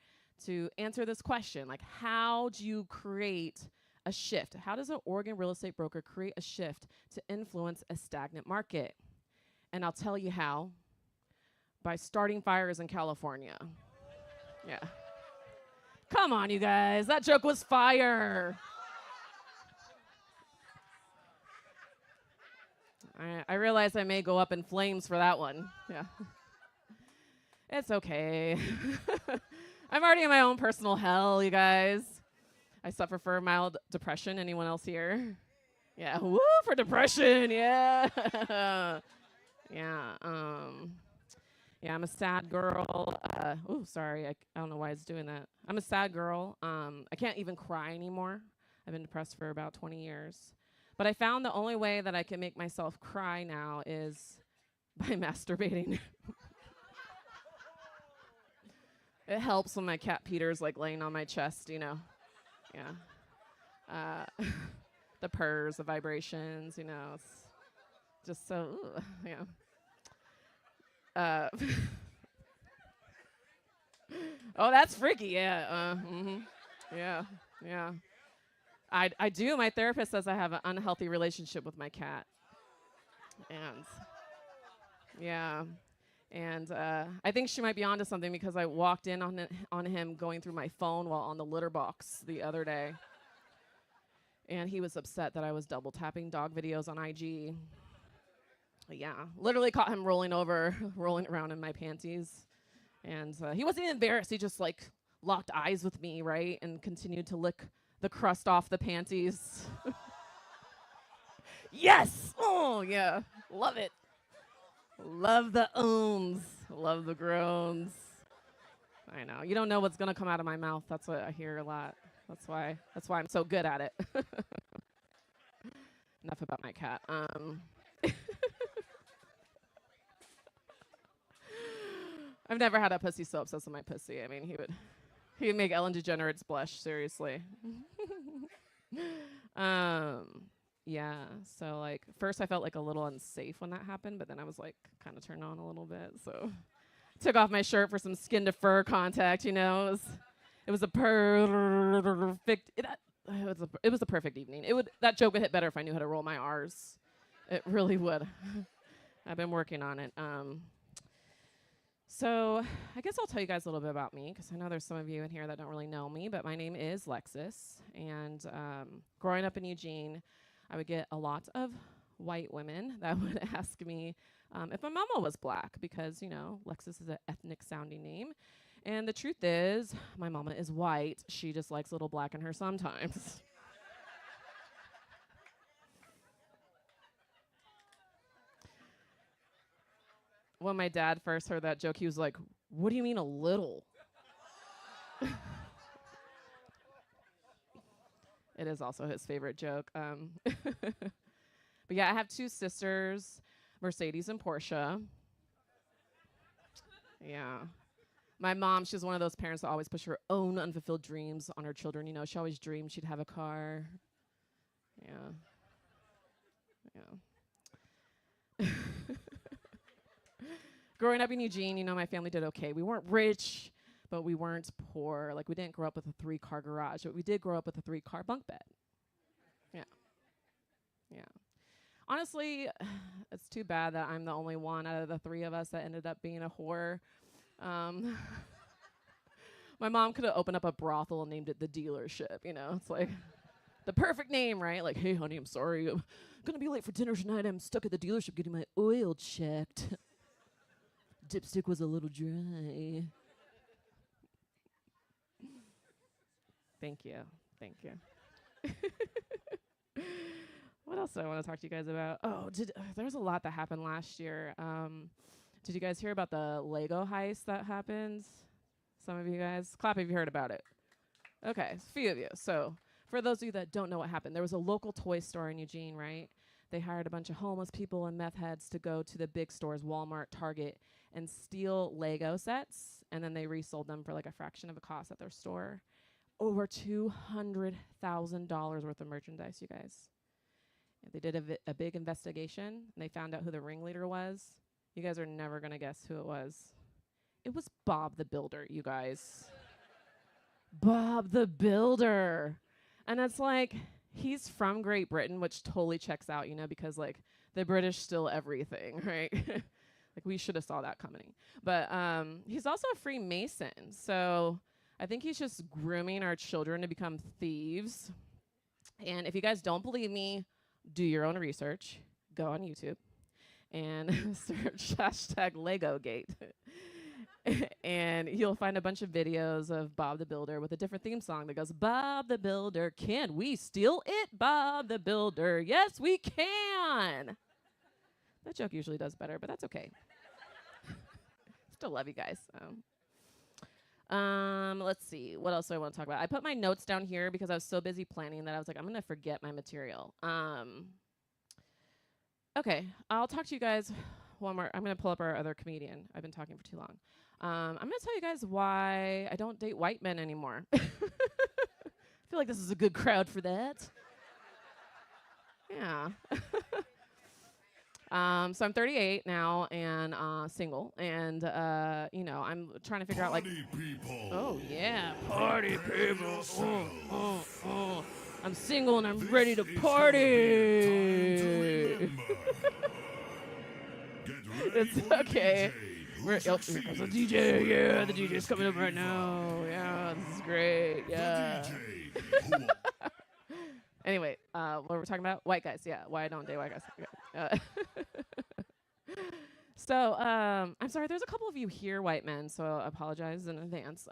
Speaker 13: to answer this question. Like, how do you create a shift? How does an Oregon real estate broker create a shift to influence a stagnant market? And I'll tell you how. By starting fires in California. Yeah. Come on, you guys. That joke was fire. I realize I may go up in flames for that one. Yeah. It's okay. I'm already in my own personal hell, you guys. I suffer for mild depression. Anyone else here? Yeah. Woo for depression. Yeah. Yeah. Yeah, I'm a sad girl. Oh, sorry. I don't know why it's doing that. I'm a sad girl. I can't even cry anymore. I've been depressed for about 20 years. But I found the only way that I can make myself cry now is by masturbating. It helps when my cat Peter's like laying on my chest, Yeah. The purrs, the vibrations, It's just so, yeah. Oh, that's freaky. Yeah. Yeah. Yeah. I do. My therapist says I have an unhealthy relationship with my cat. And yeah. And I think she might be onto something because I walked in on him going through my phone while on the litter box the other day. And he was upset that I was double tapping dog videos on IG. Yeah, literally caught him rolling around in my panties. And he wasn't even embarrassed. He just like locked eyes with me, right? And continued to lick the crust off the panties. Yes! Oh, yeah. Love it. Love the owns. Love the groans. I know. You don't know what's going to come out of my mouth. That's what I hear a lot. That's why I'm so good at it. Enough about my cat. I've never had a pussy so obsessed with my pussy. I mean, he would make Ellen DeGeneres blush, seriously. Yeah, so like first I felt like a little unsafe when that happened, but then I was like kind of turned on a little bit. So took off my shirt for some skin to fur contact, you know. It was a perfect it was a perfect evening. That joke would hit better if I knew how to roll my R's. It really would. I've been working on it. So I guess I'll tell you guys a little bit about me, because I know there's some of you in here that don't really know me, but my name is Lexus. And growing up in Eugene, I would get a lot of white women that would ask me if my mama was black, because, you know, Lexus is an ethnic sounding name. And the truth is, my mama is white. She just likes a little black in her sometimes. When my dad first heard that joke, he was like, "What do you mean a little?" It is also his favorite joke. But yeah, I have two sisters, Mercedes and Portia. Yeah. My mom, she's one of those parents that always push her own unfulfilled dreams on her children. You know, she always dreamed she'd have a car. Yeah. Yeah. Growing up in Eugene, you know, my family did okay. We weren't rich, but we weren't poor. Like, we didn't grow up with a 3-car garage, but we did grow up with a 3-car bunk bed. Yeah. Yeah. Honestly, it's too bad that I'm the only one out of the 3 of us that ended up being a whore. My mom could have opened up a brothel and named it The Dealership, you know? It's like the perfect name, right? Like, "Hey, honey, I'm sorry. I'm going to be late for dinner tonight. I'm stuck at the dealership getting my oil checked. Dipstick was a little dry." Thank you. Thank you. What else do I want to talk to you guys about? Oh, there's a lot that happened last year. Did you guys hear about the Lego heist that happened? Some of you guys? Clap if you heard about it. Okay, a few of you. So for those of you that don't know what happened, there was a local toy store in Eugene, right? They hired a bunch of homeless people and meth heads to go to the big stores, Walmart, Target, and steal Lego sets, and then they resold them for like a fraction of the cost at their store. Over $200,000 worth of merchandise, you guys. And they did a big investigation, and they found out who the ringleader was. You guys are never going to guess who it was. It was Bob the Builder, you guys. Bob the Builder. And it's like, he's from Great Britain, which totally checks out, you know, because, like, the British steal everything, right? Like, we should have saw that coming. But he's also a Freemason, so I think he's just grooming our children to become thieves. And if you guys don't believe me, do your own research. Go on YouTube and search #LegoGate. And you'll find a bunch of videos of Bob the Builder with a different theme song that goes, "Bob the Builder, can we steal it? Bob the Builder, yes we can." That joke usually does better, but that's okay. Still love you guys. Let's see. What else do I want to talk about? I put my notes down here because I was so busy planning that I was like, I'm going to forget my material. Okay, I'll talk to you guys one more. I'm going to pull up our other comedian. I've been talking for too long. I'm going to tell you guys why I don't date white men anymore. I feel like this is a good crowd for that. Yeah. So I'm 38 now and single, and you know, I'm trying to figure out, like, oh yeah, party people. I'm single and I'm ready to party. It's okay. Here comes the DJ. Yeah, the DJ's coming up right now. Yeah, this is great. Yeah. Anyway, what were we talking about? White guys. Yeah, why I don't date white guys. Okay. So, I'm sorry, there's a couple of you here, white men, so I apologize in advance.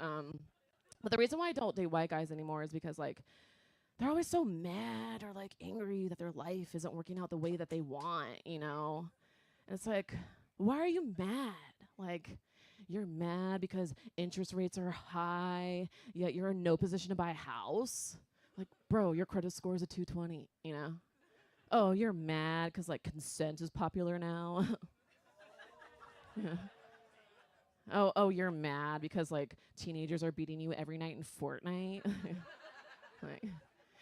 Speaker 13: But the reason why I don't date white guys anymore is because, like, they're always so mad or, like, angry that their life isn't working out the way that they want, you know? And it's like, why are you mad? Like, you're mad because interest rates are high, yet you're in no position to buy a house? Like, bro, your credit score is a 220, you know? Oh, you're mad because, like, consent is popular now? Yeah. Oh, you're mad because, like, teenagers are beating you every night in Fortnite? Like,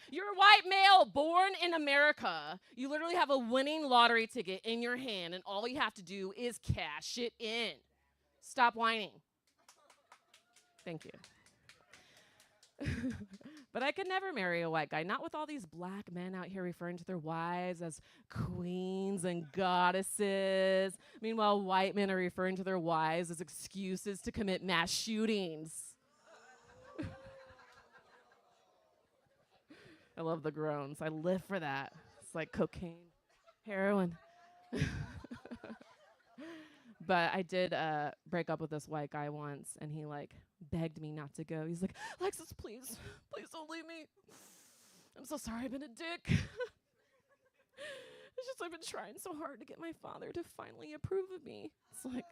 Speaker 13: you're a white male born in America. You literally have a winning lottery ticket in your hand, and all you have to do is cash it in. Stop whining. Thank you. But I could never marry a white guy, not with all these black men out here referring to their wives as queens and goddesses. Meanwhile, white men are referring to their wives as excuses to commit mass shootings. I love the groans. I live for that. It's like cocaine, heroin. But I did break up with this white guy once, and he, like, begged me not to go. He's like, Alexis, please don't leave me. I'm so sorry I've been a dick. It's just I've been trying so hard to get my father to finally approve of me. It's like,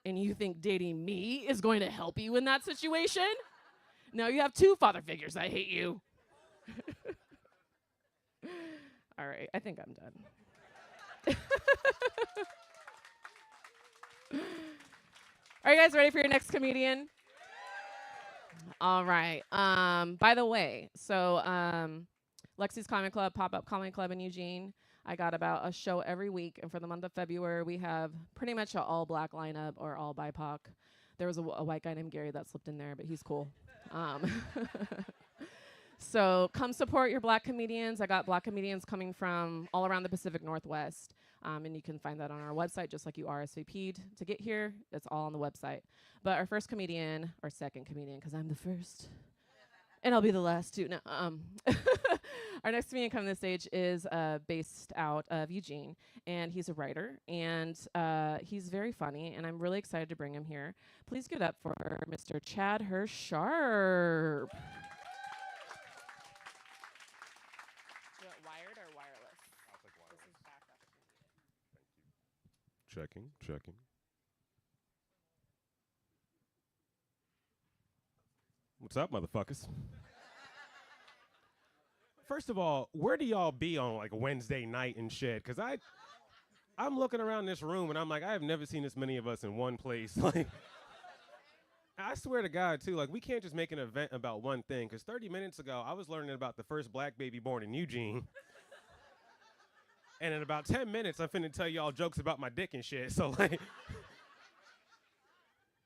Speaker 13: and you think dating me is going to help you in that situation? Now you have 2 father figures. I hate you. All right, I think I'm done. Are you guys ready for your next comedian? All right. By the way, so Lexi's Comedy Club, Pop-Up Comedy Club in Eugene. I got about a show every week, and for the month of February, we have pretty much an all-black lineup or all BIPOC. There was a white guy named Gary that slipped in there, but he's cool. So come support your black comedians. I got black comedians coming from all around the Pacific Northwest. And you can find that on our website, just like you RSVP'd to get here. It's all on the website. But our first comedian, or second comedian, because I'm the first, and I'll be the last too. No, our next comedian coming to the stage is based out of Eugene, and he's a writer, and he's very funny, and I'm really excited to bring him here. Please give it up for Mr. Chad Hersharp. Wired or wireless?
Speaker 14: I'll take wireless. Checking. What's up, motherfuckers? First of all, where do y'all be on like Wednesday night and shit? Cause I'm looking around this room and I'm like, I have never seen this many of us in one place. Like, I swear to God too, like we can't just make an event about one thing. Cause 30 minutes ago, I was learning about the first black baby born in Eugene. And in about 10 minutes, I'm finna tell y'all jokes about my dick and shit. So like,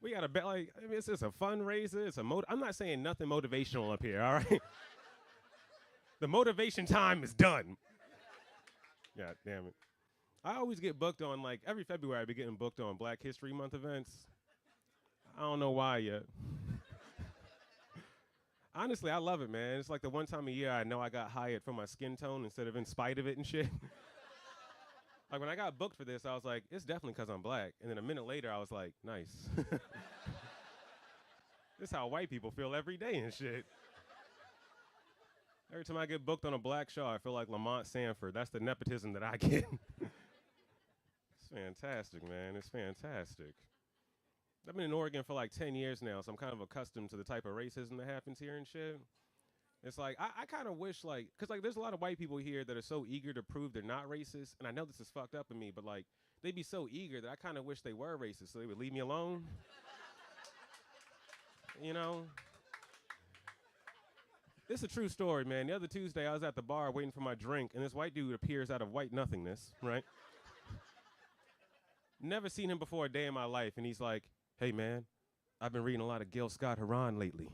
Speaker 14: we gotta bet, like, I mean, it's just a fundraiser. It's a I'm not saying nothing motivational up here, all right? The motivation time is done. God damn it. I always get booked on, like, every February I be getting booked on Black History Month events. I don't know why yet. Honestly, I love it, man. It's like the one time a year I know I got hired for my skin tone instead of in spite of it and shit. Like, when I got booked for this, I was like, it's definitely because I'm black. And then a minute later, I was like, nice. This is how white people feel every day and shit. Every time I get booked on a black show, I feel like Lamont Sanford. That's the nepotism that I get. It's fantastic, man. It's fantastic. I've been in Oregon for like 10 years now, so I'm kind of accustomed to the type of racism that happens here and shit. It's like, I kind of wish, like, because, like, there's a lot of white people here that are so eager to prove they're not racist, and I know this is fucked up in me, but, like, they'd be so eager that I kind of wish they were racist so they would leave me alone. You know? This is a true story, man. The other Tuesday, I was at the bar waiting for my drink, and this white dude appears out of white nothingness, right? Never seen him before a day in my life, and he's like, hey, man, I've been reading a lot of Gil Scott-Heron lately.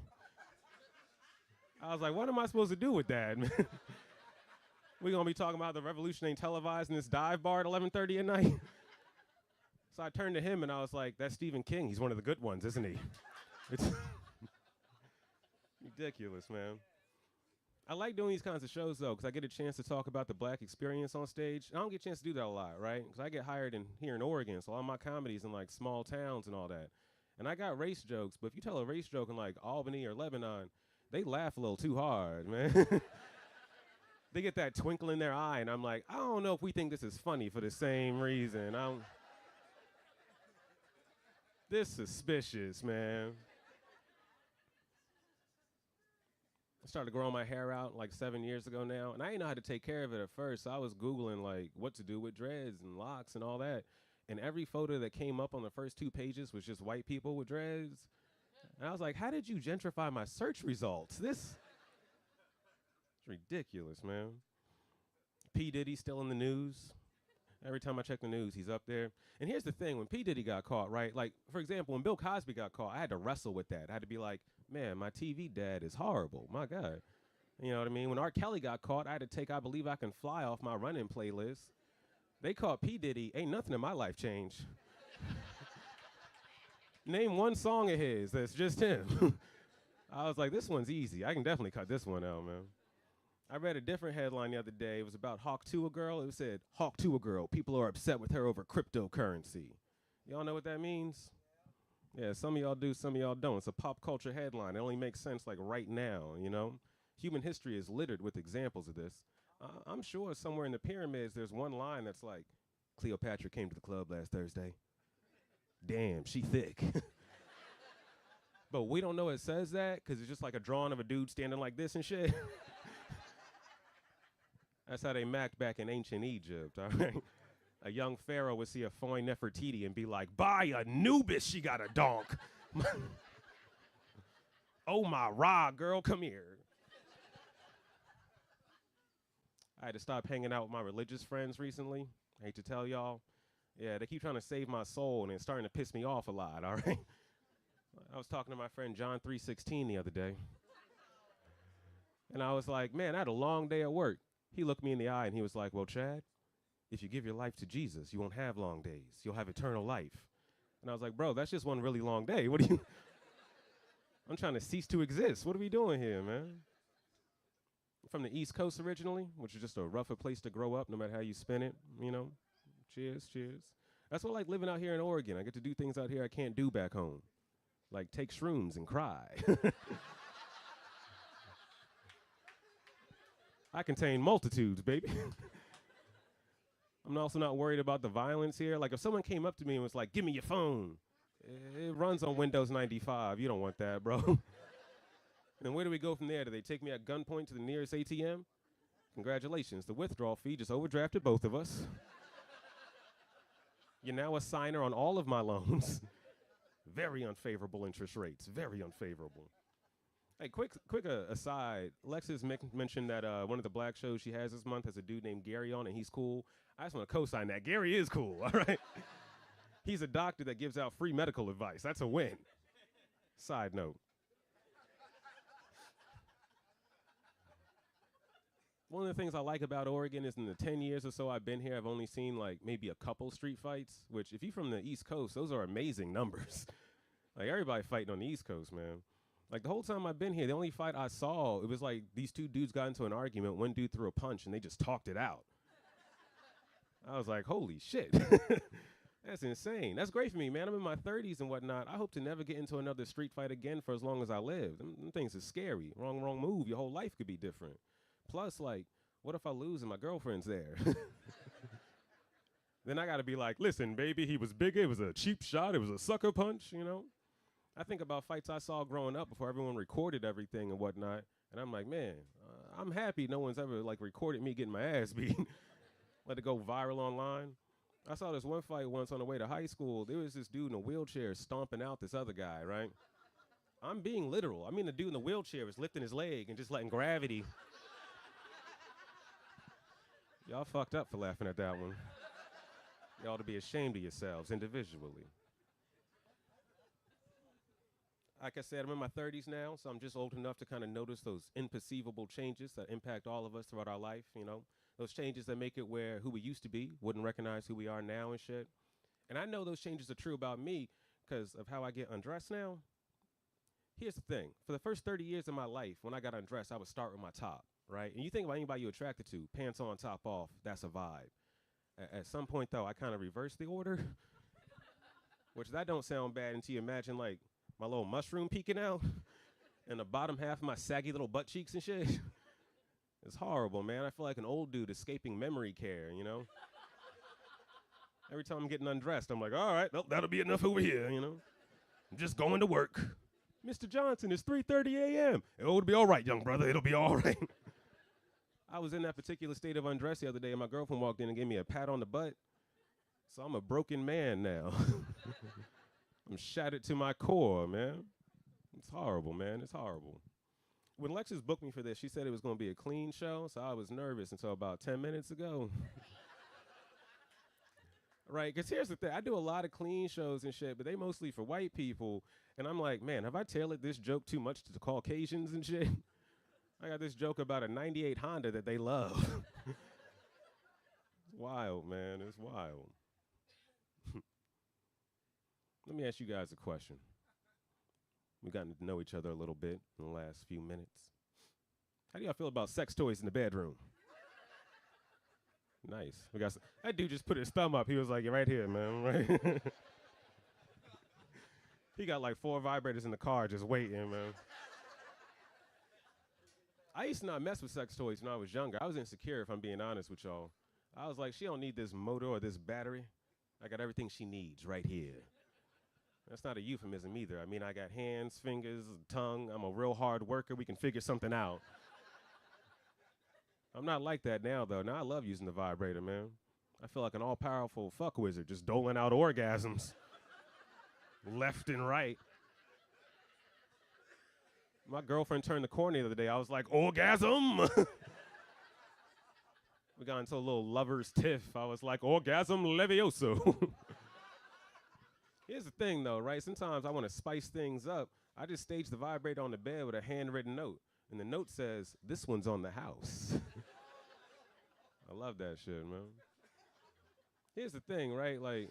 Speaker 14: I was like, what am I supposed to do with that, man? We're going to be talking about the revolution ain't televised in this dive bar at 11:30 at night? So I turned to him, and I was like, that's Stephen King. He's one of the good ones, isn't he? It's ridiculous, man. I like doing these kinds of shows, though, because I get a chance to talk about the black experience on stage. And I don't get a chance to do that a lot, right? Because I get hired here in Oregon, so all my comedy's in, like, small towns and all that. And I got race jokes, but if you tell a race joke in like Albany or Lebanon, they laugh a little too hard, man. They get that twinkle in their eye, and I'm like, I don't know if we think this is funny for the same reason. This suspicious, man. I started growing my hair out like 7 years ago now, and I didn't know how to take care of it at first. So I was Googling like what to do with dreads and locks and all that. And every photo that came up on the first 2 pages was just white people with dreads. And I was like, how did you gentrify my search results? This it's ridiculous, man. P. Diddy's still in the news. Every time I check the news, he's up there. And here's the thing, when P. Diddy got caught, right? Like, for example, when Bill Cosby got caught, I had to wrestle with that. I had to be like, man, my TV dad is horrible. My God. You know what I mean? When R. Kelly got caught, I had to take I Believe I Can Fly off my running playlist. They caught P. Diddy. Ain't nothing in my life changed. Name one song of his that's just him. I was like, this one's easy. I can definitely cut this one out, man. I read a different headline the other day. It was about Hawk Tuah Girl. It said, Hawk Tuah Girl, people are upset with her over cryptocurrency. Y'all know what that means? Yeah, some of y'all do, some of y'all don't. It's a pop culture headline. It only makes sense like right now, you know? Human history is littered with examples of this. I'm sure somewhere in the pyramids there's one line that's like, Cleopatra came to the club last Thursday. Damn, she thick. But we don't know it says that because it's just like a drawing of a dude standing like this and shit. That's how they macked back in ancient Egypt, all right? A young pharaoh would see a fine Nefertiti and be like, by Anubis, she got a donk. Oh my Ra, girl, come here. I had to stop hanging out with my religious friends recently. I hate to tell y'all. Yeah, they keep trying to save my soul, and it's starting to piss me off a lot, all right? I was talking to my friend John 3:16 the other day. And I was like, man, I had a long day at work. He looked me in the eye, and he was like, well, Chad, if you give your life to Jesus, you won't have long days. You'll have eternal life. And I was like, bro, that's just one really long day. What do you... I'm trying to cease to exist. What are we doing here, man? I'm from the East Coast originally, which is just a rougher place to grow up, no matter how you spin it, you know? Cheers, cheers. That's what I like living out here in Oregon. I get to do things out here I can't do back home. Like take shrooms and cry. I contain multitudes, baby. I'm also not worried about the violence here. Like if someone came up to me and was like, give me your phone. It runs on Windows 95. You don't want that, bro. And then where do we go from there? Do they take me at gunpoint to the nearest ATM? Congratulations. The withdrawal fee just overdrafted both of us. You're now a signer on all of my loans. Very unfavorable interest rates. Very unfavorable. Hey, quick aside. Lexus mentioned that one of the black shows she has this month has a dude named Gary on, and he's cool. I just want to co-sign that. Gary is cool, all right? He's a doctor that gives out free medical advice. That's a win. Side note. One of the things I like about Oregon is in the 10 years or so I've been here, I've only seen like maybe a couple street fights, which if you're from the East Coast, those are amazing numbers. Like everybody fighting on the East Coast, man. Like the whole time I've been here, the only fight I saw, it was like these two dudes got into an argument, one dude threw a punch and they just talked it out. I was like, holy shit. That's insane. That's great for me, man. I'm in my 30s and whatnot. I hope to never get into another street fight again for as long as I live. Them things are scary. Wrong move. Your whole life could be different. Plus, like, what if I lose and my girlfriend's there? Then I got to be like, listen, baby, he was bigger. It was a cheap shot. It was a sucker punch, you know? I think about fights I saw growing up before everyone recorded everything and whatnot. And I'm like, man, I'm happy no one's ever, like, recorded me getting my ass beat. Let it go viral online. I saw this one fight once on the way to high school. There was this dude in a wheelchair stomping out this other guy, right? I'm being literal. I mean, the dude in the wheelchair was lifting his leg and just letting gravity. Y'all fucked up for laughing at that one. Y'all ought to be ashamed of yourselves individually. Like I said, I'm in my 30s now, so I'm just old enough to kind of notice those imperceivable changes that impact all of us throughout our life, you know? Those changes that make it where who we used to be wouldn't recognize who we are now and shit. And I know those changes are true about me because of how I get undressed now. Here's the thing. For the first 30 years of my life, when I got undressed, I would start with my top, right? And you think about anybody you're attracted to, pants on, top off, that's a vibe. At some point, though, I kind of reversed the order. Which that don't sound bad until you imagine like my little mushroom peeking out and the bottom half of my saggy little butt cheeks and shit. It's horrible, man. I feel like an old dude escaping memory care, you know? Every time I'm getting undressed, I'm like, all right, well, that'll be enough over here, you know? I'm just going to work. Mr. Johnson, it's 3:30 a.m. It'll be all right, young brother. It'll be all right. I was in that particular state of undress the other day, and my girlfriend walked in and gave me a pat on the butt. So I'm a broken man now. I'm shattered to my core, man. It's horrible, man. It's horrible. When Lexus booked me for this, she said it was going to be a clean show, so I was nervous until about 10 minutes ago. Right, because here's the thing. I do a lot of clean shows and shit, but they mostly for white people. And I'm like, man, have I tailored this joke too much to the Caucasians and shit? I got this joke about a 98 Honda that they love. It's wild, man. It's wild. Let me ask you guys a question. We've gotten to know each other a little bit in the last few minutes. How do y'all feel about sex toys in the bedroom? Nice. We got that dude just put his thumb up. He was like, "You're right here, man." Right? He got like 4 vibrators in the car just waiting, man. I used to not mess with sex toys when I was younger. I was insecure, if I'm being honest with y'all. I was like, she don't need this motor or this battery. I got everything she needs right here. That's not a euphemism either. I mean, I got hands, fingers, tongue. I'm a real hard worker. We can figure something out. I'm not like that now, though. Now I love using the vibrator, man. I feel like an all-powerful fuck wizard just doling out orgasms left and right. My girlfriend turned the corner the other day. I was like, orgasm! We got into a little lover's tiff. I was like, orgasm levioso. Here's the thing, though, right? Sometimes I want to spice things up. I just stage the vibrator on the bed with a handwritten note. And the note says, this one's on the house. I love that shit, man. Here's the thing, right? Like,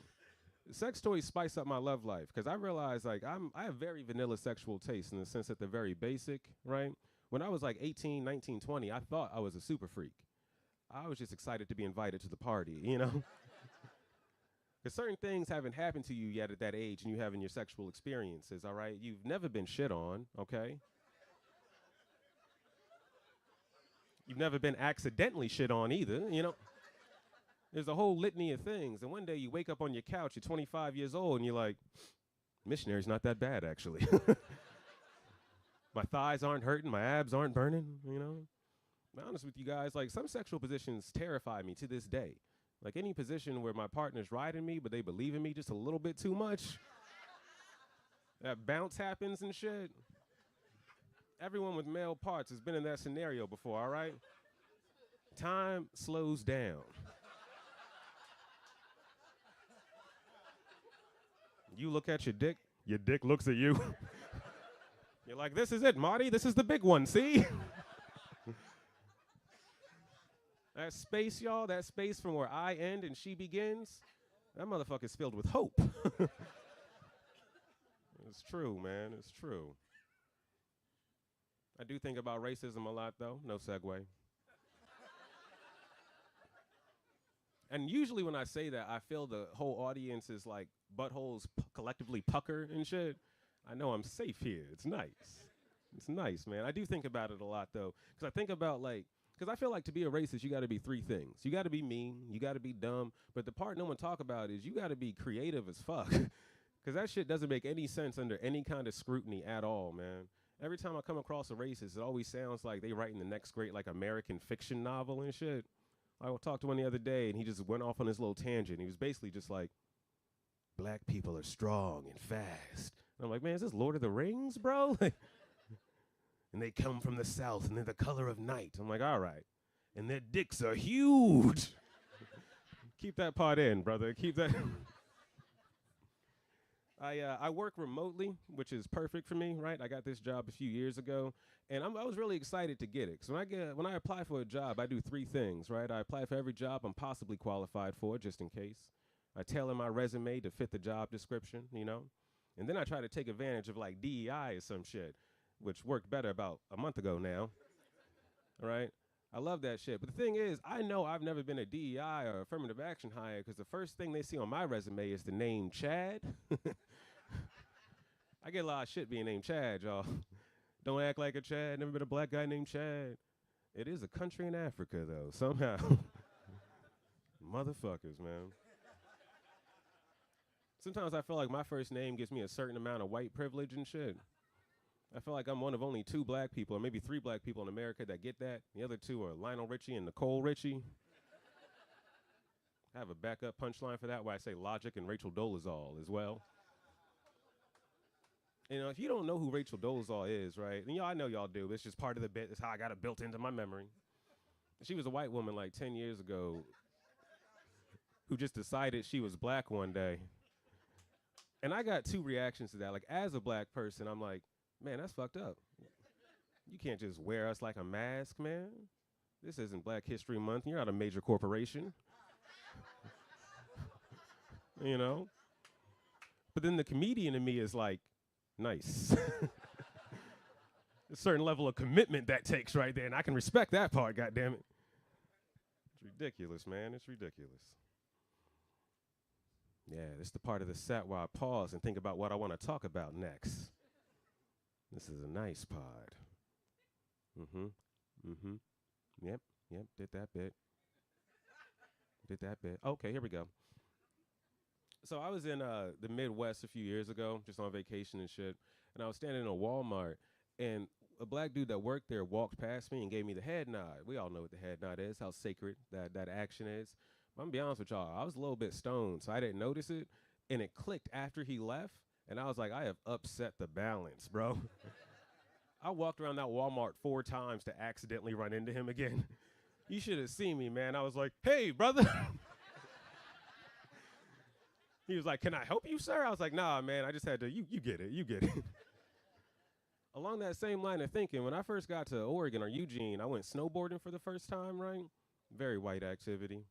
Speaker 14: sex toys spice up my love life. Because I realize, like, I have very vanilla sexual taste in the sense that they're very basic, right? When I was like 18, 19, 20, I thought I was a super freak. I was just excited to be invited to the party, you know? Because certain things haven't happened to you yet at that age and you have in your sexual experiences, all right? You've never been shit on, okay? You've never been accidentally shit on either, you know? There's a whole litany of things. And one day you wake up on your couch, you're 25 years old, and you're like, missionary's not that bad, actually. My thighs aren't hurting, my abs aren't burning, you know? To be honest with you guys, like, some sexual positions terrify me to this day. Like, any position where my partner's riding me, but they believe in me just a little bit too much. That bounce happens and shit. Everyone with male parts has been in that scenario before, all right? Time slows down. You look at your dick looks at you. You're like, this is it, Marty, this is the big one, see? That space, y'all, that space from where I end and she begins, that motherfucker's filled with hope. It's true, man, it's true. I do think about racism a lot, though. No segue. And usually when I say that, I feel the whole audience is like buttholes collectively pucker and shit. I know I'm safe here. It's nice. It's nice, man. I do think about it a lot, though, because I think about, like, because I feel like to be a racist, you got to be 3 things. You got to be mean, you got to be dumb, but the part no one talk about is you got to be creative as fuck. Because that shit doesn't make any sense under any kind of scrutiny at all, man. Every time I come across a racist, it always sounds like they writing the next great, like, American fiction novel and shit. I talked to one the other day, and he just went off on his little tangent. He was basically just like, black people are strong and fast. And I'm like, man, is this Lord of the Rings, bro? And they come from the south, and they're the color of night. I'm like, all right. And their dicks are huge. Keep that part in, brother. Keep that. I work remotely, which is perfect for me, right? I got this job a few years ago, and I was really excited to get it. So when I apply for a job, I do 3 things, right? I apply for every job I'm possibly qualified for, just in case. I tailor my resume to fit the job description, you know? And then I try to take advantage of, like, DEI or some shit, which worked better about a month ago now, all right? I love that shit. But the thing is, I know I've never been a DEI or affirmative action hire because the first thing they see on my resume is the name Chad. I get a lot of shit being named Chad, y'all. Don't act like a Chad. Never been a black guy named Chad. It is a country in Africa, though, somehow. Motherfuckers, man. Sometimes I feel like my first name gives me a certain amount of white privilege and shit. I feel like I'm one of only 2 black people, or maybe 3 black people in America that get that. The other 2 are Lionel Richie and Nicole Richie. I have a backup punchline for that where I say Logic and Rachel Dolezal as well. You know, if you don't know who Rachel Dolezal is, right, and y'all, I know y'all do, but it's just part of the bit. It's how I got it built into my memory. She was a white woman like 10 years ago who just decided she was black one day. And I got 2 reactions to that. Like, as a black person, I'm like, man, that's fucked up. You can't just wear us like a mask, man. This isn't Black History Month. You're not a major corporation. You know? But then the comedian in me is like, nice. A certain level of commitment that takes right there, and I can respect that part, goddammit. It's ridiculous, man. It's ridiculous. Yeah, this is the part of the set where I pause and think about what I want to talk about next. This is a nice pod. Yep, did that bit. Okay, here we go. So I was in the Midwest a few years ago, just on vacation and shit, and I was standing in a Walmart, and a black dude that worked there walked past me and gave me the head nod. We all know what the head nod is, how sacred that action is. But I'm gonna be honest with y'all, I was a little bit stoned, so I didn't notice it, and it clicked after he left, and I was like, I have upset the balance, bro. I walked around that Walmart 4 times to accidentally run into him again. You should have seen me, man. I was like, hey, brother. He was like, can I help you, sir? I was like, nah, man, I just had to, you get it. Along that same line of thinking, when I first got to Oregon or Eugene, I went snowboarding for the first time, right? Very white activity.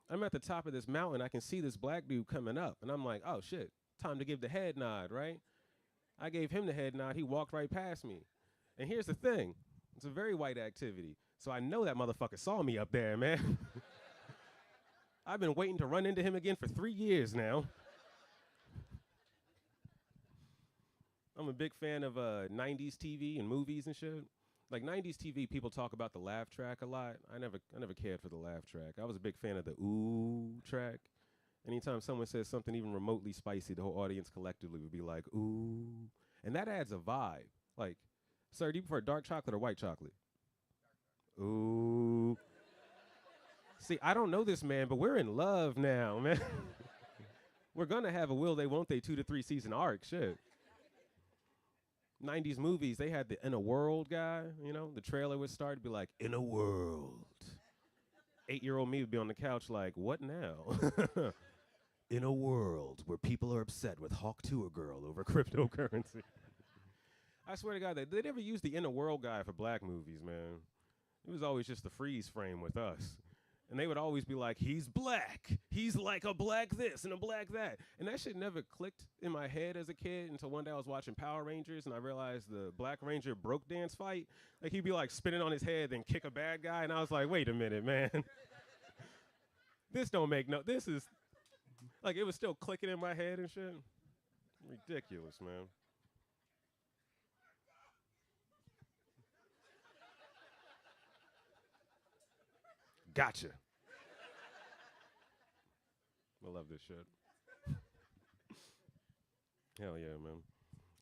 Speaker 14: I'm at the top of this mountain. I can see this black dude coming up, and I'm like, oh, shit, time to give the head nod, right? I gave him the head nod. He walked right past me. And here's the thing. It's a very white activity, so I know that motherfucker saw me up there, man. I've been waiting to run into him again for 3 years now. I'm a big fan of 90s TV and movies and shit. Like 90s TV, people talk about the laugh track a lot. I never cared for the laugh track. I was a big fan of the ooh track. Anytime someone says something even remotely spicy, the whole audience collectively would be like, ooh. And that adds a vibe. Like, sir, do you prefer dark chocolate or white chocolate? Ooh. See, I don't know this man, but we're in love now, man. We're gonna have a will they, won't they 2 to 3 season arc, shit. 90s movies, they had the In a World guy, you know? The trailer would start to be like, in a world. 8-year-old me would be on the couch like, what now? In a world where people are upset with Hawk Tuah Girl over cryptocurrency. I swear to God, they never used the In a World guy for black movies, man. It was always just the freeze frame with us. And they would always be like, he's black. He's like a black this and a black that. And that shit never clicked in my head as a kid until one day I was watching Power Rangers and I realized the Black Ranger broke dance fight. Like he'd be like spinning on his head then kick a bad guy. And I was like, wait a minute, man. This don't make no, this is, like it was still clicking in my head and shit. Ridiculous, man. Gotcha. I love this shit. Hell yeah, man.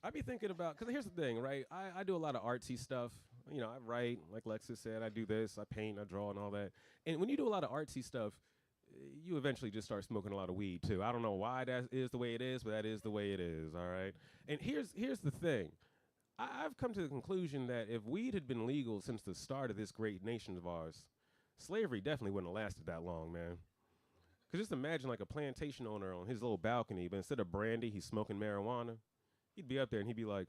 Speaker 14: I be thinking about, because here's the thing, right? I do a lot of artsy stuff. You know, I write, like Lexus said, I do this, I paint, I draw and all that. And when you do a lot of artsy stuff, you eventually just start smoking a lot of weed too. I don't know why that is the way it is, but that is the way it is, all right? And here's the thing. I've come to the conclusion that if weed had been legal since the start of this great nation of ours, slavery definitely wouldn't have lasted that long, man. Because just imagine like a plantation owner on his little balcony, but instead of brandy, he's smoking marijuana. He'd be up there and he'd be like,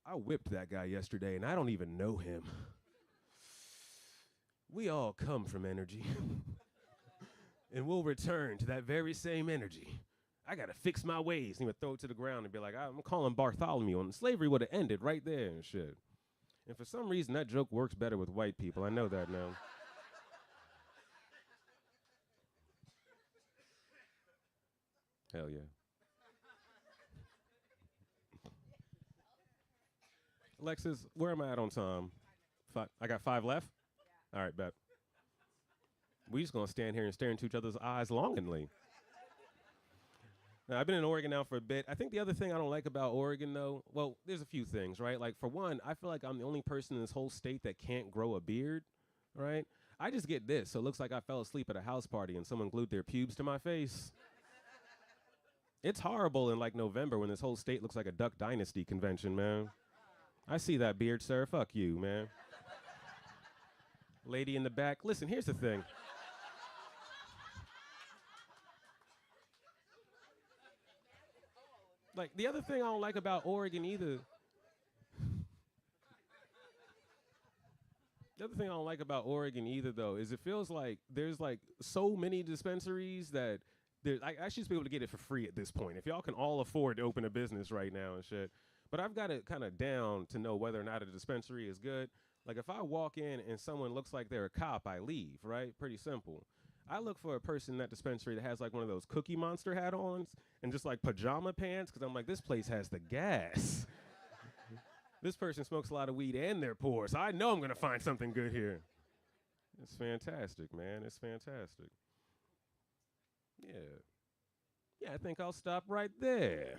Speaker 14: I whipped that guy yesterday and I don't even know him. We all come from energy. And we'll return to that very same energy. I got to fix my ways. And he would throw it to the ground and be like, I'm calling Bartholomew. And slavery would have ended right there and shit. And for some reason, that joke works better with white people. I know that now. Hell yeah. Alexis, where am I at on time? I got 5 left? All right, bet. We just gonna stand here and stare into each other's eyes longingly. Now, I've been in Oregon now for a bit. I think the other thing I don't like about Oregon, though, well, there's a few things, right? Like, for one, I feel like I'm the only person in this whole state that can't grow a beard, right? I just get this, so it looks like I fell asleep at a house party and someone glued their pubes to my face. It's horrible in, like, November when this whole state looks like a Duck Dynasty convention, man. I see that beard, sir. Fuck you, man. Lady in the back. Listen, here's the thing. Like, the other thing I don't like about Oregon either. The other thing I don't like about Oregon either, though, is it feels like there's, like, so many dispensaries that I should be able to get it for free at this point. If y'all can all afford to open a business right now and shit. But I've got it kind of down to know whether or not a dispensary is good. Like, if I walk in and someone looks like they're a cop, I leave, right? Pretty simple. I look for a person in that dispensary that has, like, one of those Cookie Monster hat-ons and just, like, pajama pants, because I'm like, this place has the gas. This person smokes a lot of weed and they're poor, so I know I'm going to find something good here. It's fantastic, man. It's fantastic. Yeah. Yeah, I think I'll stop right there.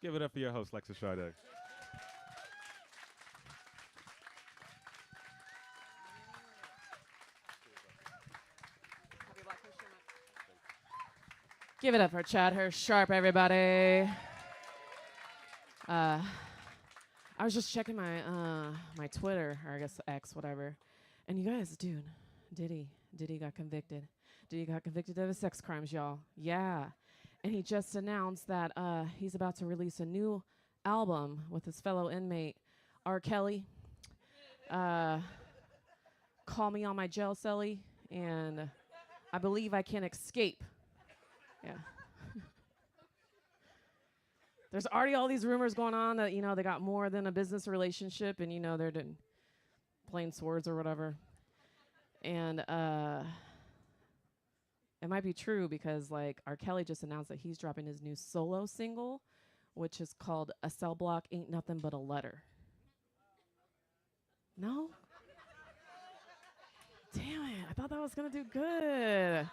Speaker 14: Give it up for your host, Lexus Sade.
Speaker 13: Give it up for Chad Hirsch Sharp, everybody. I was just checking my my Twitter, or I guess X, whatever. And you guys, dude, Diddy got convicted. Diddy got convicted of his sex crimes, y'all. Yeah. And he just announced that he's about to release a new album with his fellow inmate, R. Kelly. Call Me on My Jail Celly, and I Believe I Can Escape. Yeah. There's already all these rumors going on that, you know, they got more than a business relationship and, you know, they're playing swords or whatever. And it might be true because, like, R. Kelly just announced that he's dropping his new solo single, which is called A Cell Block Ain't Nothing But a Letter. No? Damn it. I thought that was going to do good.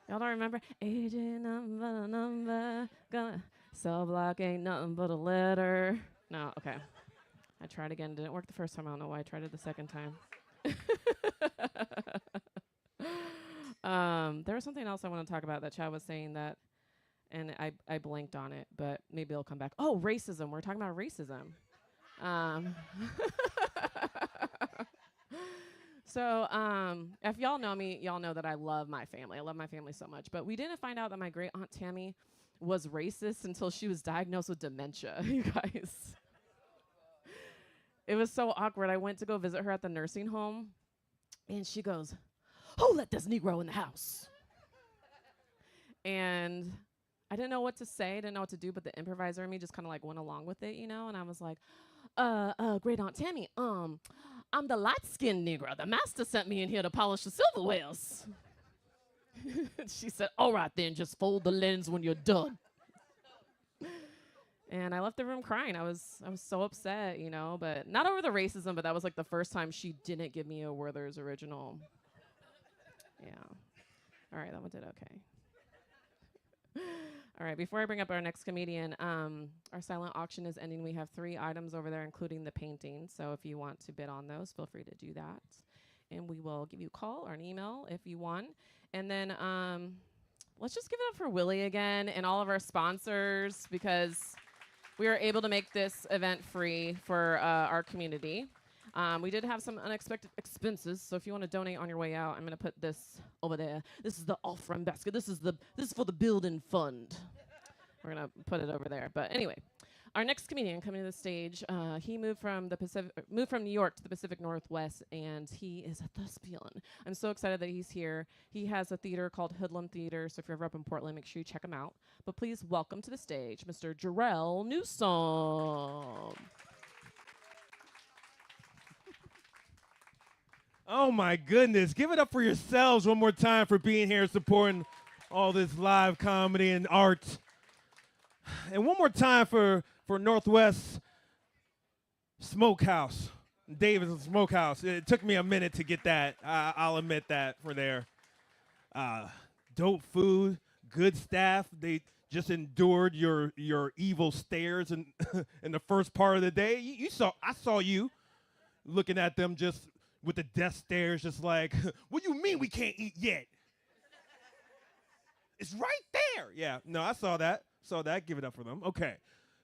Speaker 13: Y'all don't remember? Agent number, gonna cell block ain't nothing but a letter. No, okay. I tried again. Didn't work the first time. I don't know why I tried it the second time. There was something else I want to talk about that Chad was saying that, and I blanked on it, but maybe it'll come back. Oh, racism. We're talking about racism. So if y'all know me, y'all know that I love my family. I love my family so much. But we didn't find out that my great aunt Tammy was racist until she was diagnosed with dementia, you guys. It was so awkward. I went to go visit her at the nursing home, and she goes, "Who let this Negro in the house?" And I didn't know what to say, didn't know what to do, but the improviser in me just kind of like went along with it, you know? And I was like, great aunt Tammy, I'm the light-skinned Negro. The master sent me in here to polish the silverwares. She said, all right then, just fold the lens when you're done. And I left the room crying. I was so upset, you know, but not over the racism, but that was like the first time she didn't give me a Werther's original. Yeah. All right, that one did okay. All right, before I bring up our next comedian, our silent auction is ending. We have 3 items over there, including the painting. So if you want to bid on those, feel free to do that. And we will give you a call or an email if you won. And then let's just give it up for Willie again and all of our sponsors, because we were able to make this event free for our community. We did have some unexpected expenses, so if you want to donate on your way out, I'm going to put this over there. This is the off-run basket. This is for the building fund. We're going to put it over there. But anyway, Our next comedian coming to the stage, he moved from New York to the Pacific Northwest, and he is a thespian. I'm so excited that he's here. He has a theater called Hoodlum Theater, so if you're ever up in Portland, make sure you check him out. But please welcome to the stage, Mr. Jarrell Newsome.
Speaker 15: Oh my goodness. Give it up for yourselves one more time for being here supporting all this live comedy and art. And one more time for Northwest Smokehouse, Davis Smokehouse. It took me a minute to get that. I'll admit that for there. Dope food, good staff. They just endured your evil stares in in the first part of the day. I saw you looking at them just with the death stares, just like, what do you mean we can't eat yet? It's right there. Yeah, no, I saw that. Give it up for them. Okay.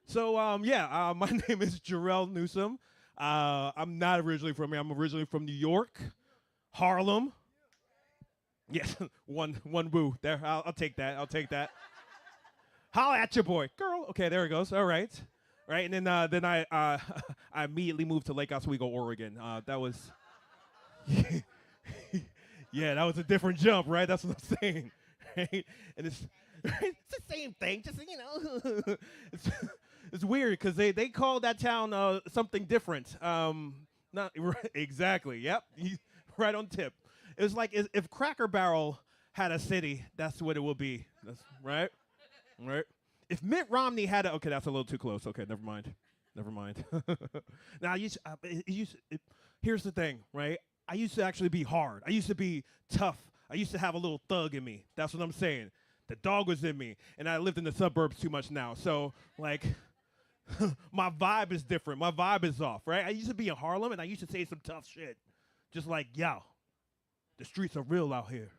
Speaker 15: So, my name is Jarrell Newsome. I'm not originally from here. I'm originally from New York, Harlem. Yes, one boo. There, I'll take that. Holla at your boy. Girl. Okay, there it goes. All right. Right, and then I immediately moved to Lake Oswego, Oregon. That was, yeah, that was a different jump, right? That's what I'm saying. Right? And it's the same thing, just, it's weird because they call that town something different. Not right, exactly. Yep, right on tip. It was like if Cracker Barrel had a city, that's what it would be. That's right. If Mitt Romney had okay, that's a little too close. Okay, never mind. Now here's the thing, right? I used to actually be hard. I used to be tough. I used to have a little thug in me. That's what I'm saying. The dog was in me, and I lived in the suburbs too much now. So, like, my vibe is different. My vibe is off, right? I used to be in Harlem, and I used to say some tough shit. Just like, yo, the streets are real out here.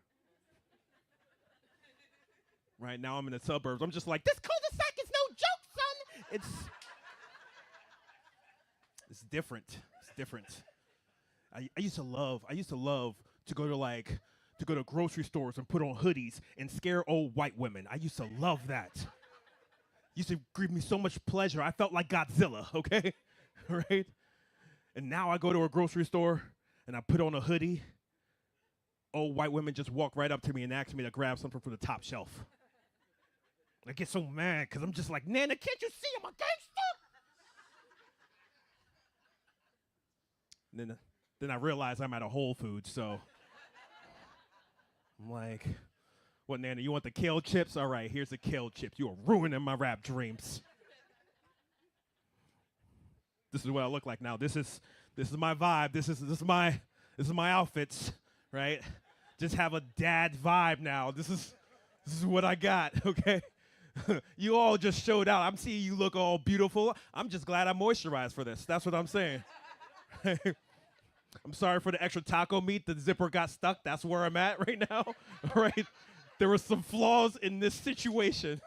Speaker 15: Right now I'm in the suburbs. I'm just like, this cul-de-sac is no joke, son. It's different. It's different. I used to love to go to grocery stores and put on hoodies and scare old white women. I used to love that. Used to give me so much pleasure. I felt like Godzilla, okay? Right? And now I go to a grocery store and I put on a hoodie. Old white women just walk right up to me and ask me to grab something from the top shelf. I get so mad because I'm just like, Nana, can't you see I'm a gangster? Then I realize I'm at a Whole Foods, so I'm like, what, Nana, you want the kale chips? All right, here's the kale chips. You are ruining my rap dreams. This is what I look like now. This is my vibe. This is my outfits, right? Just have a dad vibe now. This is what I got, okay? You all just showed out. I'm seeing you look all beautiful. I'm just glad I moisturized for this. That's what I'm saying. I'm sorry for the extra taco meat. The zipper got stuck. That's where I'm at right now. All right. There were some flaws in this situation.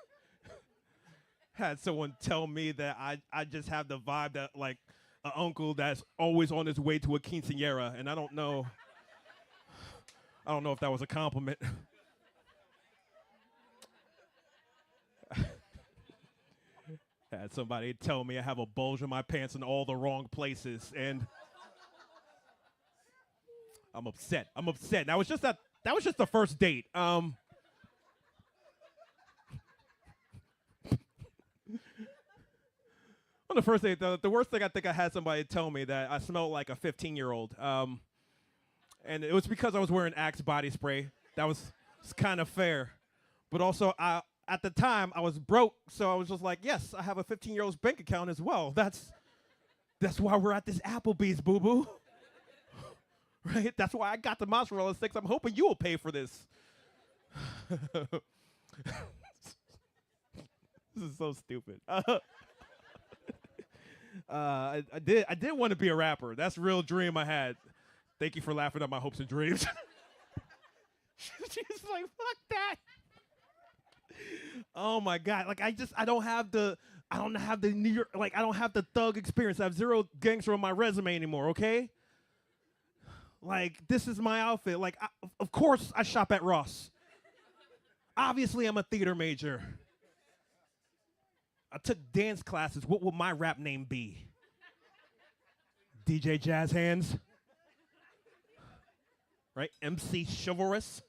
Speaker 15: Had someone tell me that I just have the vibe that like an uncle that's always on his way to a quinceañera, and I don't know if that was a compliment. Had somebody tell me I have a bulge in my pants in all the wrong places, and I'm upset. That was just the first date. On the first date, the worst thing I think I had somebody tell me that I smelled like a 15-year-old. And it was because I was wearing Axe body spray. That was kind of fair. But also, at the time, I was broke, so I was just like, yes, I have a 15-year-old's bank account as well. That's why we're at this Applebee's, boo-boo. Right? That's why I got the mozzarella sticks. I'm hoping you will pay for this. This is so stupid. I did want to be a rapper. That's a real dream I had. Thank you for laughing at my hopes and dreams. She's like, fuck that. Oh my God. Like I don't have the New York, like I don't have the thug experience. I have zero gangster on my resume anymore, okay? Like, this is my outfit. Like, of course I shop at Ross. Obviously I'm a theater major. I took dance classes. What would my rap name be? DJ Jazz Hands. Right? MC Chivalrous.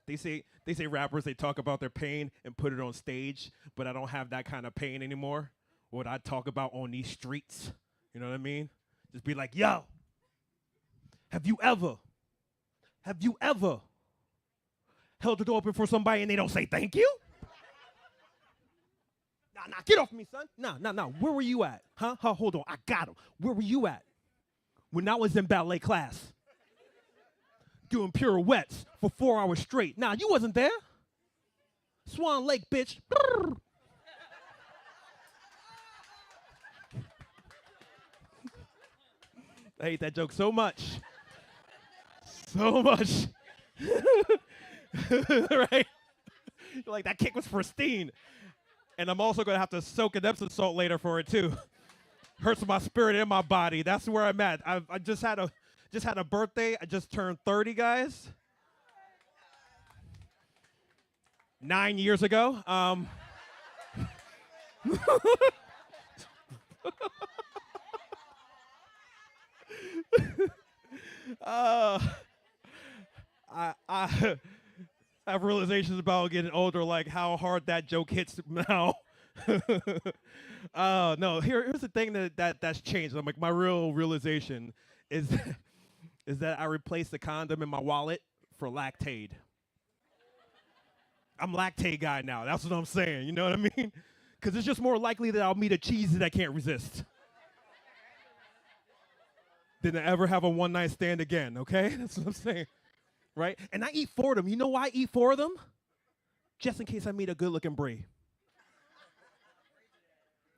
Speaker 15: They say rappers, they talk about their pain and put it on stage, but I don't have that kind of pain anymore. What I talk about on these streets. You know what I mean? Just be like, yo, have you ever held the door open for somebody and they don't say thank you? Nah, get off me, son. Nah. Where were you at? Huh? Hold on, I got him. Where were you at when I was in ballet class? Doing pirouettes for 4 hours straight. Nah, you wasn't there. Swan Lake, bitch. I hate that joke so much. So much. Right? Like, that kick was pristine. And I'm also going to have to soak in Epsom salt later for it, too. Hurts my spirit and my body. That's where I'm at. I just had a birthday. I just turned 30, guys. 9 years ago. I have realizations about getting older, like how hard that joke hits now. No, here's the thing that's changed. I'm like, my real realization is that I replaced the condom in my wallet for Lactaid. I'm Lactaid guy now. That's what I'm saying. You know what I mean? Because it's just more likely that I'll meet a cheese that I can't resist than to ever have a one-night stand again, okay? That's what I'm saying, right? And I eat 4 of them. You know why I eat 4 of them? Just in case I meet a good-looking brie.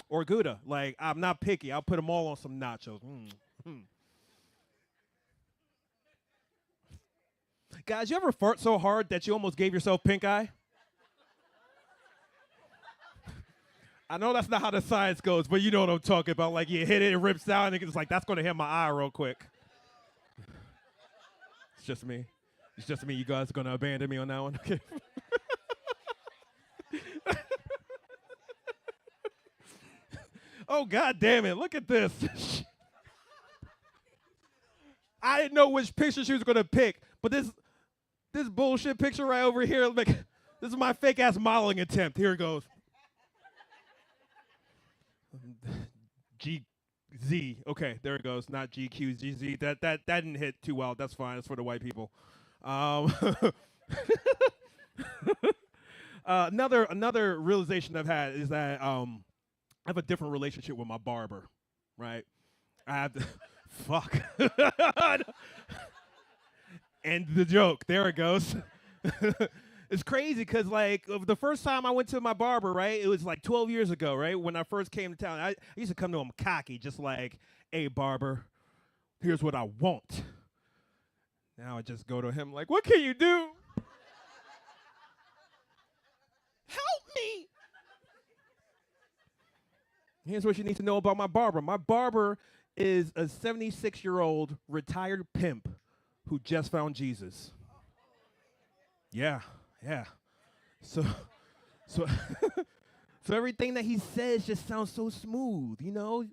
Speaker 15: Or Gouda. Like, I'm not picky. I'll put them all on some nachos. Guys, you ever fart so hard that you almost gave yourself pink eye? I know that's not how the science goes, but you know what I'm talking about. Like, you hit it, it rips out, and it's like, that's going to hit my eye real quick. It's just me. It's just me. You guys are going to abandon me on that one? Okay. Oh, God damn it. Look at this. I didn't know which picture she was going to pick, but this bullshit picture right over here, like, this is my fake-ass modeling attempt. Here it goes. GZ. Okay, there it goes. Not GQ, GZ. That didn't hit too well. That's fine. That's for the white people. Another realization I've had is that I have a different relationship with my barber, right? I have to fuck. And the joke. There it goes. It's crazy because, like, the first time I went to my barber, right, it was like 12 years ago, right, when I first came to town. I used to come to him cocky, just like, hey, barber, here's what I want. Now I just go to him like, what can you do? Help me. Here's what you need to know about my barber. My barber is a 76-year-old retired pimp who just found Jesus. Yeah. So everything that he says just sounds so smooth, you know,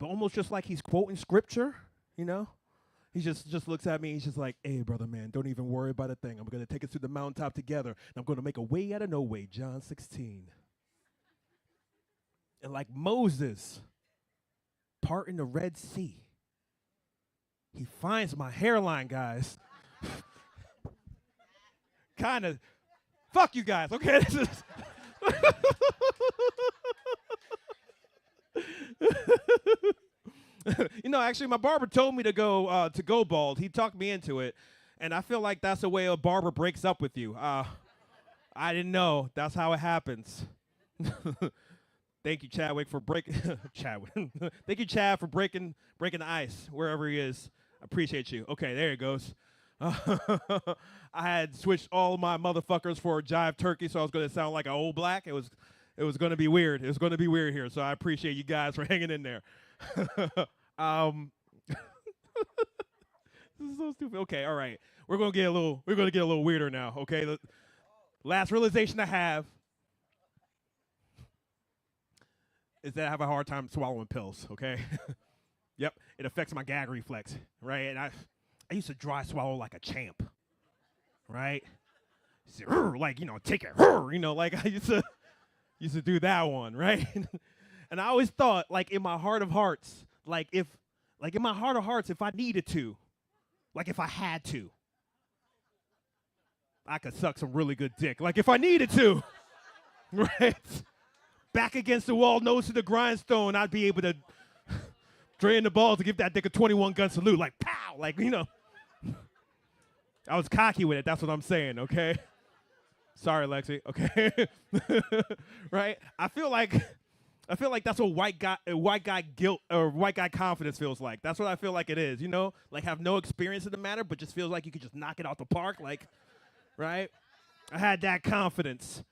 Speaker 15: but almost just like he's quoting scripture, you know. He just looks at me. He's just like, hey, brother, man, don't even worry about a thing. I'm going to take us to the mountaintop together, and I'm going to make a way out of no way, John 16. And like Moses parting the Red Sea, he finds my hairline, guys. Kind of, fuck you guys, okay? This is you know, actually, my barber told me to go bald. He talked me into it, and I feel like that's the way a barber breaks up with you. I didn't know. That's how it happens. Thank you, Chadwick, for breaking Chadwick. Thank you, Chad, for breaking the ice wherever he is. I appreciate you. Okay, there it goes. I had switched all my motherfuckers for Jive Turkey, so I was going to sound like an old black. It was going to be weird. It was going to be weird here, so I appreciate you guys for hanging in there. This is so stupid. Okay, all right. We're going to get a little weirder now, okay? The last realization I have. is that I have a hard time swallowing pills, okay? Yep, it affects my gag reflex, right? And I used to dry swallow like a champ, right? Like, take it, like I used to do that one, right? And I always thought, like, in my heart of hearts, if I needed to, like if I had to, I could suck some really good dick. Like if I needed to, right? Back against the wall, nose to the grindstone, I'd be able to drain the balls to give that dick a 21 gun salute, like pow, like, I was cocky with it, that's what I'm saying, okay? Sorry, Lexi, okay? Right? I feel like that's what white guy guilt or white guy confidence feels like. That's what I feel like it is, Like have no experience in the matter, but just feels like you could just knock it out the park, like, right? I had that confidence,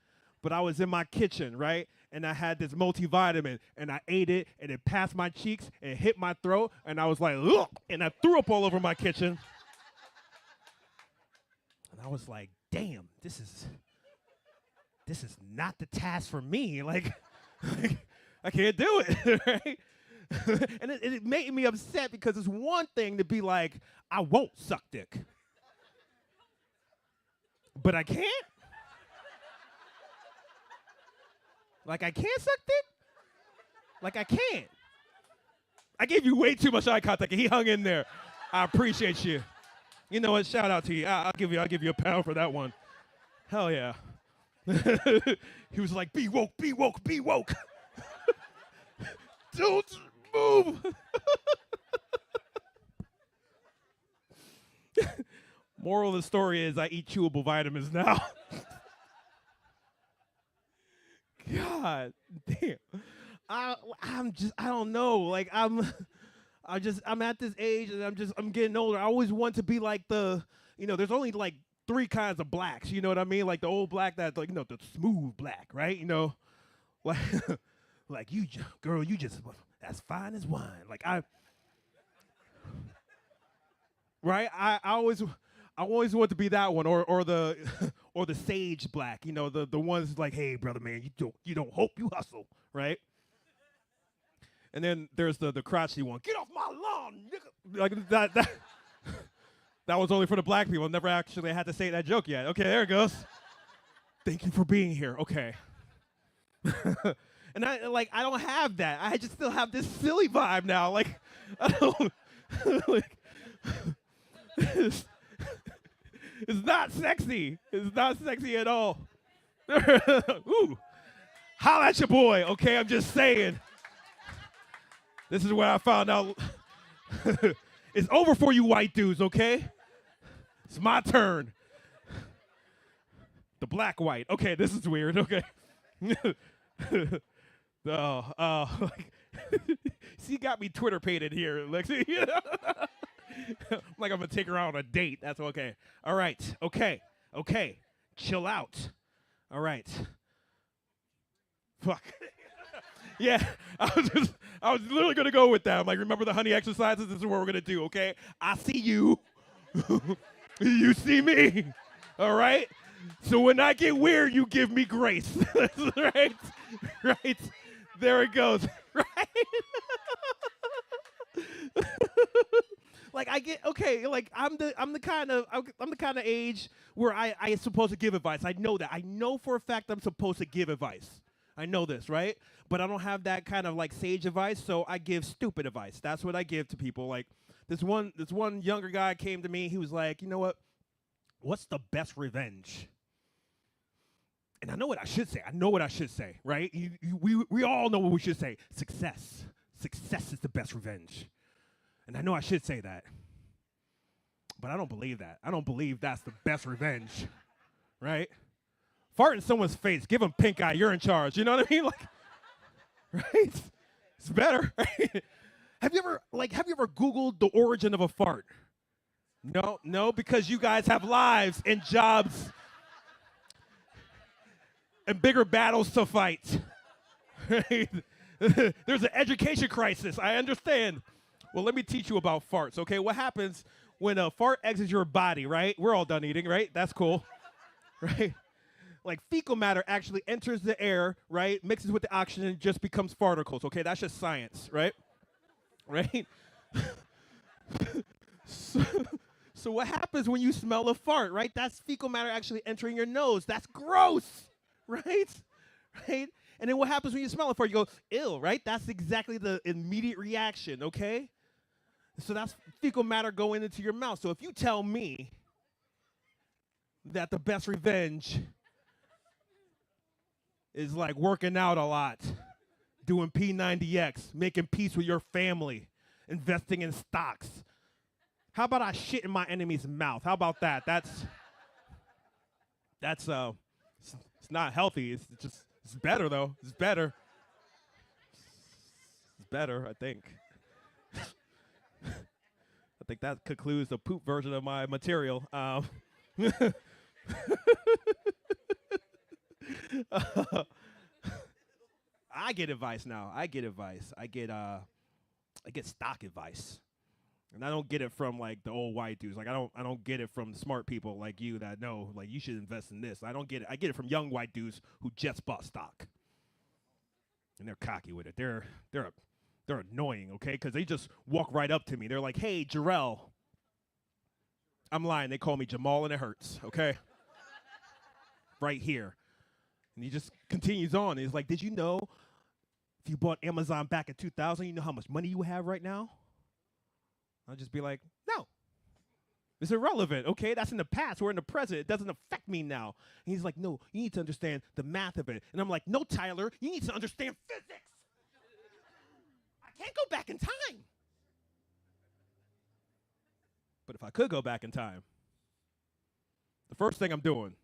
Speaker 15: but I was in my kitchen, right? And I had this multivitamin, and I ate it, and it passed my cheeks, and it hit my throat, and I was like, ugh, and I threw up all over my kitchen. And I was like, damn, this is not the task for me. Like I can't do it, right? And it made me upset because it's one thing to be like, I won't suck dick. But I can't? Like I can't suck dick? Like I can't. I gave you way too much eye contact and he hung in there. I appreciate you. You know what? Shout out to you. I'll give you a pound for that one. Hell yeah. He was like, be woke, be woke, be woke. Don't move. Moral of the story is I eat chewable vitamins now. God damn. I don't know. Like I'm at this age and I'm getting older. I always want to be like there's only like 3 kinds of blacks, you know what I mean? Like the old black that's like, the smooth black, right? Like like you girl, you just as fine as wine. Like I always want to be that one or the or the sage black, the ones like, hey brother man, you don't hope you hustle, right? And then there's the crotchety one. Get off my lawn, nigga. Like that was only for the black people. Never actually had to say that joke yet. Okay, there it goes. Thank you for being here. Okay. And I don't have that. I just still have this silly vibe now. Like I don't like it's not sexy. It's not sexy at all. Ooh. Holla at your boy, okay? I'm just saying. This is where I found out it's over for you white dudes, okay? It's my turn. The black white. Okay, this is weird, okay? She got me Twitter painted here, Lexi. Like I'm gonna take her out on a date. That's okay. All right. Okay. Chill out. All right. Fuck. Yeah, I was literally gonna go with that. I'm like, remember the honey exercises? This is what we're gonna do, okay? I see you. You see me. All right? So when I get weird, you give me grace. Right? Right. There it goes. Right? Like I get okay, like I'm the kind of age where I am supposed to give advice. I know that. I know for a fact I'm supposed to give advice. I know this, right? But I don't have that kind of like sage advice, so I give stupid advice. That's what I give to people. Like this one younger guy came to me. He was like, you know what? What's the best revenge? And I know what I should say. Right? We all know what we should say. Success. Success is the best revenge. And I know I should say that. But I don't believe that. I don't believe that's the best revenge. Right? Fart in someone's face. Give them pink eye. You're in charge. You know what I mean? Like, right? It's better. Right? Have you ever Googled the origin of a fart? No, because you guys have lives and jobs and bigger battles to fight. Right? There's an education crisis. I understand. Well, let me teach you about farts, okay? What happens when a fart exits your body, right? We're all done eating, right? That's cool, right? like fecal matter actually enters the air, right? Mixes with the oxygen and just becomes particles, okay? That's just science, right? Right? So what happens when you smell a fart, right? That's fecal matter actually entering your nose. That's gross, right? Right? And then what happens when you smell a fart? You go, ew, right? That's exactly the immediate reaction, okay? So that's fecal matter going into your mouth. So if you tell me that the best revenge is like working out a lot, doing P90X, making peace with your family, investing in stocks, how about I shit in my enemy's mouth? How about that? It's not healthy. It's better though. It's better. It's better, I think. I think that concludes the poop version of my material. I get advice now. I get stock advice. And I don't get it from like the old white dudes. Like I don't get it from smart people like you that know like you should invest in this. I don't get it. I get it from young white dudes who just bought stock. And they're cocky with it. They're annoying, okay? Because they just walk right up to me. They're like, "Hey, Jarrell." I'm lying. They call me Jamal and it hurts, okay? Right here. And he just continues on. He's like, "Did you know if you bought Amazon back in 2000, you know how much money you have right now?" I'll just be like, "No. It's irrelevant, okay? That's in the past. We're in the present. It doesn't affect me now." And he's like, "No, you need to understand the math of it." And I'm like, "No, Tyler, you need to understand physics. I can't go back in time." But if I could go back in time, the first thing I'm doing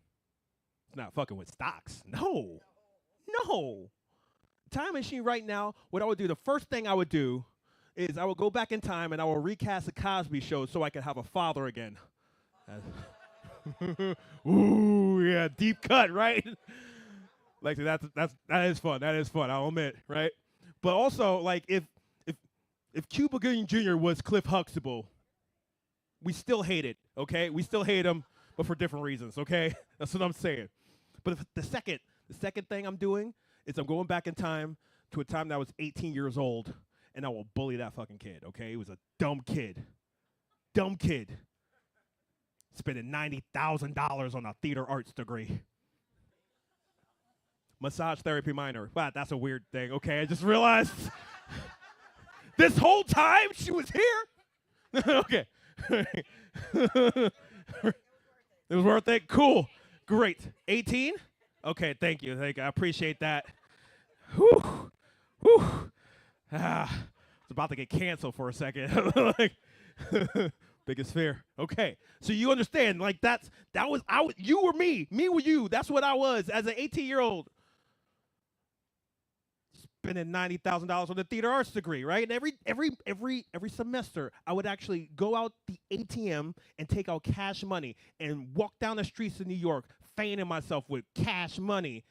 Speaker 15: is not fucking with stocks. No. Time machine right now, what I would do, the first thing I would do is I will go back in time and I will recast the Cosby Show so I can have a father again. Ooh, yeah, deep cut, right? Like that is fun. That is fun. I'll admit, right? But also, like if Cuba Gooding Jr. was Cliff Huxtable, we still hate it. Okay, we still hate him, but for different reasons. Okay, that's what I'm saying. But the second thing I'm doing is I'm going back in time to a time that I was 18 years old. And I will bully that fucking kid, okay? He was a dumb kid. Spending $90,000 on a theater arts degree. Massage therapy minor. Wow, that's a weird thing, okay? I just realized this whole time she was here. Okay. It was worth it? Cool. Great. 18? Okay, thank you. I appreciate that. Whew. I was about to get canceled for a second. Like, biggest fear. Okay, so you understand? Like you were me were you. That's what I was as an 18-year-old, spending $90,000 on the theater arts degree, right? And every semester, I would actually go out the ATM and take out cash money and walk down the streets of New York, fanning myself with cash money.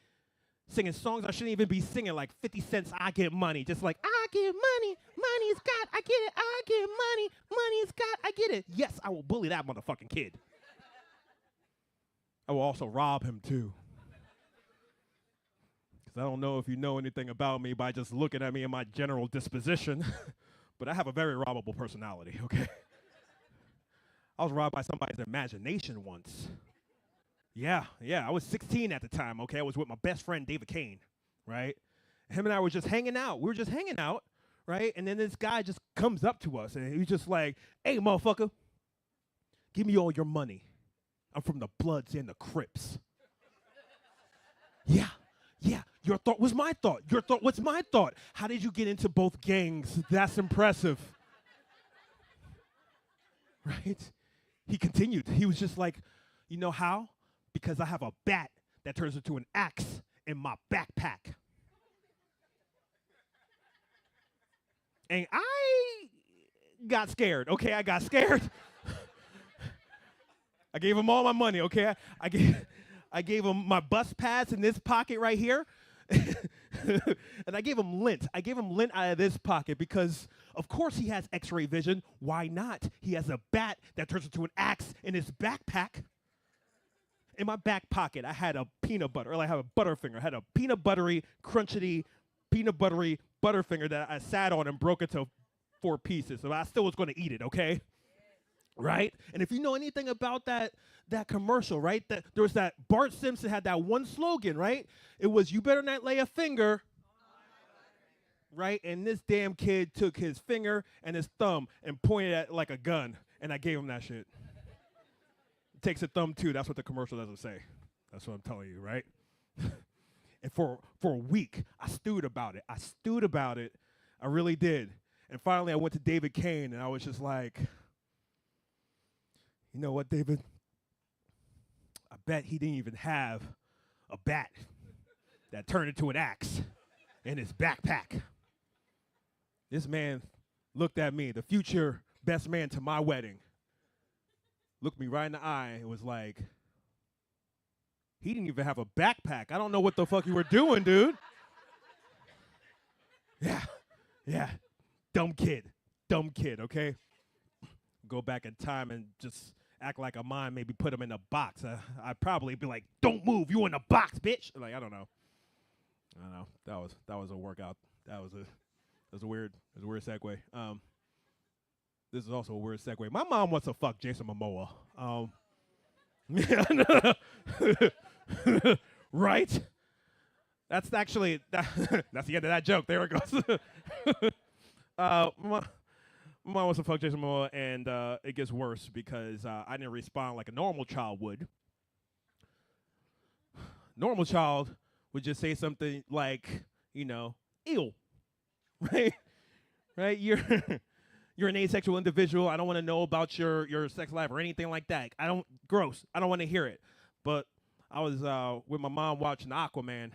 Speaker 15: Singing songs I shouldn't even be singing, like 50 cents, I get money. Just like, I get money, money's got, I get it, I get money, money's got, I get it. Yes, I will bully that motherfucking kid. I will also rob him too. Because I don't know if you know anything about me by just looking at me and my general disposition, but I have a very robbable personality, okay? I was robbed by somebody's imagination once. Yeah, I was 16 at the time, okay? I was with my best friend, David Kane, right? Him and I were just hanging out. We were just hanging out, right? And then this guy just comes up to us, and he's just like, "Hey, motherfucker, give me all your money. I'm from the Bloods and the Crips." Yeah, your thought was my thought. Your thought was my thought. How did you get into both gangs? That's impressive. Right? He continued. He was just like, "You know how? Because I have a bat that turns into an axe in my backpack." And I got scared, okay? I got scared. I gave him all my money, okay? I gave him my bus pass in this pocket right here. And I gave him lint. I gave him lint out of this pocket because, of course, he has x-ray vision. Why not? He has a bat that turns into an axe in his backpack. in my back pocket, I had a peanut butter, or I have a Butterfinger. I had a peanut buttery, crunchy, peanut buttery Butterfinger that I sat on and broke into 4 pieces. So I still was going to eat it, okay? Right? And if you know anything about that commercial, right? That there was that Bart Simpson had that one slogan, right? It was, "You better not lay a finger." Right? And this damn kid took his finger and his thumb and pointed at it like a gun, and I gave him that shit. It takes a thumb too. That's what the commercial doesn't say. That's what I'm telling you, right? And for a week, I stewed about it. I really did. And finally, I went to David Kane, and I was just like, you know what, David? I bet he didn't even have a bat that turned into an axe in his backpack. This man looked at me, the future best man to my wedding, looked me right in the eye and was like, he didn't even have a backpack. I don't know what the fuck you were doing, dude. Yeah. Dumb kid, okay? Go back in time and just act like a mime, maybe put him in a box. I'd probably be like, "Don't move, you in a box, bitch." Like, I don't know. That was a workout. That was a weird segue. This is also a weird segue. My mom wants to fuck Jason Momoa. Right? That's actually that's the end of that joke. There it goes. My mom wants to fuck Jason Momoa, and it gets worse because I didn't respond like a normal child would. Normal child would just say something like, ew, right? Right? You're an asexual individual. I don't want to know about your sex life or anything like that. Gross. I don't want to hear it. But I was with my mom watching Aquaman.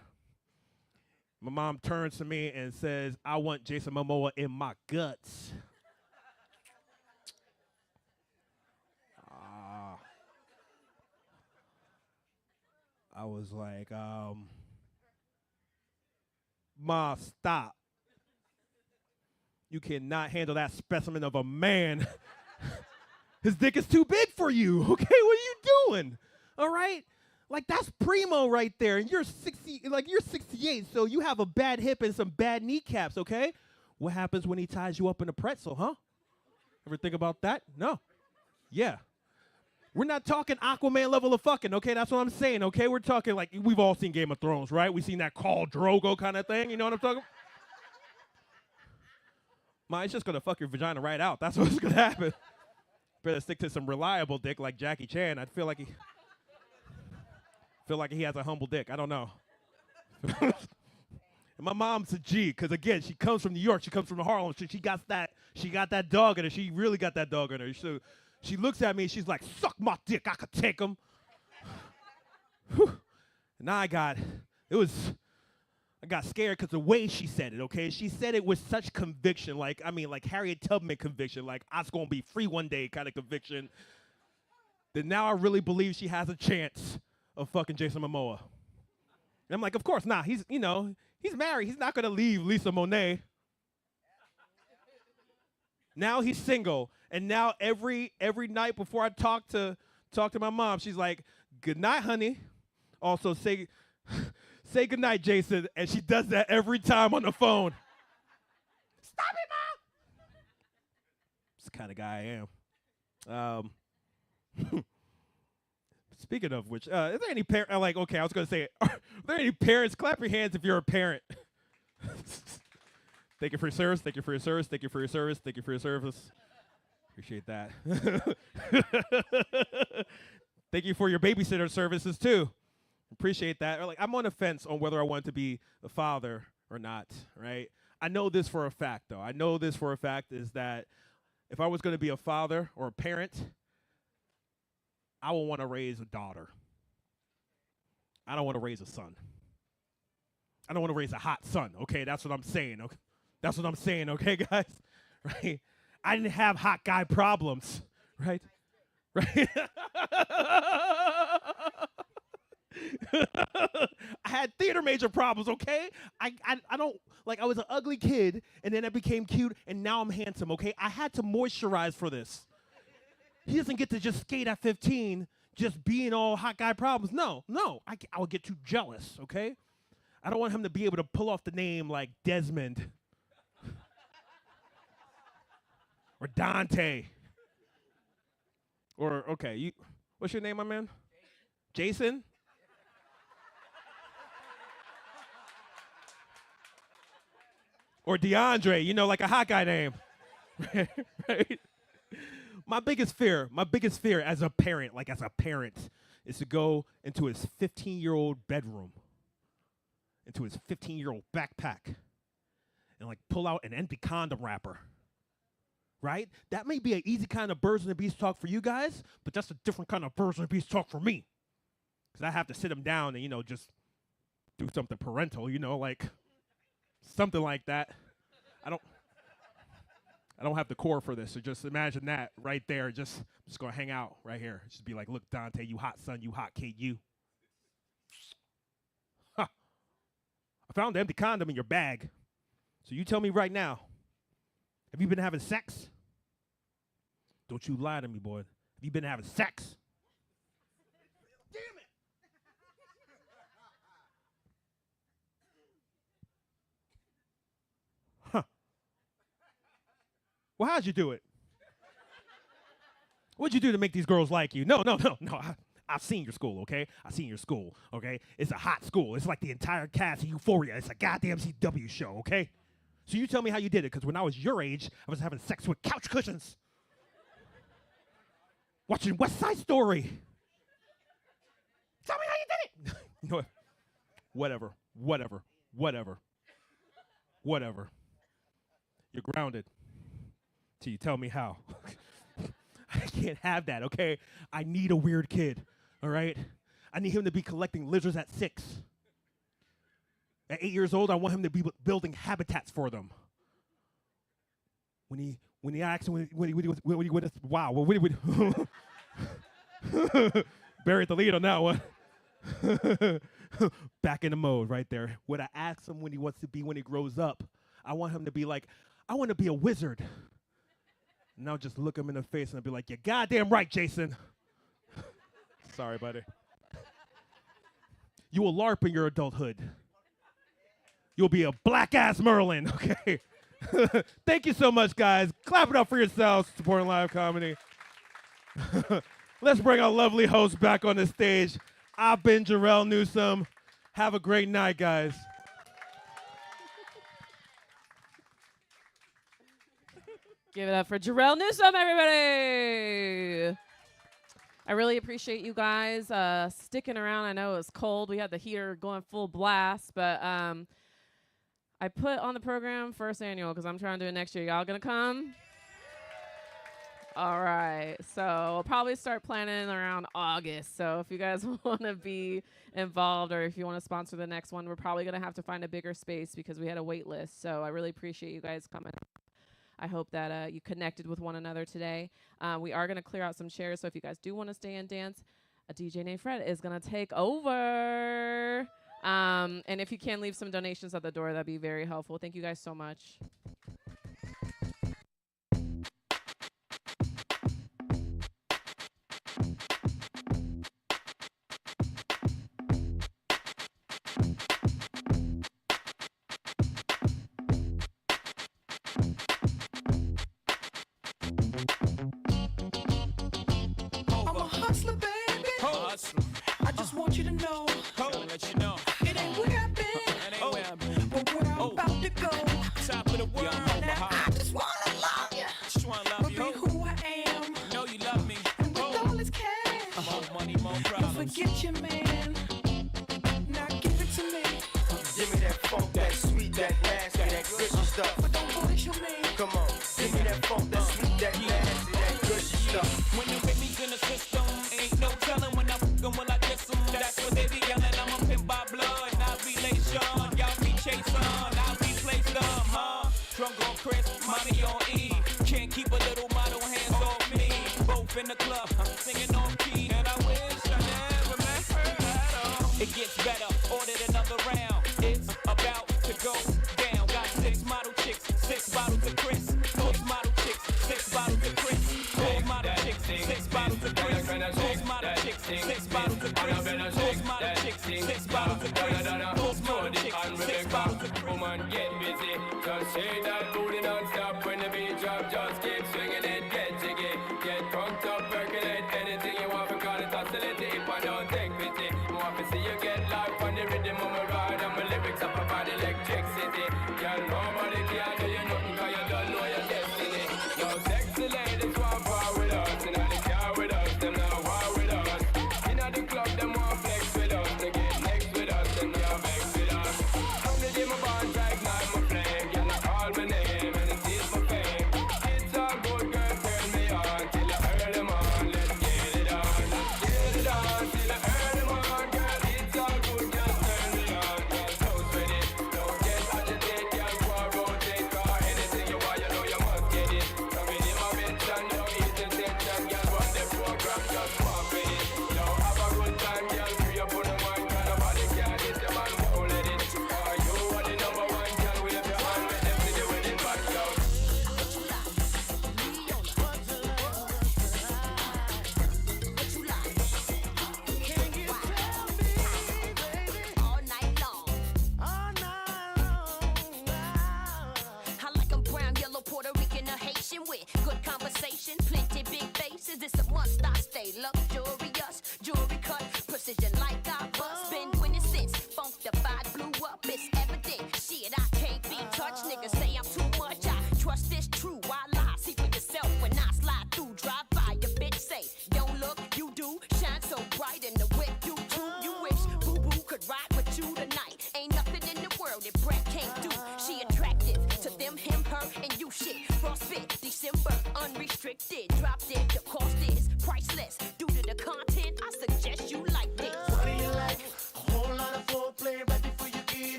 Speaker 15: My mom turns to me and says, "I want Jason Momoa in my guts." I was like, "Ma, stop. You cannot handle that specimen of a man. His dick is too big for you, okay? What are you doing? All right? Like, that's primo right there. And you're 68, so you have a bad hip and some bad kneecaps, okay? What happens when he ties you up in a pretzel, huh? Ever think about that? No. Yeah. We're not talking Aquaman level of fucking, okay? That's what I'm saying, okay? We're talking like, we've all seen Game of Thrones, right? We've seen that Khal Drogo kind of thing. You know what I'm talking about? Ma, it's just going to fuck your vagina right out. That's what's going to happen. Better stick to some reliable dick like Jackie Chan. I feel like he has a humble dick. I don't know. And my mom's a G, because again, she comes from New York. She comes from Harlem. She got that dog in her. She really got that dog in her. So she looks at me. She's like, "Suck my dick. I could take him." And I got scared because the way she said it, okay? She said it with such conviction, like Harriet Tubman conviction, like I was going to be free one day kind of conviction, that now I really believe she has a chance of fucking Jason Momoa. And I'm like, of course not. He's married. He's not going to leave Lisa Monet. Now he's single. And now every night before I talk to my mom, she's like, "Good night, honey." Also say good night, Jason. And she does that every time on the phone. Stop it, Mom! That's the kind of guy I am. Speaking of which, is there any parent? I was going to say, are there any parents? Clap your hands if you're a parent. Thank you for your service. Thank you for your service. Thank you for your service. Thank you for your service. Appreciate that. Thank you for your babysitter services, too. Appreciate that. I'm on the fence on whether I want to be a father or not, right? I know this for a fact, though. I know this for a fact is that if I was going to be a father or a parent, I would want to raise a daughter. I don't want to raise a son. I don't want to raise a hot son, okay? That's what I'm saying, okay? That's what I'm saying, okay, guys? Right? I didn't have hot guy problems, right? Right? I had theater major problems, okay? I don't, I was an ugly kid, and then I became cute, and now I'm handsome, okay? I had to moisturize for this. He doesn't get to just skate at 15 just being all hot guy problems. No, I would get too jealous, okay? I don't want him to be able to pull off the name like Desmond or Dante. Or, okay, what's your name, my man? Jason? Or DeAndre, you know, like a hot guy name. Right? My biggest fear as a parent, is to go into his 15-year-old bedroom, into his 15-year-old backpack, and like pull out an empty condom wrapper. Right? That may be an easy kind of birds and the bees talk for you guys, but that's a different kind of birds and the bees talk for me. Because I have to sit him down and, you know, just do something parental, you know, like something like that. I don't have the core for this, so just imagine that right there. I'm just gonna hang out right here. Just be like, look, Dante, you hot son, you hot kid, you. Huh. I found the empty condom in your bag. So you tell me right now, have you been having sex? Don't you lie to me, boy. Have you been having sex? Damn it! Huh. Well, how'd you do it? What'd you do to make these girls like you? No. I've seen your school, okay? I've seen your school, okay? It's a hot school. It's like the entire cast of Euphoria. It's a goddamn CW show, okay? So you tell me how you did it, because when I was your age, I was having sex with couch cushions. Watching West Side Story. Tell me how you did it. You know what? Whatever. You're grounded till you tell me how. I can't have that, okay? I need a weird kid, all right? I need him to be collecting lizards at 6. At 8 years old, I want him to be building habitats for them. When he asks, wow, well, buried the lead on that one. Back in the mode right there. What I ask him when he wants to be when he grows up, I want him to be like, I want to be a wizard. And I'll just look him in the face and I'll be like, you're goddamn right, Jason. Sorry, buddy. You will LARP in your adulthood. You'll be a black-ass Merlin, okay? Thank you so much, guys. Clap it up for yourselves, supporting live comedy. Let's bring our lovely host back on the stage. I've been Jarrell Newsome. Have a great night, guys.
Speaker 13: Give it up for Jarrell Newsome, everybody. I really appreciate you guys sticking around. I know it was cold. We had the heater going full blast, but I put on the program first annual because I'm trying to do it next year. Y'all gonna come? All right. So we'll probably start planning around August. So if you guys want to be involved or if you want to sponsor the next one, we're probably going to have to find a bigger space because we had a wait list. So I really appreciate you guys coming. I hope that you connected with one another today. We are going to clear out some chairs. So if you guys do want to stay and dance, a DJ named Fred is going to take over. And if you can leave some donations at the door, that'd be very helpful. Thank you guys so much.
Speaker 3: I'm a hustler, baby. I just want you to know.
Speaker 23: Let you know.
Speaker 3: It ain't where I've been, but where I'm about to go.
Speaker 23: Top of the world.
Speaker 3: Now I just wanna love you.
Speaker 23: Just wanna love you.
Speaker 3: Be who I am.
Speaker 23: Know you love me.
Speaker 3: And with all this cash,
Speaker 23: More money, more problems.
Speaker 3: don't forget your man. Now give it to me.
Speaker 9: Give me that funk, that sweet, that nasty, that gushy stuff.
Speaker 3: But don't waste your man.
Speaker 9: Come on, give me that funk, that sweet, that nasty, that gushy stuff.
Speaker 23: When the Whitney's in the system, ain't no telling when I fuck 'em, will I diss 'em. That's what they be yelling. I'm a pimp by blood, not relation. Y'all be chasing, I'll be placed up, huh? Drunk on Chris, mommy on E. Can't keep a little model hands off me. Both in the club, singing on key, and I wish I never met her at all. It gets better, ordered another round. It's about to go down. Got 6 model chicks, 6 bottles of Chris. 6 model chicks, 6 bottles of Chris. 6 model chicks, 6 bottles of Chris. 6 model chicks,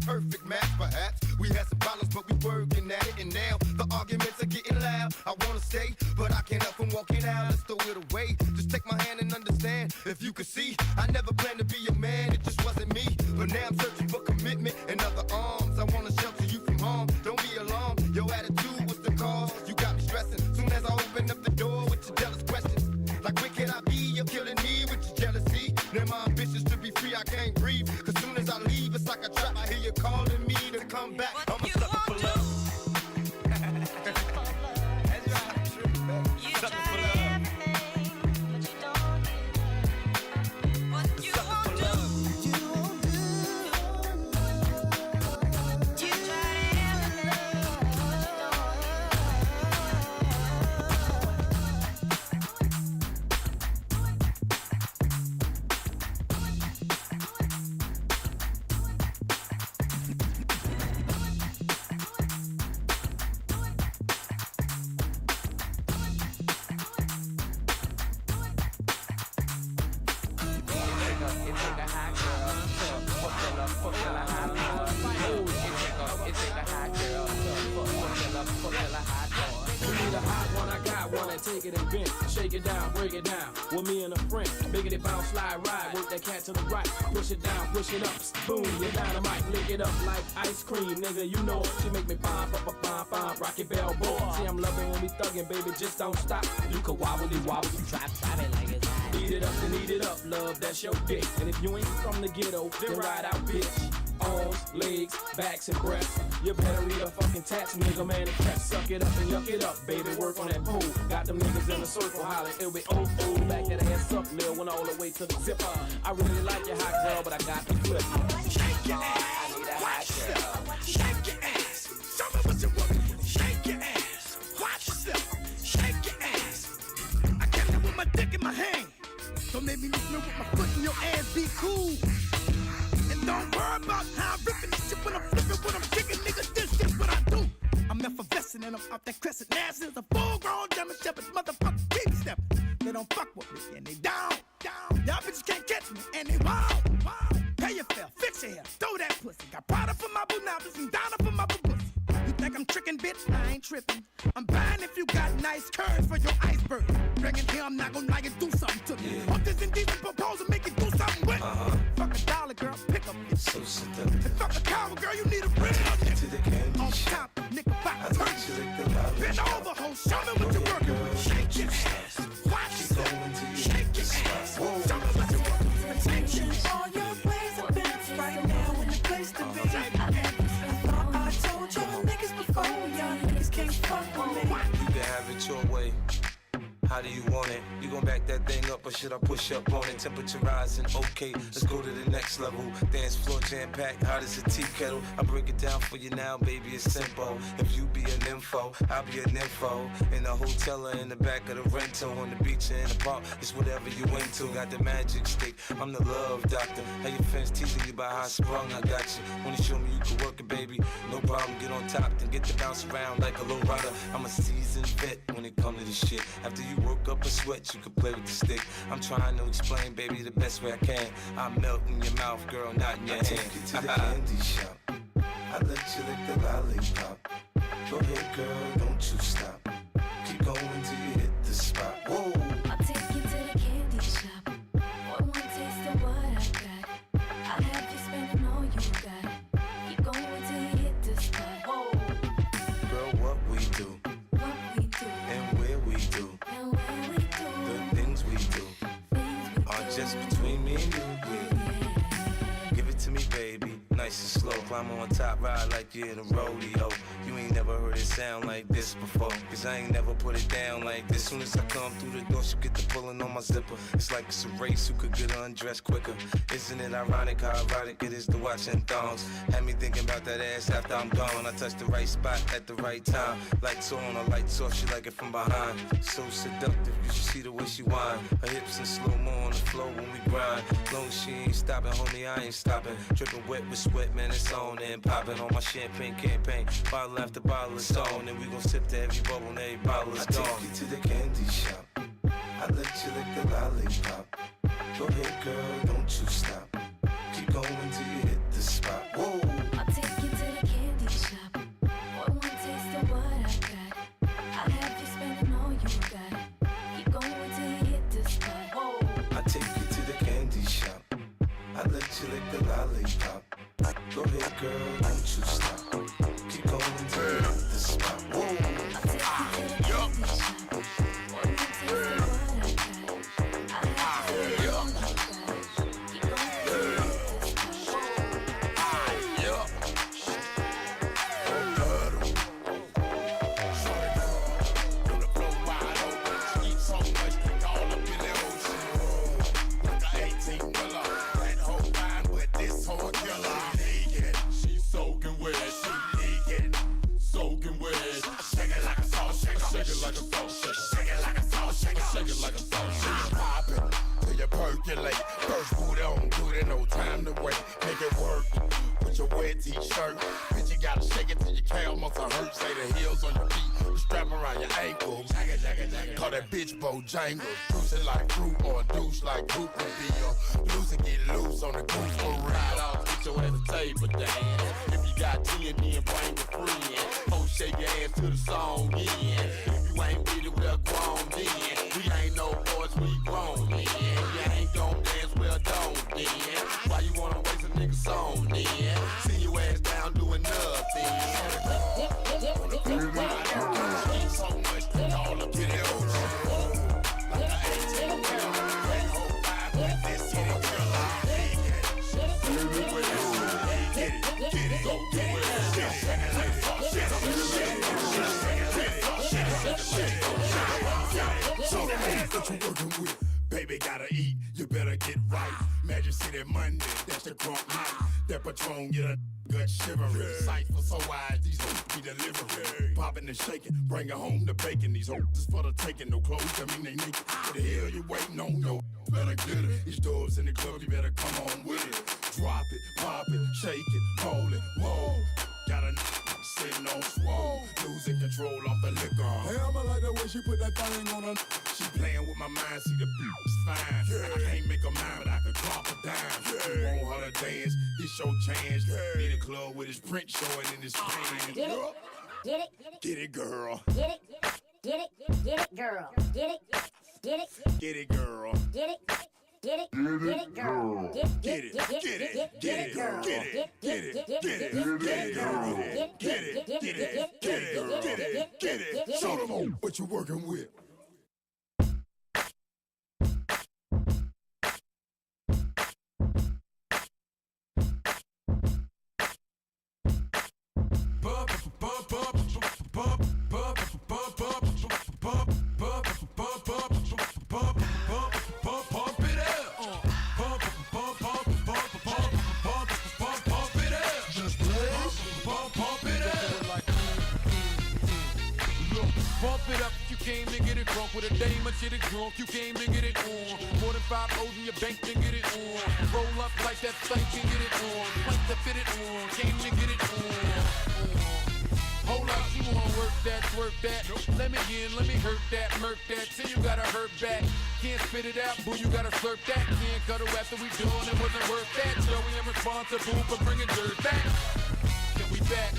Speaker 2: perfect match, perhaps. We had some problems, but we working at it, and now the arguments are getting loud. I wanna stay, but I can't help from walking out. Let's throw it away. Just take my hand and understand. If you could see, I never planned to be a man. It just wasn't me. But now I'm searching for commitment and other arms. I wanna shelter you from harm. Don't be alarmed. Your attitude was the cause. You got me stressing. Soon as I open up the door with your jealous questions, like where can I be? You're killing me with your jealousy. Now my ambitions to be free, I can't breathe. Cause soon as I leave, it's like a trap. I hear you calling me to come back. I'm a sucker for love.
Speaker 16: Take it and bend, shake it down, break it down. With me and a friend, biggity bounce, slide, ride. Work that cat to the right, push it down, push it up. Boom, you're dynamite, lick it up like ice cream, nigga. You know it. She make me pop, Rocky Bell boy. See, I'm loving when we thuggin', baby. Just don't stop. You can wobbly wobble, drop it like it's hot. Eat it up and eat it up, love. That's your dick. And if you ain't from the ghetto, then ride out, bitch. Arms, legs, backs, and breasts. You better read a fucking tats, nigga, man, and crap. Suck it up and yuck it up, baby. Work on that pole. Got them niggas in a circle hollering. It'll be old fool. Back that ass up, Lil. Went all the way to the zipper. I really like your hot girl, but I got the flip.
Speaker 18: Shake your ass.
Speaker 16: I need a hot girl.
Speaker 18: Shake your ass. Tell me what you want. Shake your ass. Watch yourself. Shake your ass. I kept it with my dick in my hand. Don't make me look with my foot in your ass. Be cool. And don't worry about how I'm ripping this shit when I'm flipping, when I'm kicking, nigga. This is what I do. I'm effervescent and I'm off that crescent. Now since a full-grown German Shepherd, motherfucker, keep stepping. They don't fuck with me and they down. Y'all bitches can't catch me and they wild. Pay your fare, fix your hair, throw that pussy. Got Prada for my boonabbas and Donna for my pussy. You think I'm tricking, bitch? I ain't tripping. I'm buying if you got nice curves for your iceberg. Reckon here I'm not gonna like it, do something to me. What this indecent proposal make you do something with? Fuck a dollar, girl, pick up bitch.
Speaker 9: So seductive.
Speaker 16: And fuck a cow, girl, you need a real nigga.
Speaker 9: To the candy
Speaker 16: On
Speaker 9: shop.
Speaker 16: top, nigga,
Speaker 9: I
Speaker 16: back
Speaker 9: let you lick the lollipop.
Speaker 16: bend over, ho, show me what you're working with. Shake your ass, watch yourself. Shake your ass, show me what you're working with. Shake your ass.
Speaker 7: All your ways have been right now in the place to be. I told y'all niggas before, y'all niggas can't fuck with me.
Speaker 9: You can have it your way. How do you want it? You gon' back that thing up or should I push up on it? Temperature rising, okay, let's go to the next level. Dance floor jam-packed, hot as a tea kettle. I break it down for you now, baby, it's simple. If you be an info, I'll be an info. In the hotel or in the back of the rental, on the beach or in the park, it's whatever you into. Got the magic stick, I'm the love doctor. How your fans teasing you about how I sprung, I got you. Wanna show me you can work it, baby? No problem, get on top, then get to bounce around like a low rider. I'm a seasoned vet when it comes to this shit. After you work up a sweat, you can play with the stick. I'm trying to explain, baby, the best way I can. I melt in your mouth, girl, not in your hand. Take you to the candy shop. I let you lick the lollipop. Go ahead, girl, don't you stop. Keep going till you hit the spot. Whoa.
Speaker 7: I'll take you to the candy shop. One taste of what I got. I'll have you spending all you got. Keep going till you hit the spot. Whoa.
Speaker 9: Girl, what we do,
Speaker 7: What we do,
Speaker 9: and where we do,
Speaker 7: and where we do,
Speaker 9: the things we do, are just between me and you. Yeah. Give it to me, baby. Nice and slow, climb on top, ride like you're in a rodeo. You ain't never heard it sound like this before, cause I ain't never put it down like this. Soon as I come through the door, she get the pulling on my zipper. It's like it's a race, who could get undressed quicker. Isn't it ironic how erotic it is to watch in thongs? Had me thinking about that ass after I'm gone. I touch the right spot at the right time. Lights on or lights off, she like it from behind. So seductive, you should see the way she whine. Her hips in slow-mo on the floor when we grind. Long as she ain't stopping, homie, I ain't stopping. Dripping wet with sweat, man, it's on and popping on my champagne campaign. Bottle after bottle is on, and we gon' sip to every bubble and every bottle is gone. I take you to the candy shop. I let you lick the lollipop. Go ahead, girl, don't you stop. Keep going till you hit the spot. Whoa.
Speaker 7: I'll take
Speaker 21: skirt. Bitch, you gotta shake it till your calf muscle hurt. Say the heels on your feet, the strap around your ankle. Call that bitch Bojangles. Juicy like fruit or a douche like Groot would be. Loose and get loose on the goose for real. I'll get your ass a table dance. If you got T and then bring a friend. Oh, shake your ass to the song, yeah. If you ain't with it, we're grown then. We ain't no boys, we grown then. You ain't gon' dance, well don't then. Why you wanna waste a nigga song then? See your ass down doing nothing. So much to all up in the ocean. Like I ain't taking care of my ain't hold five with this city girl. Get it, go get it. So the man that you working with, baby gotta eat, you better get right. Magic City Monday, that's the drunk night. That Patron get a gut shivering. Sight for so wide, these hoes be delivering. Popping and shaking, bringing home the bacon. These hoes is for the taking, no clothes, I mean they naked. What the hell you waiting on? No, better get it. These doors in the club, you better come on with it. Drop it, pop it, shake it, hold it, whoa. Got a sitting on swole, losing control off the liquor. Damn, I like the way she put that thing on her. She playing with my mind, see the beat is fine. Yeah. I can't make her mine, but I could drop a dime. Yeah. You want her to dance, this your chance. Yeah. In the club with his print showing in his pants.
Speaker 1: Get it, get it,
Speaker 21: get it, girl.
Speaker 1: Get it, get it, get it, girl. Get it, get it,
Speaker 21: get it, girl.
Speaker 1: Get it. Get it, get it, girl. Get it, get it, get it, get it, girl. Get it, get it, get it, get it, girl. Get it, get it, get it, get it,
Speaker 21: get it. Show them what you working with.
Speaker 23: With a dame and shit is drunk, you came to get it on. More than 5 O's in your bank to get it on. Roll up like that thing can get it on. Like to fit it on, came to get it on. Hold up, she wanna work that, twerk that. Let me in, let me hurt that, murk that. Till you gotta hurt back. Can't spit it out, boo, you gotta slurp that. Can't cuddle after we done, it wasn't worth that. So we am responsible for bringing dirt back. We back,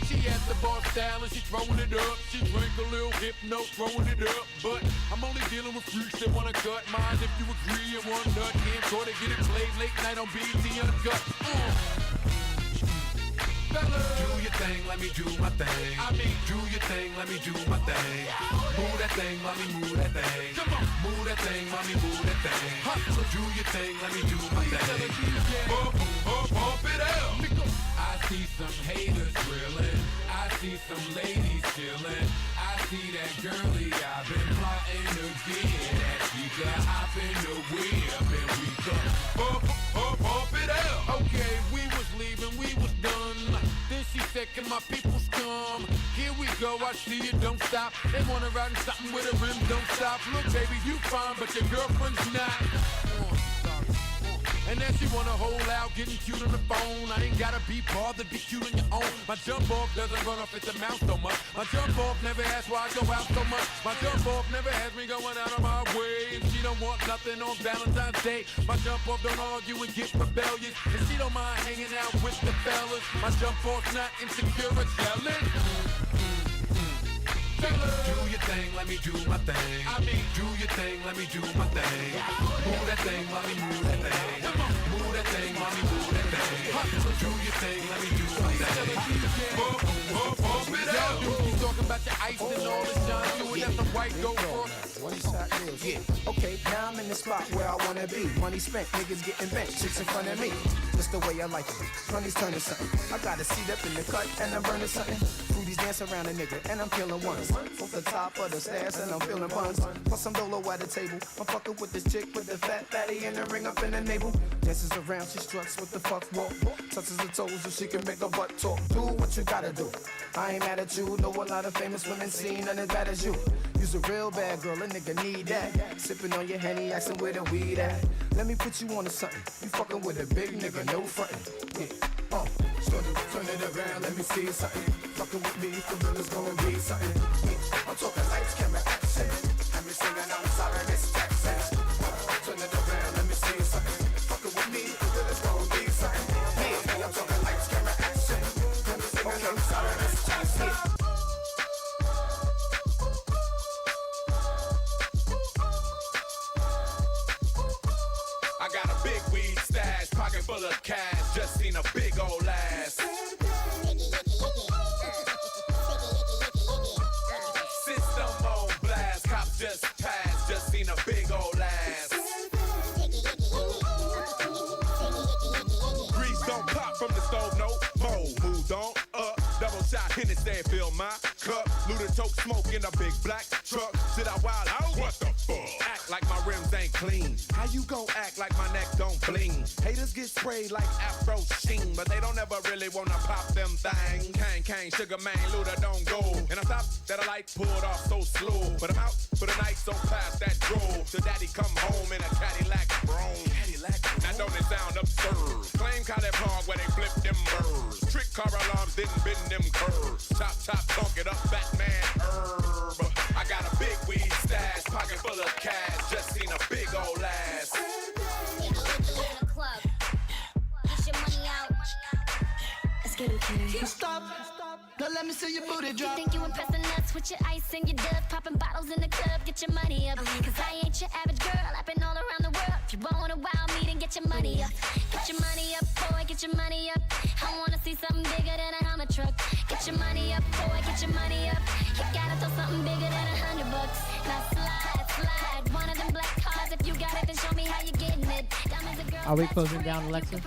Speaker 23: she at the bar style and she throwing it up. She drank a little hypno, throwing it up. But I'm only dealing with freaks that wanna cut mine. If you agree and want nut, can't try to get it played late night on BT Uncut. Fellas, do your thing, let me do my thing. I mean, do your thing, let me do my thing. Move that thing, mommy, move that thing. Come on, move that thing, mommy, move that thing. Hustle, do your thing, let me do my thing. Pump it up. I see some haters drilling. I see some ladies chilling. I see that girlie I've been plotting to get that. She could hop in the whip and we could pump it up. Okay, we was leaving, we was done. Then she said, can my peoples come? Here we go, I see you, don't stop. They wanna ride in something with a rim, don't stop. Look, baby, you fine, but your girlfriend's not. And then she wanna hold out, getting cute on the phone. I ain't gotta be bothered, be cute on your own. My jump off doesn't run off at the mouth so much. My jump off never asks why I go out so much. My jump off never has me going out of my way. And she don't want nothing on Valentine's Day. My jump off don't argue and get rebellious. And she don't mind hanging out with the fellas. My jump off's not insecure or jealous. Do your thing, let me do my thing. I mean, do your thing, let me do my thing. Move that thing, mommy, move that thing. Move that thing, mommy, move that thing. Do your thing, let me do my thing. Pump it up. You talking about your ice and all the shine. You and that's a white go for.
Speaker 5: One shot deals. Yeah. Okay, now I'm in the spot where I wanna be. Money spent, niggas getting bent, chicks in front of me. Just the way I like it. Money's turning something. I got a seat up in the cut and I'm burning something. Fruities dance around a nigga and I'm killing ones. Off the top of the stairs and I'm feeling buns. Plus some dolo at the table. I'm fucking with this chick with the fat fatty and the ring up in the navel. Dances around, she struts with the fuck walk. Touches her toes so she can make her butt talk. Do what you gotta do. I ain't mad at you. Know a lot of famous women seen none as bad as you. You's a real bad girl, a nigga need that. Sipping on your Henny, asking where the weed at. Let me put you on to something. You fucking with a big nigga, no frontin'. Yeah. Turn it around, let me see something. Fucking with me, for real, it's gonna be something. I'm talking lights, camera, action. Have me singing, I'm sorry, Miss Jackson. Turn it around, let me see something. Fucking with me, for real, it's gonna be something. Yeah, I'm talking lights, camera, action. Have me singing, I'm sorry, Miss Jackson.
Speaker 23: I got a big weed stash, pocket full of cash. Just seen a big old ass. System on blast, cops just passed. Just seen a big old ass. Grease don't pop from the stove, no. Mold moved on up. Double shot, Hennessy, fill my cup. Luda choke smoke in a big black truck. Should I wild out? What the fuck? Act like my rims ain't clean. How you gon' act like my neck don't bling? Haters get sprayed like Afro Sheen, but they don't ever really wanna pop them things. Kang, Sugar Man, Luda don't go. And I stopped that a light pulled off so slow. But I'm out for the night, so past that drove. So daddy come home in a Cadillac Brougham. Now don't it sound absurd? Claim Cadillac Park where they flip them birds. Trick car alarms didn't bend them curves. Chop, chunk it up, Batman herb. I got a big weed stash, pocket full of cash. Just seen a big old ass.
Speaker 6: Let's get him, Kitty.
Speaker 3: Stop. Now let me see your booty drop.
Speaker 6: You think you impressing us with your ice and your dove, popping bottles in the club, get your money up. Cause I ain't your average girl, I've been all around the world. If you wanna wow me, then get your money up. Get your money up, boy, get your money up. I wanna see something bigger than a Hummer truck. Get your money up, boy, get your money up. You gotta throw something bigger than $100. Now slide, one of them black cars. If you got it, then show me how you getting it. Diamonds and girls.
Speaker 19: Are we closing down, Alexa?